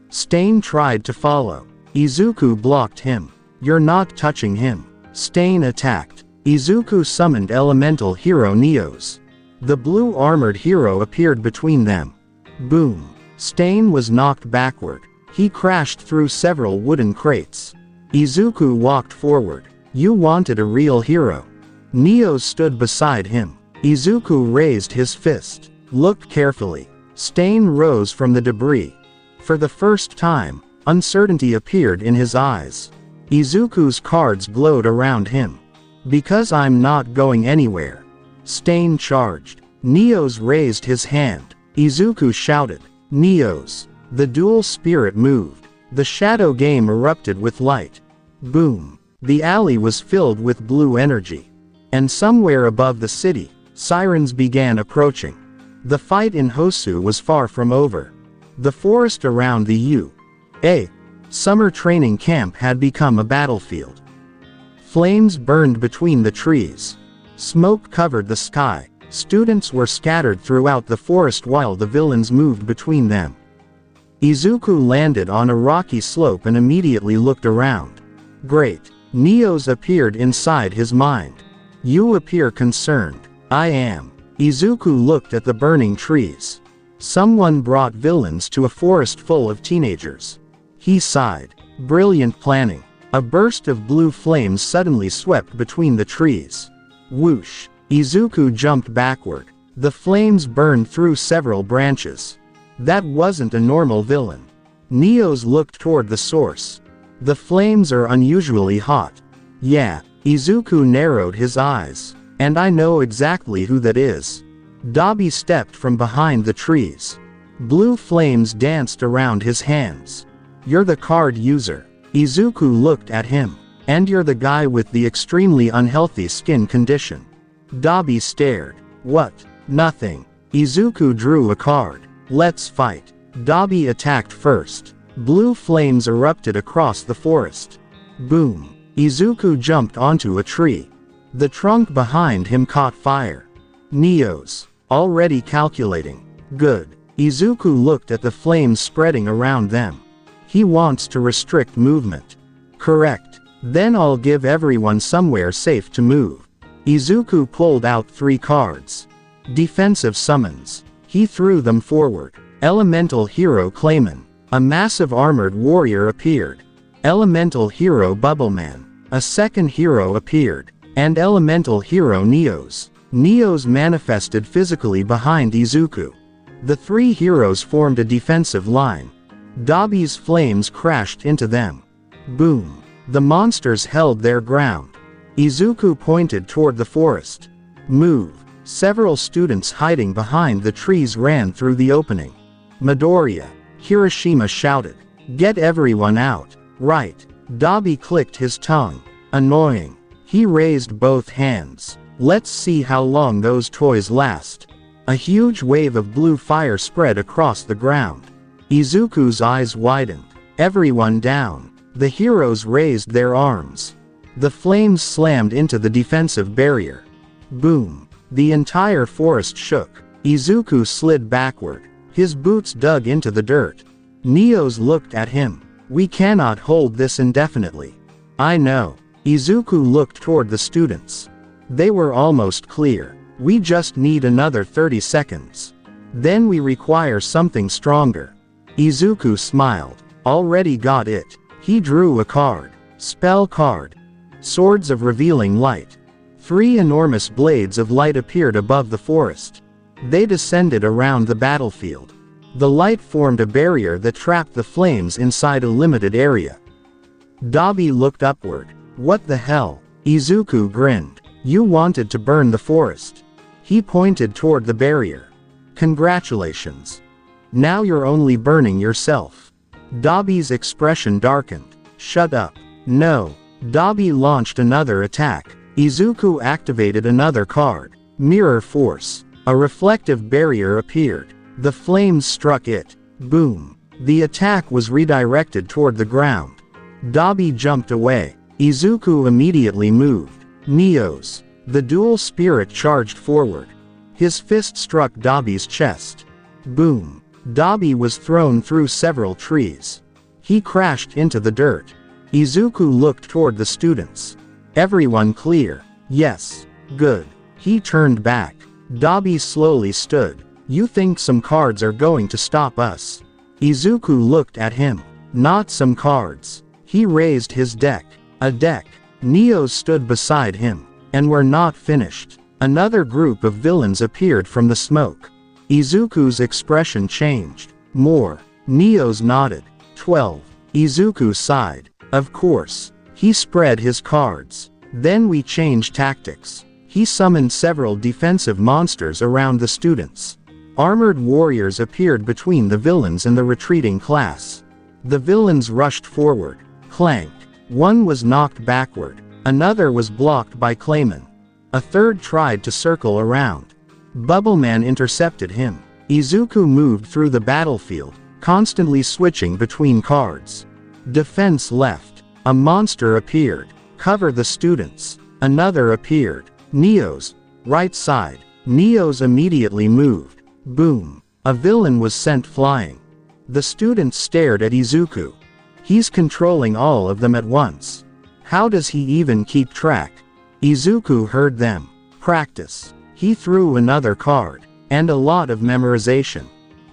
Stain tried to follow. Izuku blocked him. You're not touching him. Stain attacked. Izuku summoned elemental hero Neos. The blue armored hero appeared between them. Boom. Stain was knocked backward. He crashed through several wooden crates. Izuku walked forward. You wanted a real hero. Neos stood beside him. Izuku raised his fist. Looked carefully. Stain rose from the debris. For the first time, uncertainty appeared in his eyes. Izuku's cards glowed around him. Because I'm not going anywhere. Stain charged. Neos raised his hand. Izuku shouted. Neos. The Duel Spirit moved. The Shadow Game erupted with light. Boom. The alley was filled with blue energy. And somewhere above the city, sirens began approaching. The fight in Hosu was far from over. The forest around the U.A. summer training camp had become a battlefield. Flames burned between the trees. Smoke covered the sky. Students were scattered throughout the forest while the villains moved between them. Izuku landed on a rocky slope and immediately looked around. Great. Neos appeared inside his mind. You appear concerned. I am. Izuku looked at the burning trees. Someone brought villains to a forest full of teenagers. He sighed. Brilliant planning. A burst of blue flames suddenly swept between the trees. Whoosh. Izuku jumped backward. The flames burned through several branches. That wasn't a normal villain. Neos looked toward the source. The flames are unusually hot. Yeah. Izuku narrowed his eyes. And I know exactly who that is. Dabi stepped from behind the trees. Blue flames danced around his hands. You're the card user. Izuku looked at him. And you're the guy with the extremely unhealthy skin condition. Dabi stared. What? Nothing. Izuku drew a card. Let's fight. Dabi attacked first. Blue flames erupted across the forest. Boom. Izuku jumped onto a tree. The trunk behind him caught fire. Neos. Already calculating. Good. Izuku looked at the flames spreading around them. He wants to restrict movement. Correct. Then I'll give everyone somewhere safe to move. Izuku pulled out 3 cards. Defensive summons. He threw them forward. Elemental Hero Clayman. A massive armored warrior appeared. Elemental Hero Bubbleman. A second hero appeared. And Elemental Hero Neos. Neos manifested physically behind Izuku. The 3 heroes formed a defensive line. Dabi's flames crashed into them. Boom. The monsters held their ground. Izuku pointed toward the forest. Move. Several students hiding behind the trees ran through the opening. Midoriya. Hiroshima shouted. Get everyone out. Right. Dabi clicked his tongue. Annoying. He raised both hands. Let's see how long those toys last. A huge wave of blue fire spread across the ground. Izuku's eyes widened. Everyone down. The heroes raised their arms. The flames slammed into the defensive barrier. Boom. The entire forest shook. Izuku slid backward. His boots dug into the dirt. Neos looked at him. We cannot hold this indefinitely. I know. Izuku looked toward the students. They were almost clear. We just need another 30 seconds. Then we require something stronger. Izuku smiled. Already got it. He drew a card. Spell card. Swords of Revealing Light. 3 enormous blades of light appeared above the forest. They descended around the battlefield. The light formed a barrier that trapped the flames inside a limited area. Dabi looked upward. What the hell? Izuku grinned. You wanted to burn the forest. He pointed toward the barrier. Congratulations. Now you're only burning yourself. Dabi's expression darkened. Shut up. No. Dabi launched another attack. Izuku activated another card. Mirror Force. A reflective barrier appeared. The flames struck it. Boom. The attack was redirected toward the ground. Dabi jumped away. Izuku immediately moved. Neos. The Duel Spirit charged forward. His fist struck Dabi's chest. Boom. Dabi was thrown through several trees. He crashed into the dirt. Izuku looked toward the students. Everyone clear? Yes. Good. He turned back. Dabi slowly stood. You think some cards are going to stop us? Izuku looked at him. Not some cards. He raised his deck. A deck. Neos stood beside him. And we're not finished. Another group of villains appeared from the smoke. Izuku's expression changed. More. Neos nodded. 12. Izuku sighed. Of course. He spread his cards. Then we changed tactics. He summoned several defensive monsters around the students. Armored warriors appeared between the villains and the retreating class. The villains rushed forward. Clank. One was knocked backward. Another was blocked by Clayman. A third tried to circle around. Bubbleman intercepted him. Izuku moved through the battlefield, constantly switching between cards. Defense left. A monster appeared. Cover the students. Another appeared. Neos. Right side. Neos immediately moved. Boom. A villain was sent flying. The students stared at Izuku. He's controlling all of them at once. How does he even keep track? Izuku heard them. Practice. He threw another card. And a lot of memorization.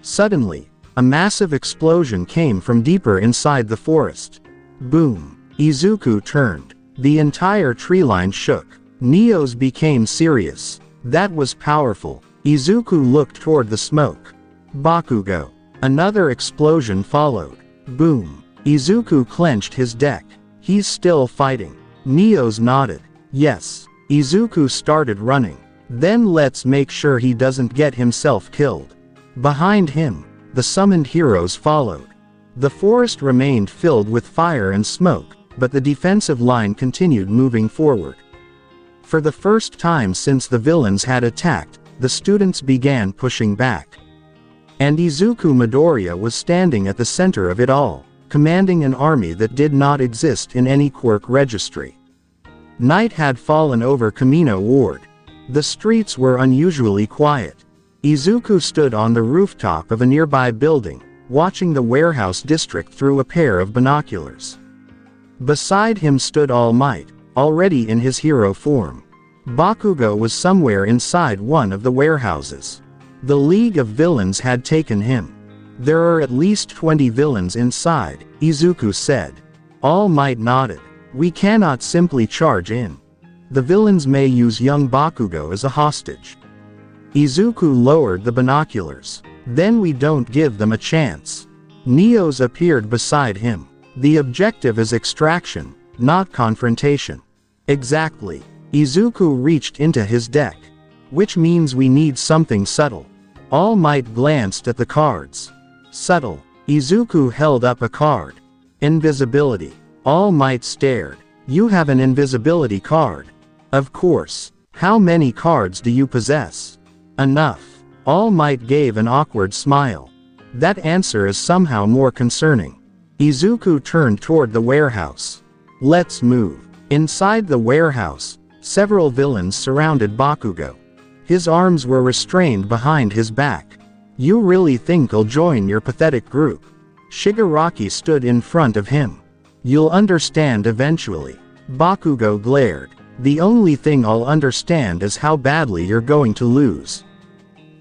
Suddenly, a massive explosion came from deeper inside the forest. Boom. Izuku turned. The entire tree line shook. Neos became serious. That was powerful. Izuku looked toward the smoke. Bakugo. Another explosion followed. Boom. Izuku clenched his deck. He's still fighting. Neos nodded. Yes. Izuku started running. Then let's make sure he doesn't get himself killed. Behind him, the summoned heroes followed. The forest remained filled with fire and smoke, but the defensive line continued moving forward. For the first time since the villains had attacked, the students began pushing back. And Izuku Midoriya was standing at the center of it all, commanding an army that did not exist in any Quirk registry. Night had fallen over Kamino Ward. The streets were unusually quiet. Izuku stood on the rooftop of a nearby building, watching the warehouse district through a pair of binoculars. Beside him stood All Might, already in his hero form. Bakugo was somewhere inside one of the warehouses. The League of Villains had taken him. There are at least 20 villains inside, Izuku said. All Might nodded. We cannot simply charge in. The villains may use young Bakugo as a hostage. Izuku lowered the binoculars. Then we don't give them a chance. Neos appeared beside him. The objective is extraction, not confrontation. Exactly. Izuku reached into his deck. Which means we need something subtle. All Might glanced at the cards. Subtle. Izuku held up a card. Invisibility. All Might stared. You have an invisibility card. Of course. How many cards do you possess? Enough. All Might gave an awkward smile. That answer is somehow more concerning. Izuku turned toward the warehouse. Let's move. Inside the warehouse, several villains surrounded Bakugo. His arms were restrained behind his back. You really think I'll join your pathetic group? Shigaraki stood in front of him. You'll understand eventually. Bakugo glared. The only thing I'll understand is how badly you're going to lose.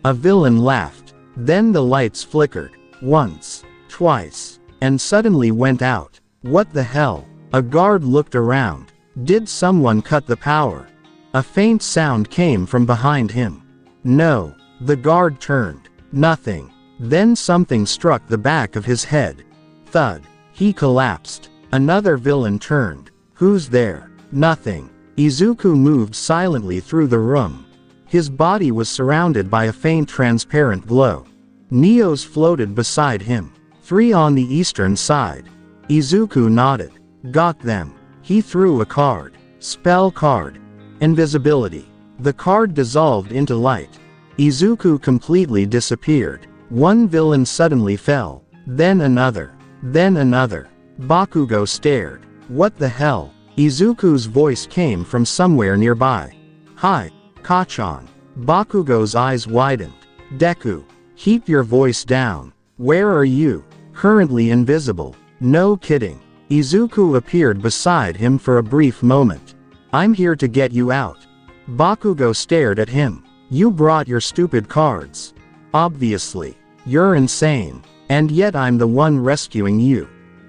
A villain laughed. Then the lights flickered. Once. Twice. And suddenly went out. What the hell? A guard looked around. Did someone cut the power? A faint sound came from behind him. No. The guard turned. Nothing. Then something struck the back of his head. Thud. He collapsed. Another villain turned. Who's there? Nothing. Izuku moved silently through the room. His body was surrounded by a faint transparent glow. Neos floated beside him. 3 on the eastern side. Izuku nodded. Got them. He threw a card. Spell card. Invisibility. The card dissolved into light. Izuku completely disappeared. One villain suddenly fell. Then another. Then another. Bakugo stared. What the hell? Izuku's voice came from somewhere nearby. Hi, Kachan. Bakugo's eyes widened. Deku. Keep your voice down. Where are you? Currently invisible. No kidding. Izuku appeared beside him for a brief moment. I'm here to get you out. Bakugo stared at him. You brought your stupid cards. Obviously. You're insane. And yet I'm the one rescuing you.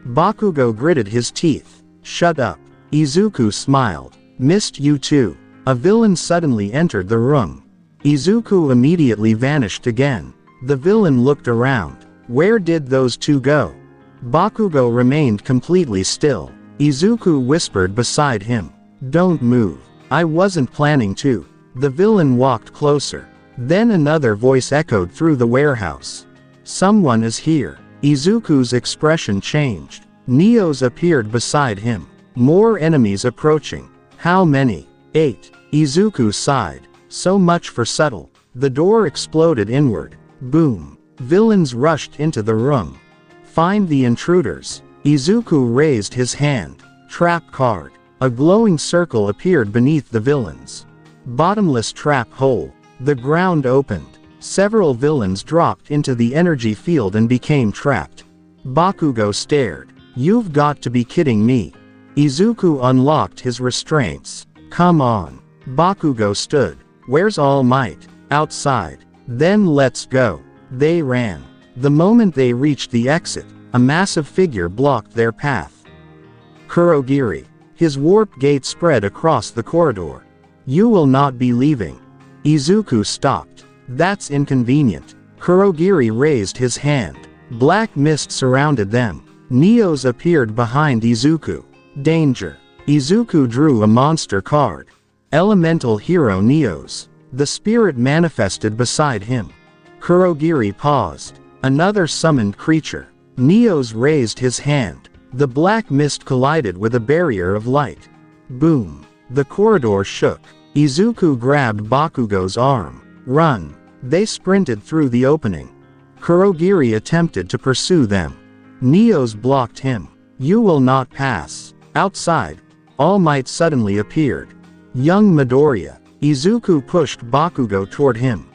Bakugo gritted his teeth. Shut up. Izuku smiled. Missed you too. A villain suddenly entered the room. Izuku immediately vanished again. The villain looked around. Where did those two go? Bakugo remained completely still. Izuku whispered beside him. Don't move. I wasn't planning to. The villain walked closer. Then another voice echoed through the warehouse. Someone is here. Izuku's expression changed. Neos appeared beside him. More enemies approaching. How many? 8. Izuku sighed. So much for subtle. The door exploded inward. Boom. Villains rushed into the room. Find the intruders. Izuku raised his hand. Trap card. A glowing circle appeared beneath the villains. Bottomless trap hole. The ground opened. Several villains dropped into the energy field and became trapped. Bakugo stared. You've got to be kidding me. Izuku unlocked his restraints. Come on. Bakugo stood. Where's All Might? Outside. Then let's go. They ran. The moment they reached the exit, a massive figure blocked their path. Kurogiri. His warp gate spread across the corridor. You will not be leaving. Izuku stopped. That's inconvenient. Kurogiri raised his hand. Black mist surrounded them. Neos appeared behind Izuku. Danger. Izuku drew a monster card. Elemental Hero Neos. The spirit manifested beside him. Kurogiri paused. Another summoned creature. Neos raised his hand. The black mist collided with a barrier of light. Boom. The corridor shook. Izuku grabbed Bakugo's arm. Run. They sprinted through the opening. Kurogiri attempted to pursue them. Neos blocked him. You will not pass. Outside, All Might suddenly appeared. Young Midoriya. Izuku pushed Bakugo toward him.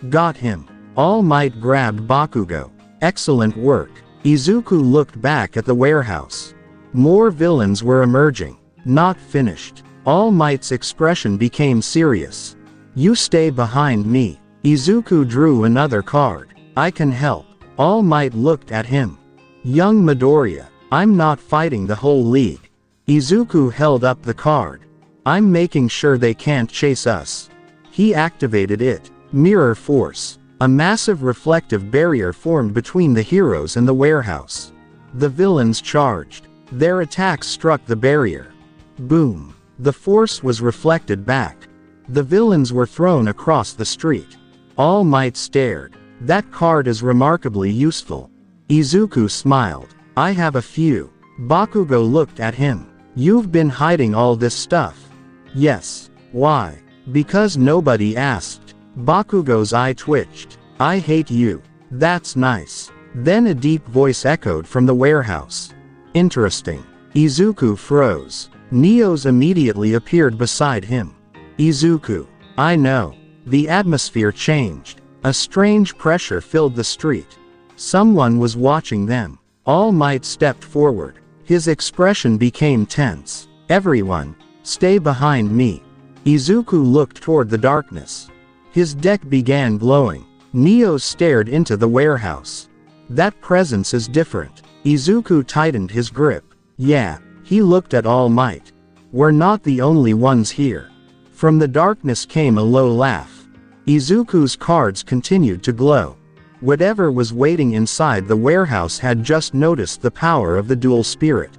Got him. All Might grabbed Bakugo. Excellent work. Izuku looked back at the warehouse. More villains were emerging. Not finished. All Might's expression became serious. You stay behind me. Izuku drew another card. I can help. All Might looked at him. Young Midoriya, I'm not fighting the whole league. Izuku held up the card. I'm making sure they can't chase us. He activated it. Mirror Force. A massive reflective barrier formed between the heroes and the warehouse. The villains charged. Their attacks struck the barrier. Boom. The force was reflected back. The villains were thrown across the street. All Might stared. That card is remarkably useful. Izuku smiled. I have a few. Bakugo looked at him. You've been hiding all this stuff. Yes. Why? Because nobody asked. Bakugo's eye twitched. I hate you. That's nice. Then a deep voice echoed from the warehouse. Interesting. Izuku froze. Neos immediately appeared beside him. Izuku. I know. The atmosphere changed. A strange pressure filled the street. Someone was watching them. All Might stepped forward. His expression became tense. Everyone, stay behind me. Izuku looked toward the darkness. His deck began glowing. Neos stared into the warehouse. That presence is different. Izuku tightened his grip. Yeah, he looked at All Might. We're not the only ones here. From the darkness came a low laugh. Izuku's cards continued to glow. Whatever was waiting inside the warehouse had just noticed the power of the Duel Spirit.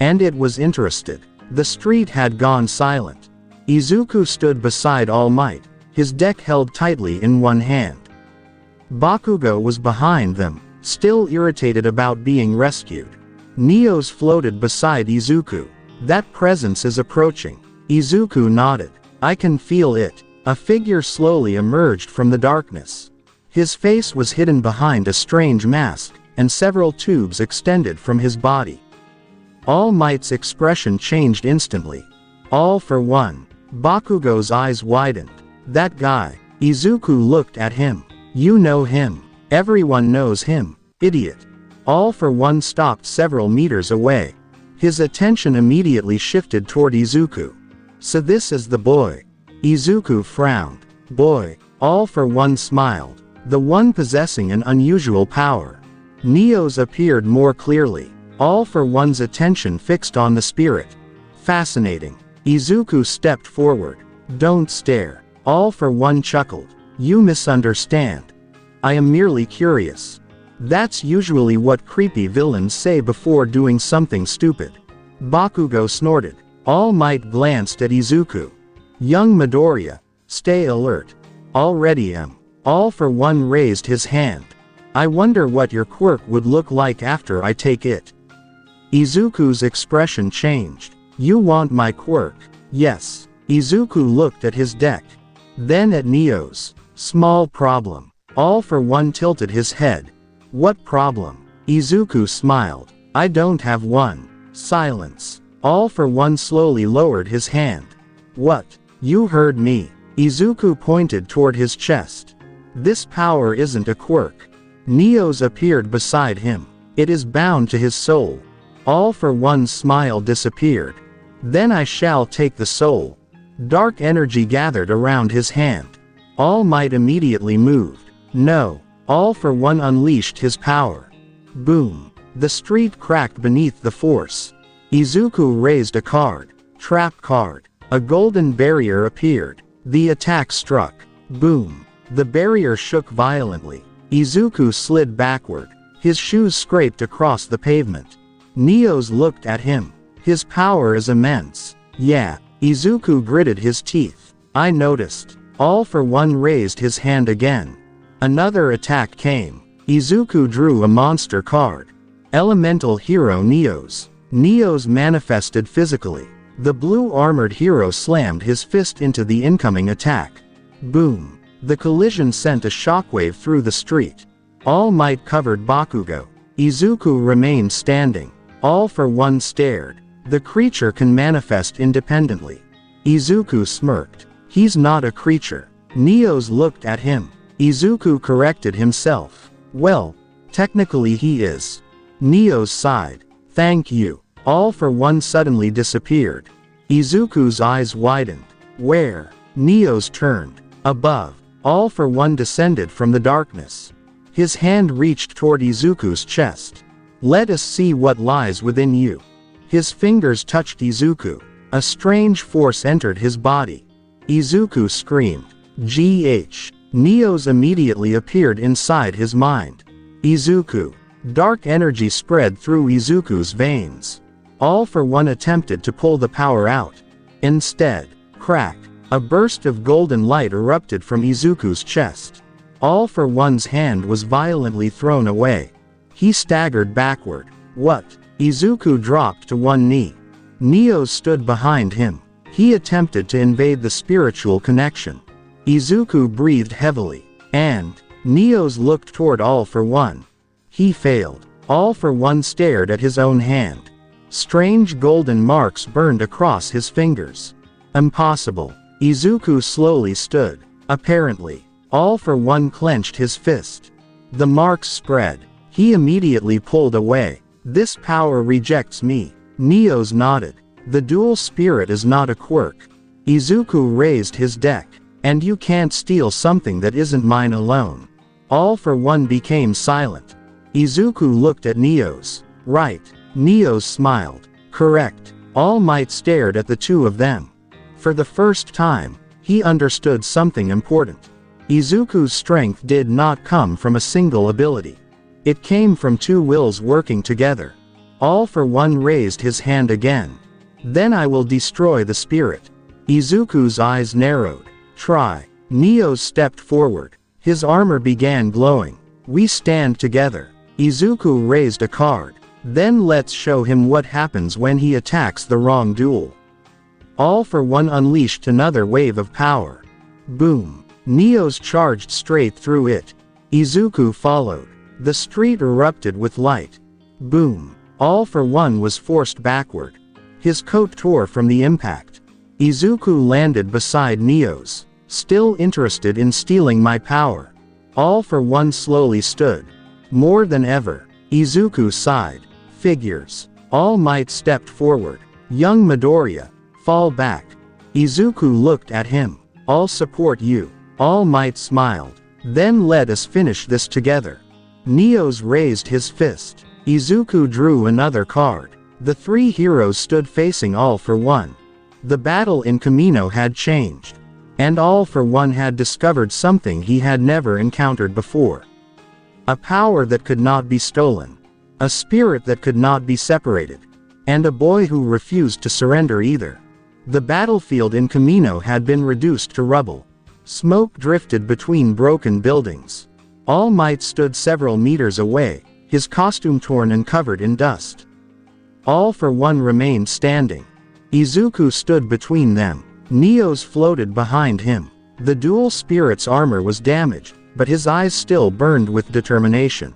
And it was interested. The street had gone silent. Izuku stood beside All Might, his deck held tightly in one hand. Bakugo was behind them, still irritated about being rescued. Neos floated beside Izuku. That presence is approaching. Izuku nodded. I can feel it. A figure slowly emerged from the darkness. His face was hidden behind a strange mask, and several tubes extended from his body. All Might's expression changed instantly. All for one. Bakugo's eyes widened. That guy. Izuku looked at him. You know him. Everyone knows him. Idiot. All for one stopped several meters away. His attention immediately shifted toward Izuku. So this is the boy. Izuku frowned. Boy. All for one smiled. The one possessing an unusual power. Neos appeared more clearly. All for one's attention fixed on the spirit. Fascinating. Izuku stepped forward. Don't stare. All for one chuckled. You misunderstand. I am merely curious. That's usually what creepy villains say before doing something stupid. Bakugo snorted. All Might glanced at Izuku. Young Midoriya, stay alert. Already am. All for one raised his hand. I wonder what your quirk would look like after I take it. Izuku's expression changed. You want my quirk? Yes. Izuku looked at his deck. Then at Neos. Small problem. All for one tilted his head. What problem? Izuku smiled. I don't have one. Silence. All for one slowly lowered his hand. What? You heard me. Izuku pointed toward his chest. This power isn't a quirk. Neos appeared beside him. It is bound to his soul. All for one's smile disappeared. Then I shall take the soul. Dark energy gathered around his hand. All Might immediately moved. No. All for one unleashed his power. Boom. The street cracked beneath the force. Izuku raised a card. Trap card. A golden barrier appeared. The attack struck. Boom. The barrier shook violently. Izuku slid backward. His shoes scraped across the pavement. Neos looked at him. His power is immense. Yeah. Izuku gritted his teeth. I noticed. All for one raised his hand again. Another attack came. Izuku drew a monster card. Elemental Hero Neos. Neos manifested physically. The blue armored hero slammed his fist into the incoming attack. Boom. The collision sent a shockwave through the street. All Might covered Bakugo. Izuku remained standing. All for one stared. The creature can manifest independently. Izuku smirked. He's not a creature. Neos looked at him. Izuku corrected himself. Well, technically he is. Neos sighed. Thank you. All for one suddenly disappeared. Izuku's eyes widened. Where? Neos turned. Above. All for one descended from the darkness. His hand reached toward Izuku's chest. Let us see what lies within you. His fingers touched Izuku. A strange force entered his body. Izuku screamed. GH. Neos immediately appeared inside his mind. Izuku. Dark energy spread through Izuku's veins. All for one attempted to pull the power out. Instead, crack. A burst of golden light erupted from Izuku's chest. All for one's hand was violently thrown away. He staggered backward. What? Izuku dropped to one knee. Neos stood behind him. He attempted to invade the spiritual connection. Izuku breathed heavily. And Neos looked toward All for One. He failed. All for One stared at his own hand. Strange golden marks burned across his fingers. Impossible. Izuku slowly stood. Apparently. All for One clenched his fist. The marks spread. He immediately pulled away. This power rejects me. Neos nodded. The Duel Spirit is not a quirk. Izuku raised his deck. And you can't steal something that isn't mine alone. All for One became silent. Izuku looked at Neos. Right. Neos smiled. Correct. All Might stared at the two of them. For the first time, he understood something important. Izuku's strength did not come from a single ability. It came from two wills working together. All for One raised his hand again. Then I will destroy the spirit. Izuku's eyes narrowed. Try. Neo stepped forward. His armor began glowing. We stand together. Izuku raised a card. Then let's show him what happens when he attacks the wrong duel. All for One unleashed another wave of power. Boom. Neo's charged straight through it. Izuku followed. The street erupted with light. Boom. All for One was forced backward. His coat tore from the impact. Izuku landed beside Neo's, still interested in stealing my power. All for One slowly stood. More than ever. Izuku sighed. Figures. All Might stepped forward. Young Midoriya, fall back. Izuku looked at him. I'll support you. All Might smiled. Then let us finish this together. Neo's raised his fist. Izuku drew another card. The three heroes stood facing All for One. The battle in Kamino had changed. And All for One had discovered something he had never encountered before. A power that could not be stolen. A spirit that could not be separated. And a boy who refused to surrender either. The battlefield in Kamino had been reduced to rubble. Smoke drifted between broken buildings. All Might stood several meters away, his costume torn and covered in dust. All for One remained standing. Izuku stood between them. Neo's floated behind him. The Duel Spirit's armor was damaged, but his eyes still burned with determination.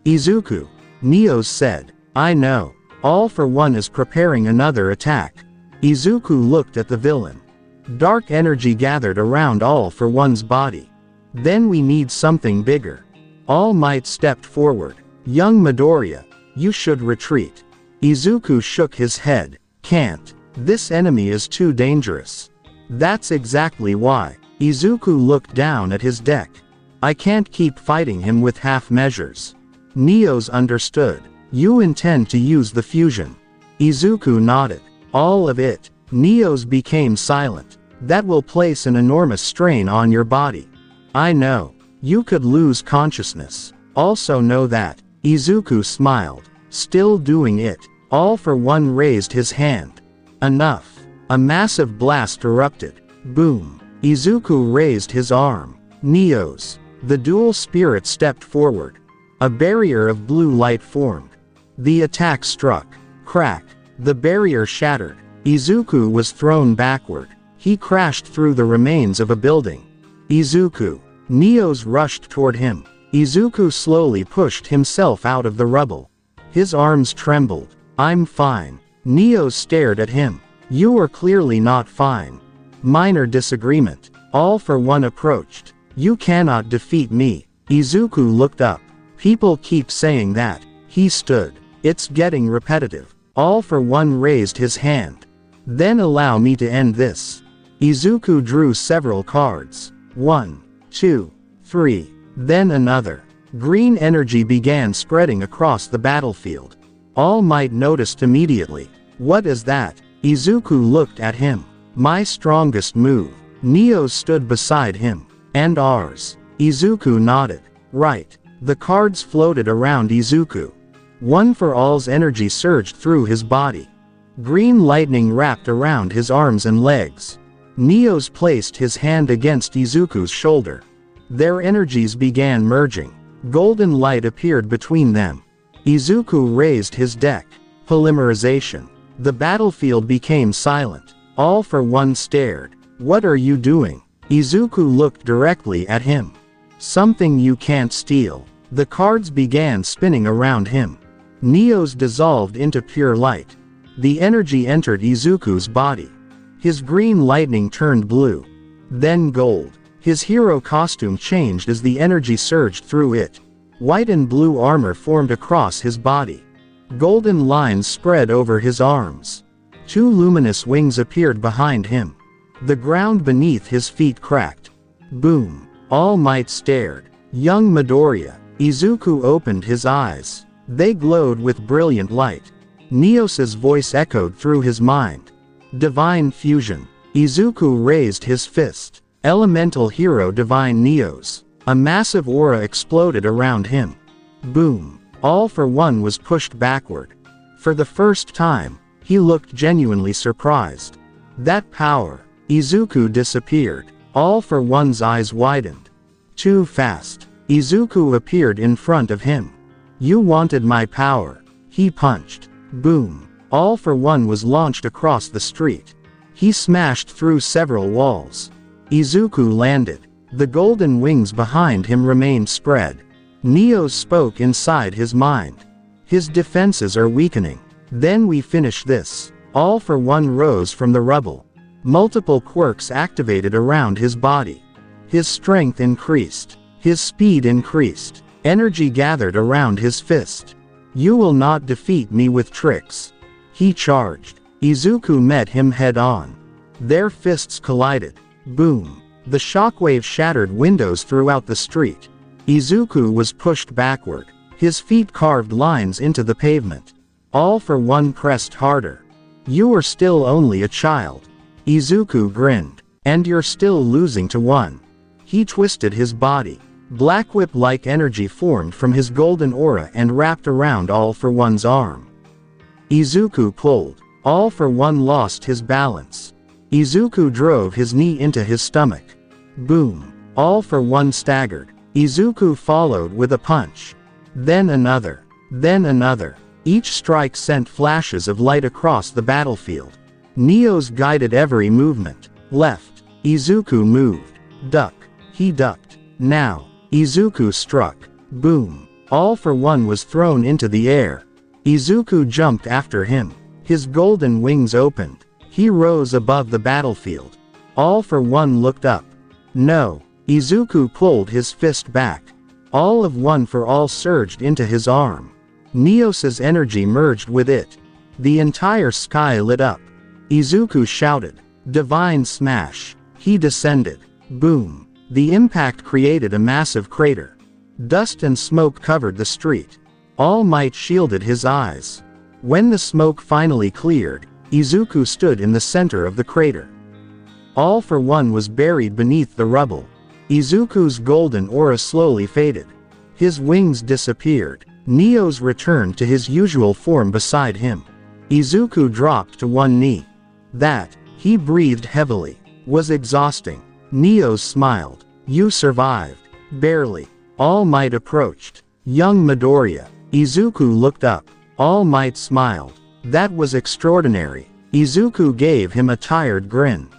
Izuku, Neo's said, I know. All for One is preparing another attack. Izuku looked at the villain. Dark energy gathered around All for One's body. Then we need something bigger. All Might stepped forward. Young Midoriya, you should retreat. Izuku shook his head. Can't. This enemy is too dangerous. That's exactly why. Izuku looked down at his deck. I can't keep fighting him with half measures. Neo's understood. You intend to use the fusion. Izuku nodded. All of it. Neo's became silent. That will place an enormous strain on your body. I know. You could lose consciousness. Also know that. Izuku smiled. Still doing it. All for One raised his hand. Enough. A massive blast erupted. Boom. Izuku raised his arm. Neo's. The Duel Spirit stepped forward. A barrier of blue light formed. The attack struck. Crack. The barrier shattered. Izuku was thrown backward. He crashed through the remains of a building. Izuku. Neo's rushed toward him. Izuku slowly pushed himself out of the rubble. His arms trembled. I'm fine. Neo stared at him. You are clearly not fine. Minor disagreement. All for One approached. You cannot defeat me. Izuku looked up. People keep saying that. He stood. It's getting repetitive. All for One raised his hand. Then allow me to end this. Izuku drew several cards. 1, 2, 3. Then another. Green energy began spreading across the battlefield. All Might noticed immediately. What is that? Izuku looked at him. My strongest move. Neo stood beside him. And ours. Izuku nodded. Right. The cards floated around Izuku. One for All's energy surged through his body. Green lightning wrapped around his arms and legs. Neo's placed his hand against Izuku's shoulder. Their energies began merging. Golden light appeared between them. Izuku raised his deck. Polymerization. The battlefield became silent. All for One stared. What are you doing? Izuku looked directly at him. Something you can't steal. The cards began spinning around him. Neo's dissolved into pure light. The energy entered Izuku's body. His green lightning turned blue. Then gold. His hero costume changed as the energy surged through it. White and blue armor formed across his body. Golden lines spread over his arms. Two luminous wings appeared behind him. The ground beneath his feet cracked. Boom. All Might stared. Young Midoriya. Izuku opened his eyes. They glowed with brilliant light. Neos's voice echoed through his mind. Divine fusion. Izuku raised his fist. Elemental hero Divine Neos. A massive aura exploded around him. Boom. All for One was pushed backward. For the first time, he looked genuinely surprised. That power. Izuku disappeared. All for One's eyes widened. Too fast. Izuku appeared in front of him. You wanted my power. He punched. Boom. All for One was launched across the street. He smashed through several walls. Izuku landed. The golden wings behind him remained spread. Neos spoke inside his mind. His defenses are weakening. Then we finish this. All for One rose from the rubble. Multiple quirks activated around his body. His strength increased. His speed increased. Energy gathered around his fist. You will not defeat me with tricks. He charged. Izuku met him head-on. Their fists collided. Boom. The shockwave shattered windows throughout the street. Izuku was pushed backward. His feet carved lines into the pavement. All for One pressed harder. You are still only a child. Izuku grinned. And you're still losing to one. He twisted his body. Black whip-like energy formed from his golden aura and wrapped around All for One's arm. Izuku pulled. All for One lost his balance. Izuku drove his knee into his stomach. Boom. All for One staggered. Izuku followed with a punch. Then another. Then another. Each strike sent flashes of light across the battlefield. Neos guided every movement. Left. Izuku moved. Duck. He ducked. Now. Izuku struck. Boom. All for One was thrown into the air. Izuku jumped after him. His golden wings opened. He rose above the battlefield. All for One looked up. No. Izuku pulled his fist back. All of One for All surged into his arm. Neos's energy merged with it. The entire sky lit up. Izuku shouted. Divine Smash. He descended. Boom. The impact created a massive crater. Dust and smoke covered the street. All Might shielded his eyes. When the smoke finally cleared, Izuku stood in the center of the crater. All for One was buried beneath the rubble. Izuku's golden aura slowly faded. His wings disappeared. Neos returned to his usual form beside him. Izuku dropped to one knee. That, he breathed heavily, was exhausting. Neos smiled. You survived. Barely. All Might approached. Young Midoriya. Izuku looked up. All Might smiled. That was extraordinary. Izuku gave him a tired grin.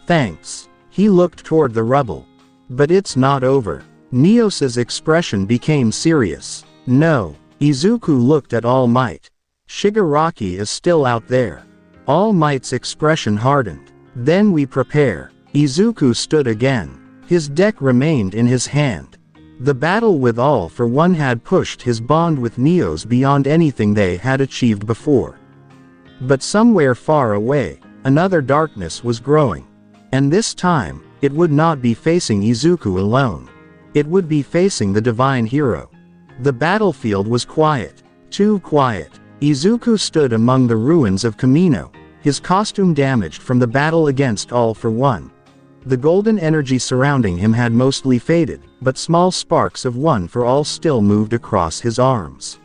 Thanks. He looked toward the rubble. But it's not over. Neos's expression became serious. No. Izuku looked at All Might. Shigaraki is still out there. All Might's expression hardened. Then we prepare. Izuku stood again. His deck remained in his hand. The battle with All for One had pushed his bond with Neos beyond anything they had achieved before. But somewhere far away, another darkness was growing. And this time, it would not be facing Izuku alone. It would be facing the divine hero. The battlefield was quiet. Too quiet. Izuku stood among the ruins of Kamino, his costume damaged from the battle against All for One. The golden energy surrounding him had mostly faded, but small sparks of One for All still moved across his arms.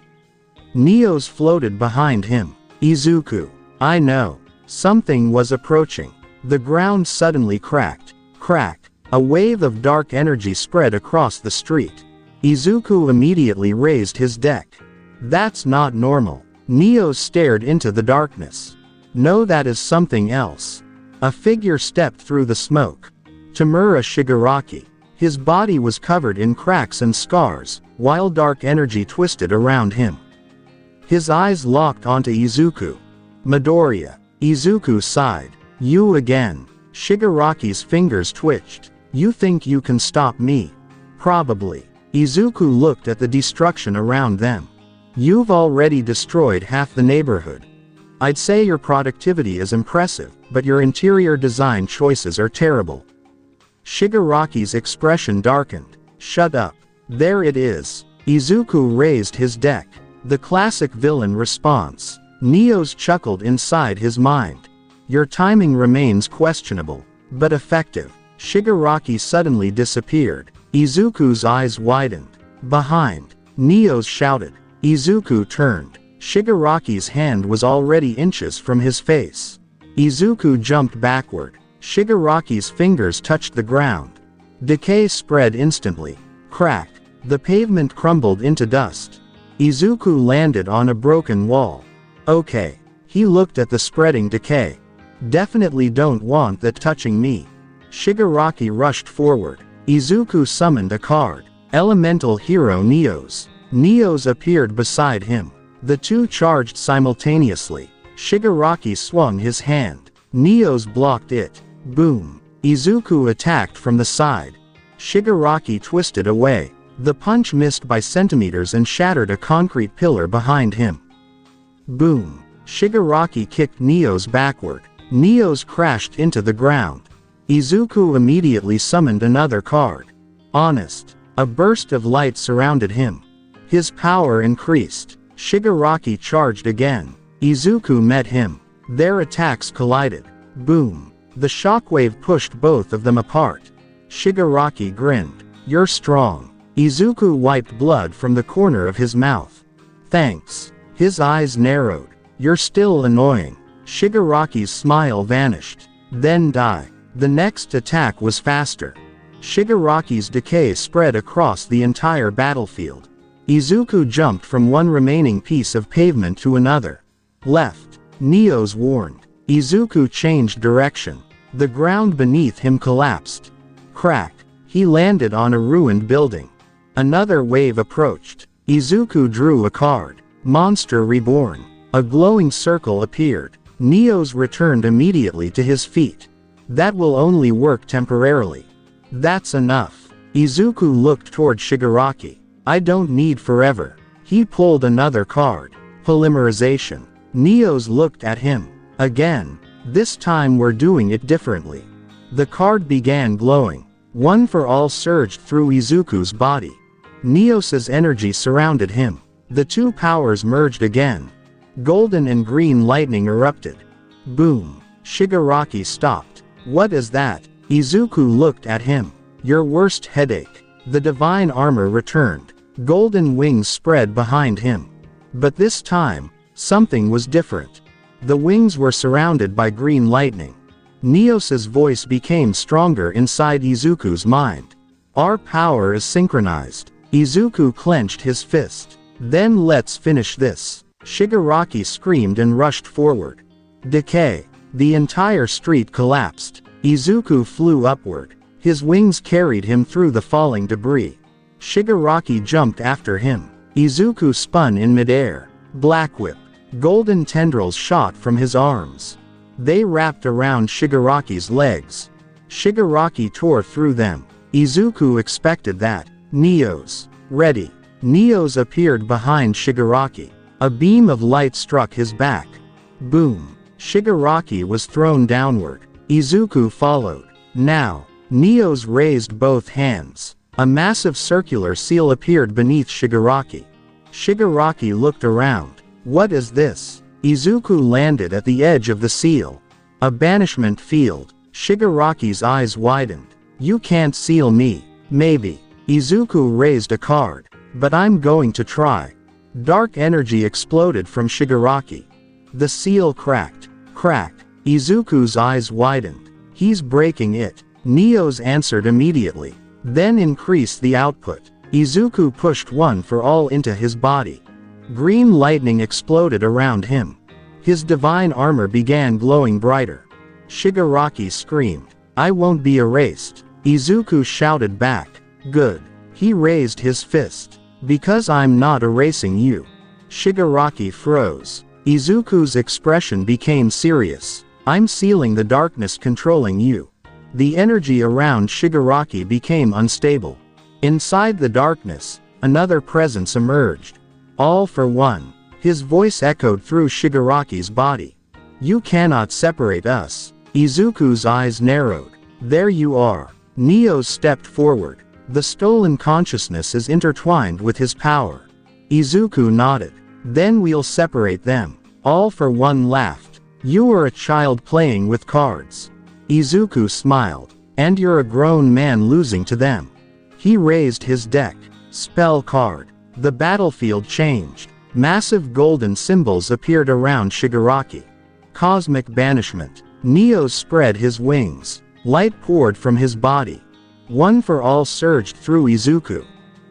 Neos floated behind him. Izuku. I know. Something was approaching. The ground suddenly cracked. Crack. A wave of dark energy spread across the street. Izuku immediately raised his deck. That's not normal. Neos stared into the darkness. No, that is something else. A figure stepped through the smoke. Tamura Shigaraki. His body was covered in cracks and scars, while dark energy twisted around him. His eyes locked onto Izuku. Midoriya. Izuku sighed. You again. Shigaraki's fingers twitched. You think you can stop me? Probably. Izuku looked at the destruction around them. You've already destroyed half the neighborhood. I'd say your productivity is impressive, but your interior design choices are terrible. Shigaraki's expression darkened. Shut up. There it is. Izuku raised his deck. The classic villain response. Neos chuckled inside his mind. Your timing remains questionable, but effective. Shigaraki suddenly disappeared. Izuku's eyes widened. Behind, Neos shouted. Izuku turned. Shigaraki's hand was already inches from his face. Izuku jumped backward. Shigaraki's fingers touched the ground. Decay spread instantly. Crack. The pavement crumbled into dust. Izuku landed on a broken wall. Okay. He looked at the spreading decay. Definitely don't want that touching me. Shigaraki rushed forward. Izuku summoned a card. Elemental hero Neos. Neos appeared beside him. The two charged simultaneously. Shigaraki swung his hand. Neos blocked it. Boom. Izuku attacked from the side. Shigaraki twisted away. The punch missed by centimeters and shattered a concrete pillar behind him. Boom. Shigaraki kicked Neos backward. Neos crashed into the ground. Izuku immediately summoned another card. Honest. A burst of light surrounded him. His power increased. Shigaraki charged again. Izuku met him. Their attacks collided. Boom. The shockwave pushed both of them apart. Shigaraki grinned. You're strong. Izuku wiped blood from the corner of his mouth. Thanks. His eyes narrowed. You're still annoying. Shigaraki's smile vanished. Then die. The next attack was faster. Shigaraki's decay spread across the entire battlefield. Izuku jumped from one remaining piece of pavement to another. Left. Neos warned. Izuku changed direction. The ground beneath him collapsed. Crack. He landed on a ruined building. Another wave approached. Izuku drew a card. Monster Reborn. A glowing circle appeared. Neos returned immediately to his feet. That will only work temporarily. That's enough. Izuku looked toward Shigaraki. I don't need forever. He pulled another card. Polymerization. Neos looked at him. Again. This time we're doing it differently. The card began glowing. One for all surged through Izuku's body. Neos's energy surrounded him. The two powers merged again. Golden and green lightning erupted. Boom. Shigaraki stopped. What is that? Izuku looked at him. Your worst headache. The divine armor returned. Golden wings spread behind him. But this time, something was different. The wings were surrounded by green lightning. Neos's voice became stronger inside Izuku's mind. Our power is synchronized. Izuku clenched his fist. Then let's finish this. Shigaraki screamed and rushed forward. Decay. The entire street collapsed. Izuku flew upward. His wings carried him through the falling debris. Shigaraki jumped after him. Izuku spun in midair. Black Whip. Golden tendrils shot from his arms. They wrapped around Shigaraki's legs. Shigaraki tore through them. Izuku expected that. Neos. Ready. Neos appeared behind Shigaraki. A beam of light struck his back. Boom. Shigaraki was thrown downward. Izuku followed. Now. Neos raised both hands. A massive circular seal appeared beneath Shigaraki. Shigaraki looked around. What is this? Izuku landed at the edge of the seal. A banishment field. Shigaraki's eyes widened. You can't seal me. Maybe. Izuku raised a card. But I'm going to try. Dark energy exploded from Shigaraki. The seal cracked. Crack. Izuku's eyes widened. He's breaking it. Neos answered immediately. Then increased the output. Izuku pushed one for all into his body. Green lightning exploded around him. His divine armor began glowing brighter. Shigaraki screamed. I won't be erased. Izuku shouted back. Good. He raised his fist. Because I'm not erasing you. Shigaraki froze. Izuku's expression became serious. I'm sealing the darkness controlling you. The energy around Shigaraki became unstable. Inside the darkness, another presence emerged. All for one. His voice echoed through Shigaraki's body. You cannot separate us. Izuku's eyes narrowed. There you are. Neos stepped forward. The stolen consciousness is intertwined with his power. Izuku nodded. Then we'll separate them. All for one laughed. You were a child playing with cards. Izuku smiled. And you're a grown man losing to them. He raised his deck. Spell card. The battlefield changed. Massive golden symbols appeared around Shigaraki. Cosmic banishment. Neo spread his wings. Light poured from his body. One for all surged through Izuku.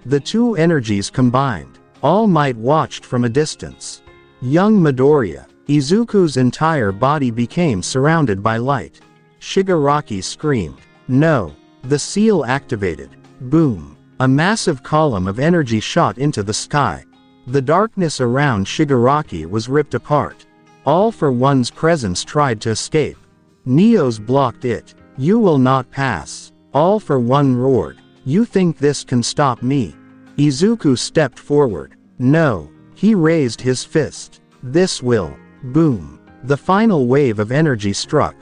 The two energies combined. All Might watched from a distance. Young Midoriya. Izuku's entire body became surrounded by light. Shigaraki screamed. No. The seal activated. Boom. A massive column of energy shot into the sky. The darkness around Shigaraki was ripped apart. All for One's presence tried to escape. Neo's blocked it. You will not pass. All for One roared. You think this can stop me? Izuku stepped forward. No. He raised his fist. This will. Boom. The final wave of energy struck.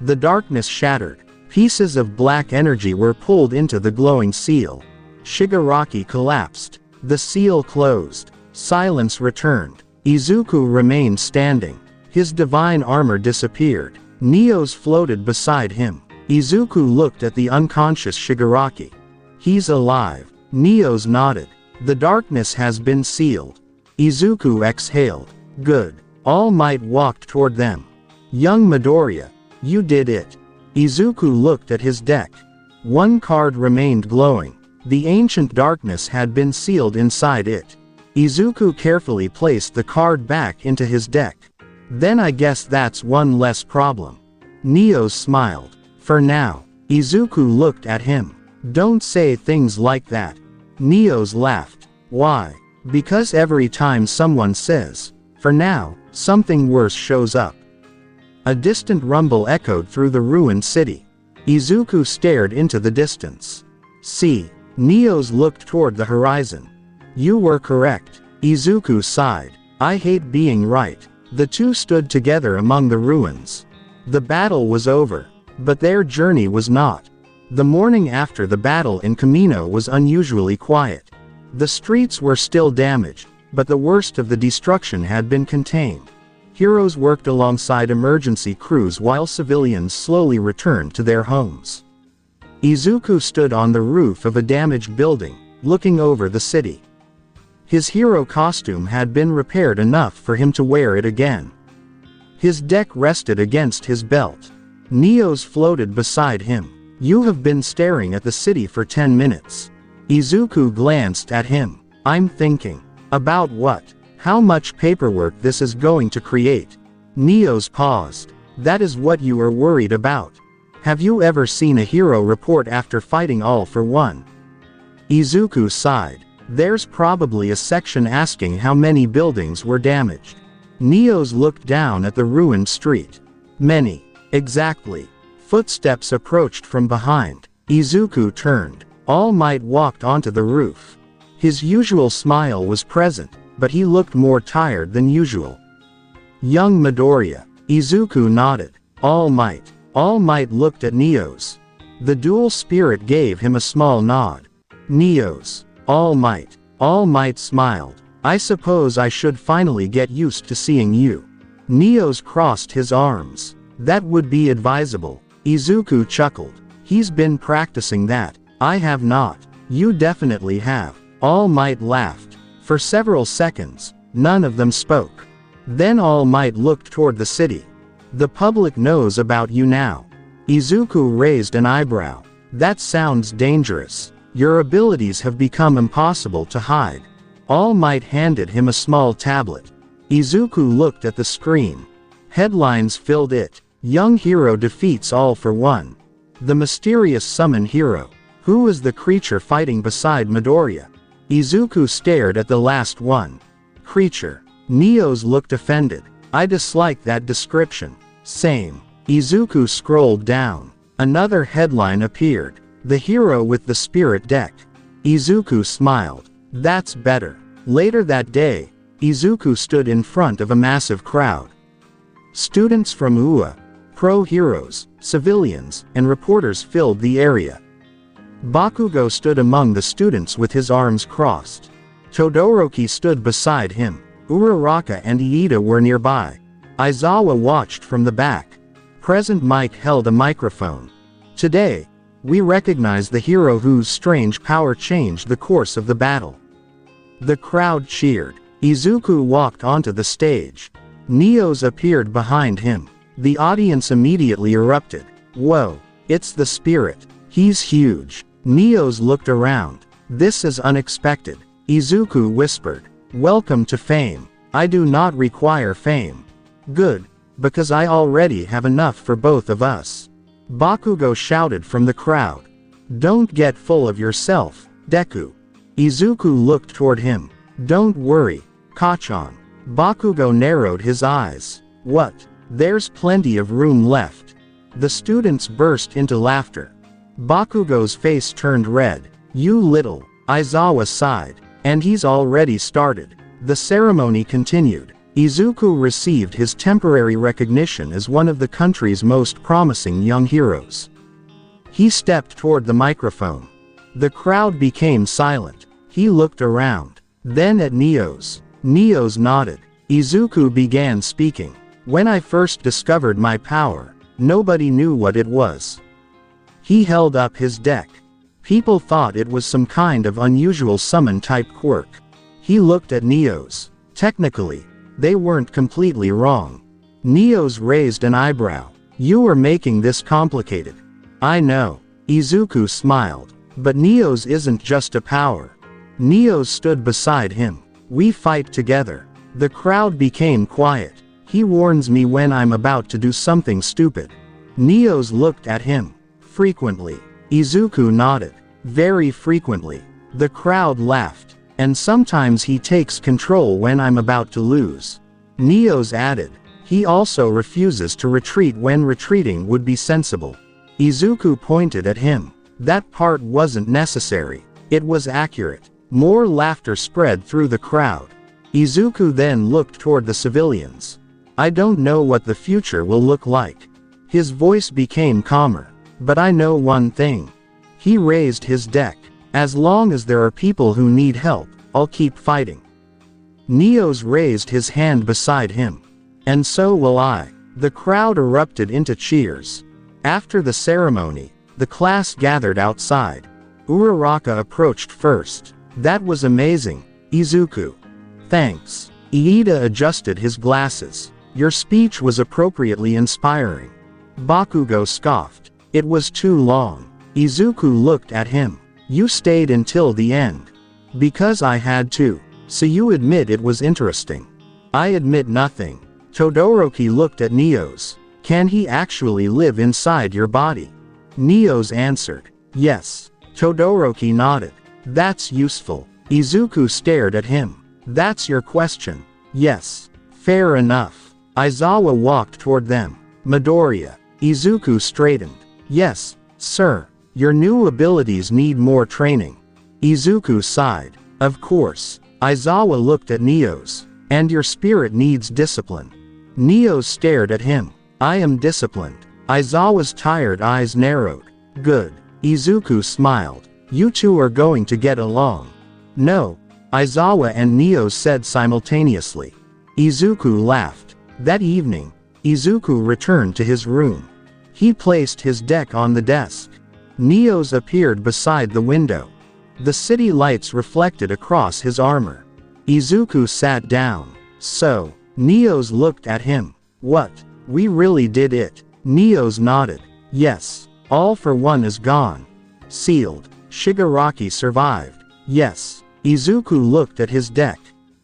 The darkness shattered. Pieces of black energy were pulled into the glowing seal. Shigaraki collapsed. The seal closed. Silence returned. Izuku remained standing. His divine armor disappeared. Neo's floated beside him. Izuku looked at the unconscious Shigaraki. He's alive. Neo's nodded. The darkness has been sealed. Izuku exhaled. Good. All Might walked toward them. Young Midoriya. You did it. Izuku looked at his deck. One card remained glowing. The ancient darkness had been sealed inside it. Izuku carefully placed the card back into his deck. Then I guess that's one less problem. Neo smiled. For now. Izuku looked at him. Don't say things like that. Neo's laughed. Why? Because every time someone says, for now, something worse shows up. A distant rumble echoed through the ruined city. Izuku stared into the distance. See. Neo's looked toward the horizon. You were correct. Izuku sighed. I hate being right. The two stood together among the ruins. The battle was over. But their journey was not. The morning after the battle in Kamino was unusually quiet. The streets were still damaged, but the worst of the destruction had been contained. Heroes worked alongside emergency crews while civilians slowly returned to their homes. Izuku stood on the roof of a damaged building, looking over the city. His hero costume had been repaired enough for him to wear it again. His deck rested against his belt. Neo's floated beside him. You have been staring at the city for 10 minutes. Izuku glanced at him. I'm thinking. About what? How much paperwork this is going to create. Neo's paused. That is what you are worried about. Have you ever seen a hero report after fighting all for one? Izuku sighed. There's probably a section asking how many buildings were damaged. Neo's looked down at the ruined street. Many. Exactly. Footsteps approached from behind. Izuku turned. All Might walked onto the roof. His usual smile was present, but he looked more tired than usual. Young Midoriya. Izuku nodded. All Might. All Might looked at Neo's. The Duel Spirit gave him a small nod. Neo's. All Might. All Might smiled. I suppose I should finally get used to seeing you. Neo's crossed his arms. That would be advisable. Izuku chuckled. He's been practicing that. I have not. You definitely have. All Might laughed. For several seconds, none of them spoke. Then All Might looked toward the city. The public knows about you now. Izuku raised an eyebrow. That sounds dangerous. Your abilities have become impossible to hide. All Might handed him a small tablet. Izuku looked at the screen. Headlines filled it. Young hero defeats all for one. The mysterious summon hero. Who was the creature fighting beside Midoriya? Izuku stared at the last one. Creature. Neo's looked offended. I dislike that description. Same. Izuku scrolled down. Another headline appeared. The hero with the spirit deck. Izuku smiled. That's better. Later that day, Izuku stood in front of a massive crowd. Students from UA, pro-heroes, civilians, and reporters filled the area. Bakugo stood among the students with his arms crossed. Todoroki stood beside him. Uraraka and Iida were nearby. Aizawa watched from the back. Present Mike held a microphone. Today, we recognize the hero whose strange power changed the course of the battle. The crowd cheered. Izuku walked onto the stage. Neos appeared behind him. The audience immediately erupted. Whoa, it's the Spirit. He's huge. Neos looked around. This is unexpected. Izuku whispered. Welcome to fame. I do not require fame. Good, because I already have enough for both of us. Bakugo shouted from the crowd. Don't get full of yourself, Deku. Izuku looked toward him. Don't worry, Kachan. Bakugo narrowed his eyes. What? There's plenty of room left. The students burst into laughter. Bakugo's face turned red. You little, Aizawa sighed. And he's already started. The ceremony continued. Izuku received his temporary recognition as one of the country's most promising young heroes. He stepped toward the microphone. The crowd became silent. He looked around. Then at Neos. Neos nodded. Izuku began speaking. When I first discovered my power, nobody knew what it was. He held up his deck. People thought it was some kind of unusual summon-type quirk. He looked at Neos. Technically, they weren't completely wrong. Neos raised an eyebrow. You are making this complicated. I know. Izuku smiled. But Neos isn't just a power. Neos stood beside him. We fight together. The crowd became quiet. He warns me when I'm about to do something stupid. Neos looked at him. Frequently. Izuku nodded. Very frequently. The crowd laughed. And sometimes he takes control when I'm about to lose. Neos added. He also refuses to retreat when retreating would be sensible. Izuku pointed at him. That part wasn't necessary. It was accurate. More laughter spread through the crowd. Izuku then looked toward the civilians. I don't know what the future will look like. His voice became calmer. But I know one thing. He raised his deck. As long as there are people who need help, I'll keep fighting. Neos raised his hand beside him. And so will I. The crowd erupted into cheers. After the ceremony, the class gathered outside. Uraraka approached first. That was amazing, Izuku. Thanks. Iida adjusted his glasses. Your speech was appropriately inspiring. Bakugo scoffed. It was too long. Izuku looked at him. You stayed until the end. Because I had to. So you admit it was interesting. I admit nothing. Todoroki looked at Neos. Can he actually live inside your body? Neos answered. Yes. Todoroki nodded. That's useful. Izuku stared at him. That's your question. Yes. Fair enough. Aizawa walked toward them. Midoriya. Izuku straightened. Yes, sir. Your new abilities need more training. Izuku sighed. Of course. Aizawa looked at Neos. And your spirit needs discipline. Neos stared at him. I am disciplined. Aizawa's tired eyes narrowed. Good. Izuku smiled. You two are going to get along. No. Aizawa and Neos said simultaneously. Izuku laughed. That evening, Izuku returned to his room. He placed his deck on the desk. Neos appeared beside the window. The city lights reflected across his armor. Izuku sat down. So, Neos looked at him. What? We really did it. Neos nodded. Yes. All for one is gone. Sealed. Shigaraki survived. Yes. Izuku looked at his deck.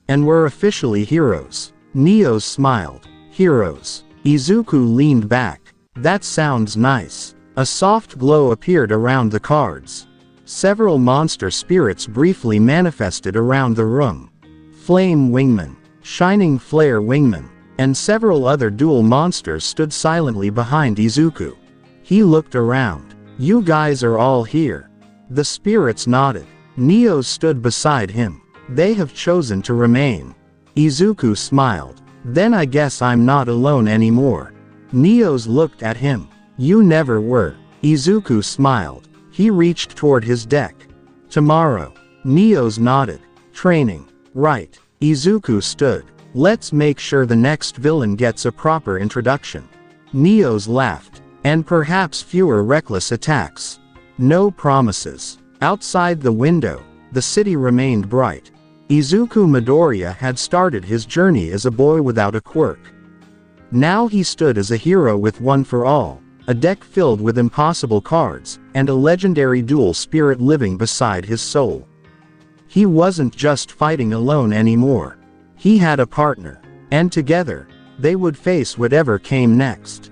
And we're officially heroes. Neos smiled. Heroes. Izuku leaned back. That sounds nice. A soft glow appeared around the cards. Several monster spirits briefly manifested around the room. Flame Wingman, Shining Flare Wingman, and several other dual monsters stood silently behind Izuku. He looked around. You guys are all here. The spirits nodded. Neos stood beside him. They have chosen to remain. Izuku smiled. Then I guess I'm not alone anymore. Neos looked at him. You never were. Izuku smiled. He reached toward his deck. Tomorrow. Neos nodded. Training. Right. Izuku stood. Let's make sure the next villain gets a proper introduction. Neos laughed. And perhaps fewer reckless attacks. No promises. Outside the window, the city remained bright. Izuku Midoriya had started his journey as a boy without a quirk. Now he stood as a hero with one for all, a deck filled with impossible cards, and a legendary duel spirit living beside his soul. He wasn't just fighting alone anymore. He had a partner, and together, they would face whatever came next.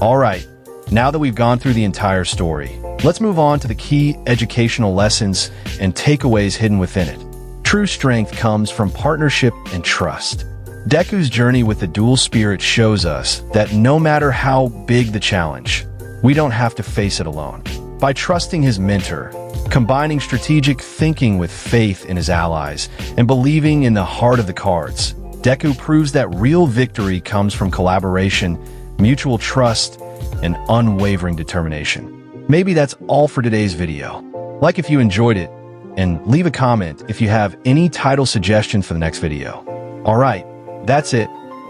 Alright, now that we've gone through the entire story, let's move on to the key educational lessons and takeaways hidden within it. True strength comes from partnership and trust. Deku's journey with the Duel Spirit shows us that no matter how big the challenge, we don't have to face it alone. By trusting his mentor, combining strategic thinking with faith in his allies, and believing in the heart of the cards, Deku proves that real victory comes from collaboration, mutual trust, and unwavering determination. Maybe that's all for today's video. Like if you enjoyed it, and leave a comment if you have any title suggestions for the next video. Alright, that's it,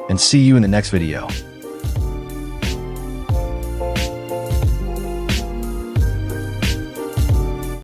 and see you in the next video.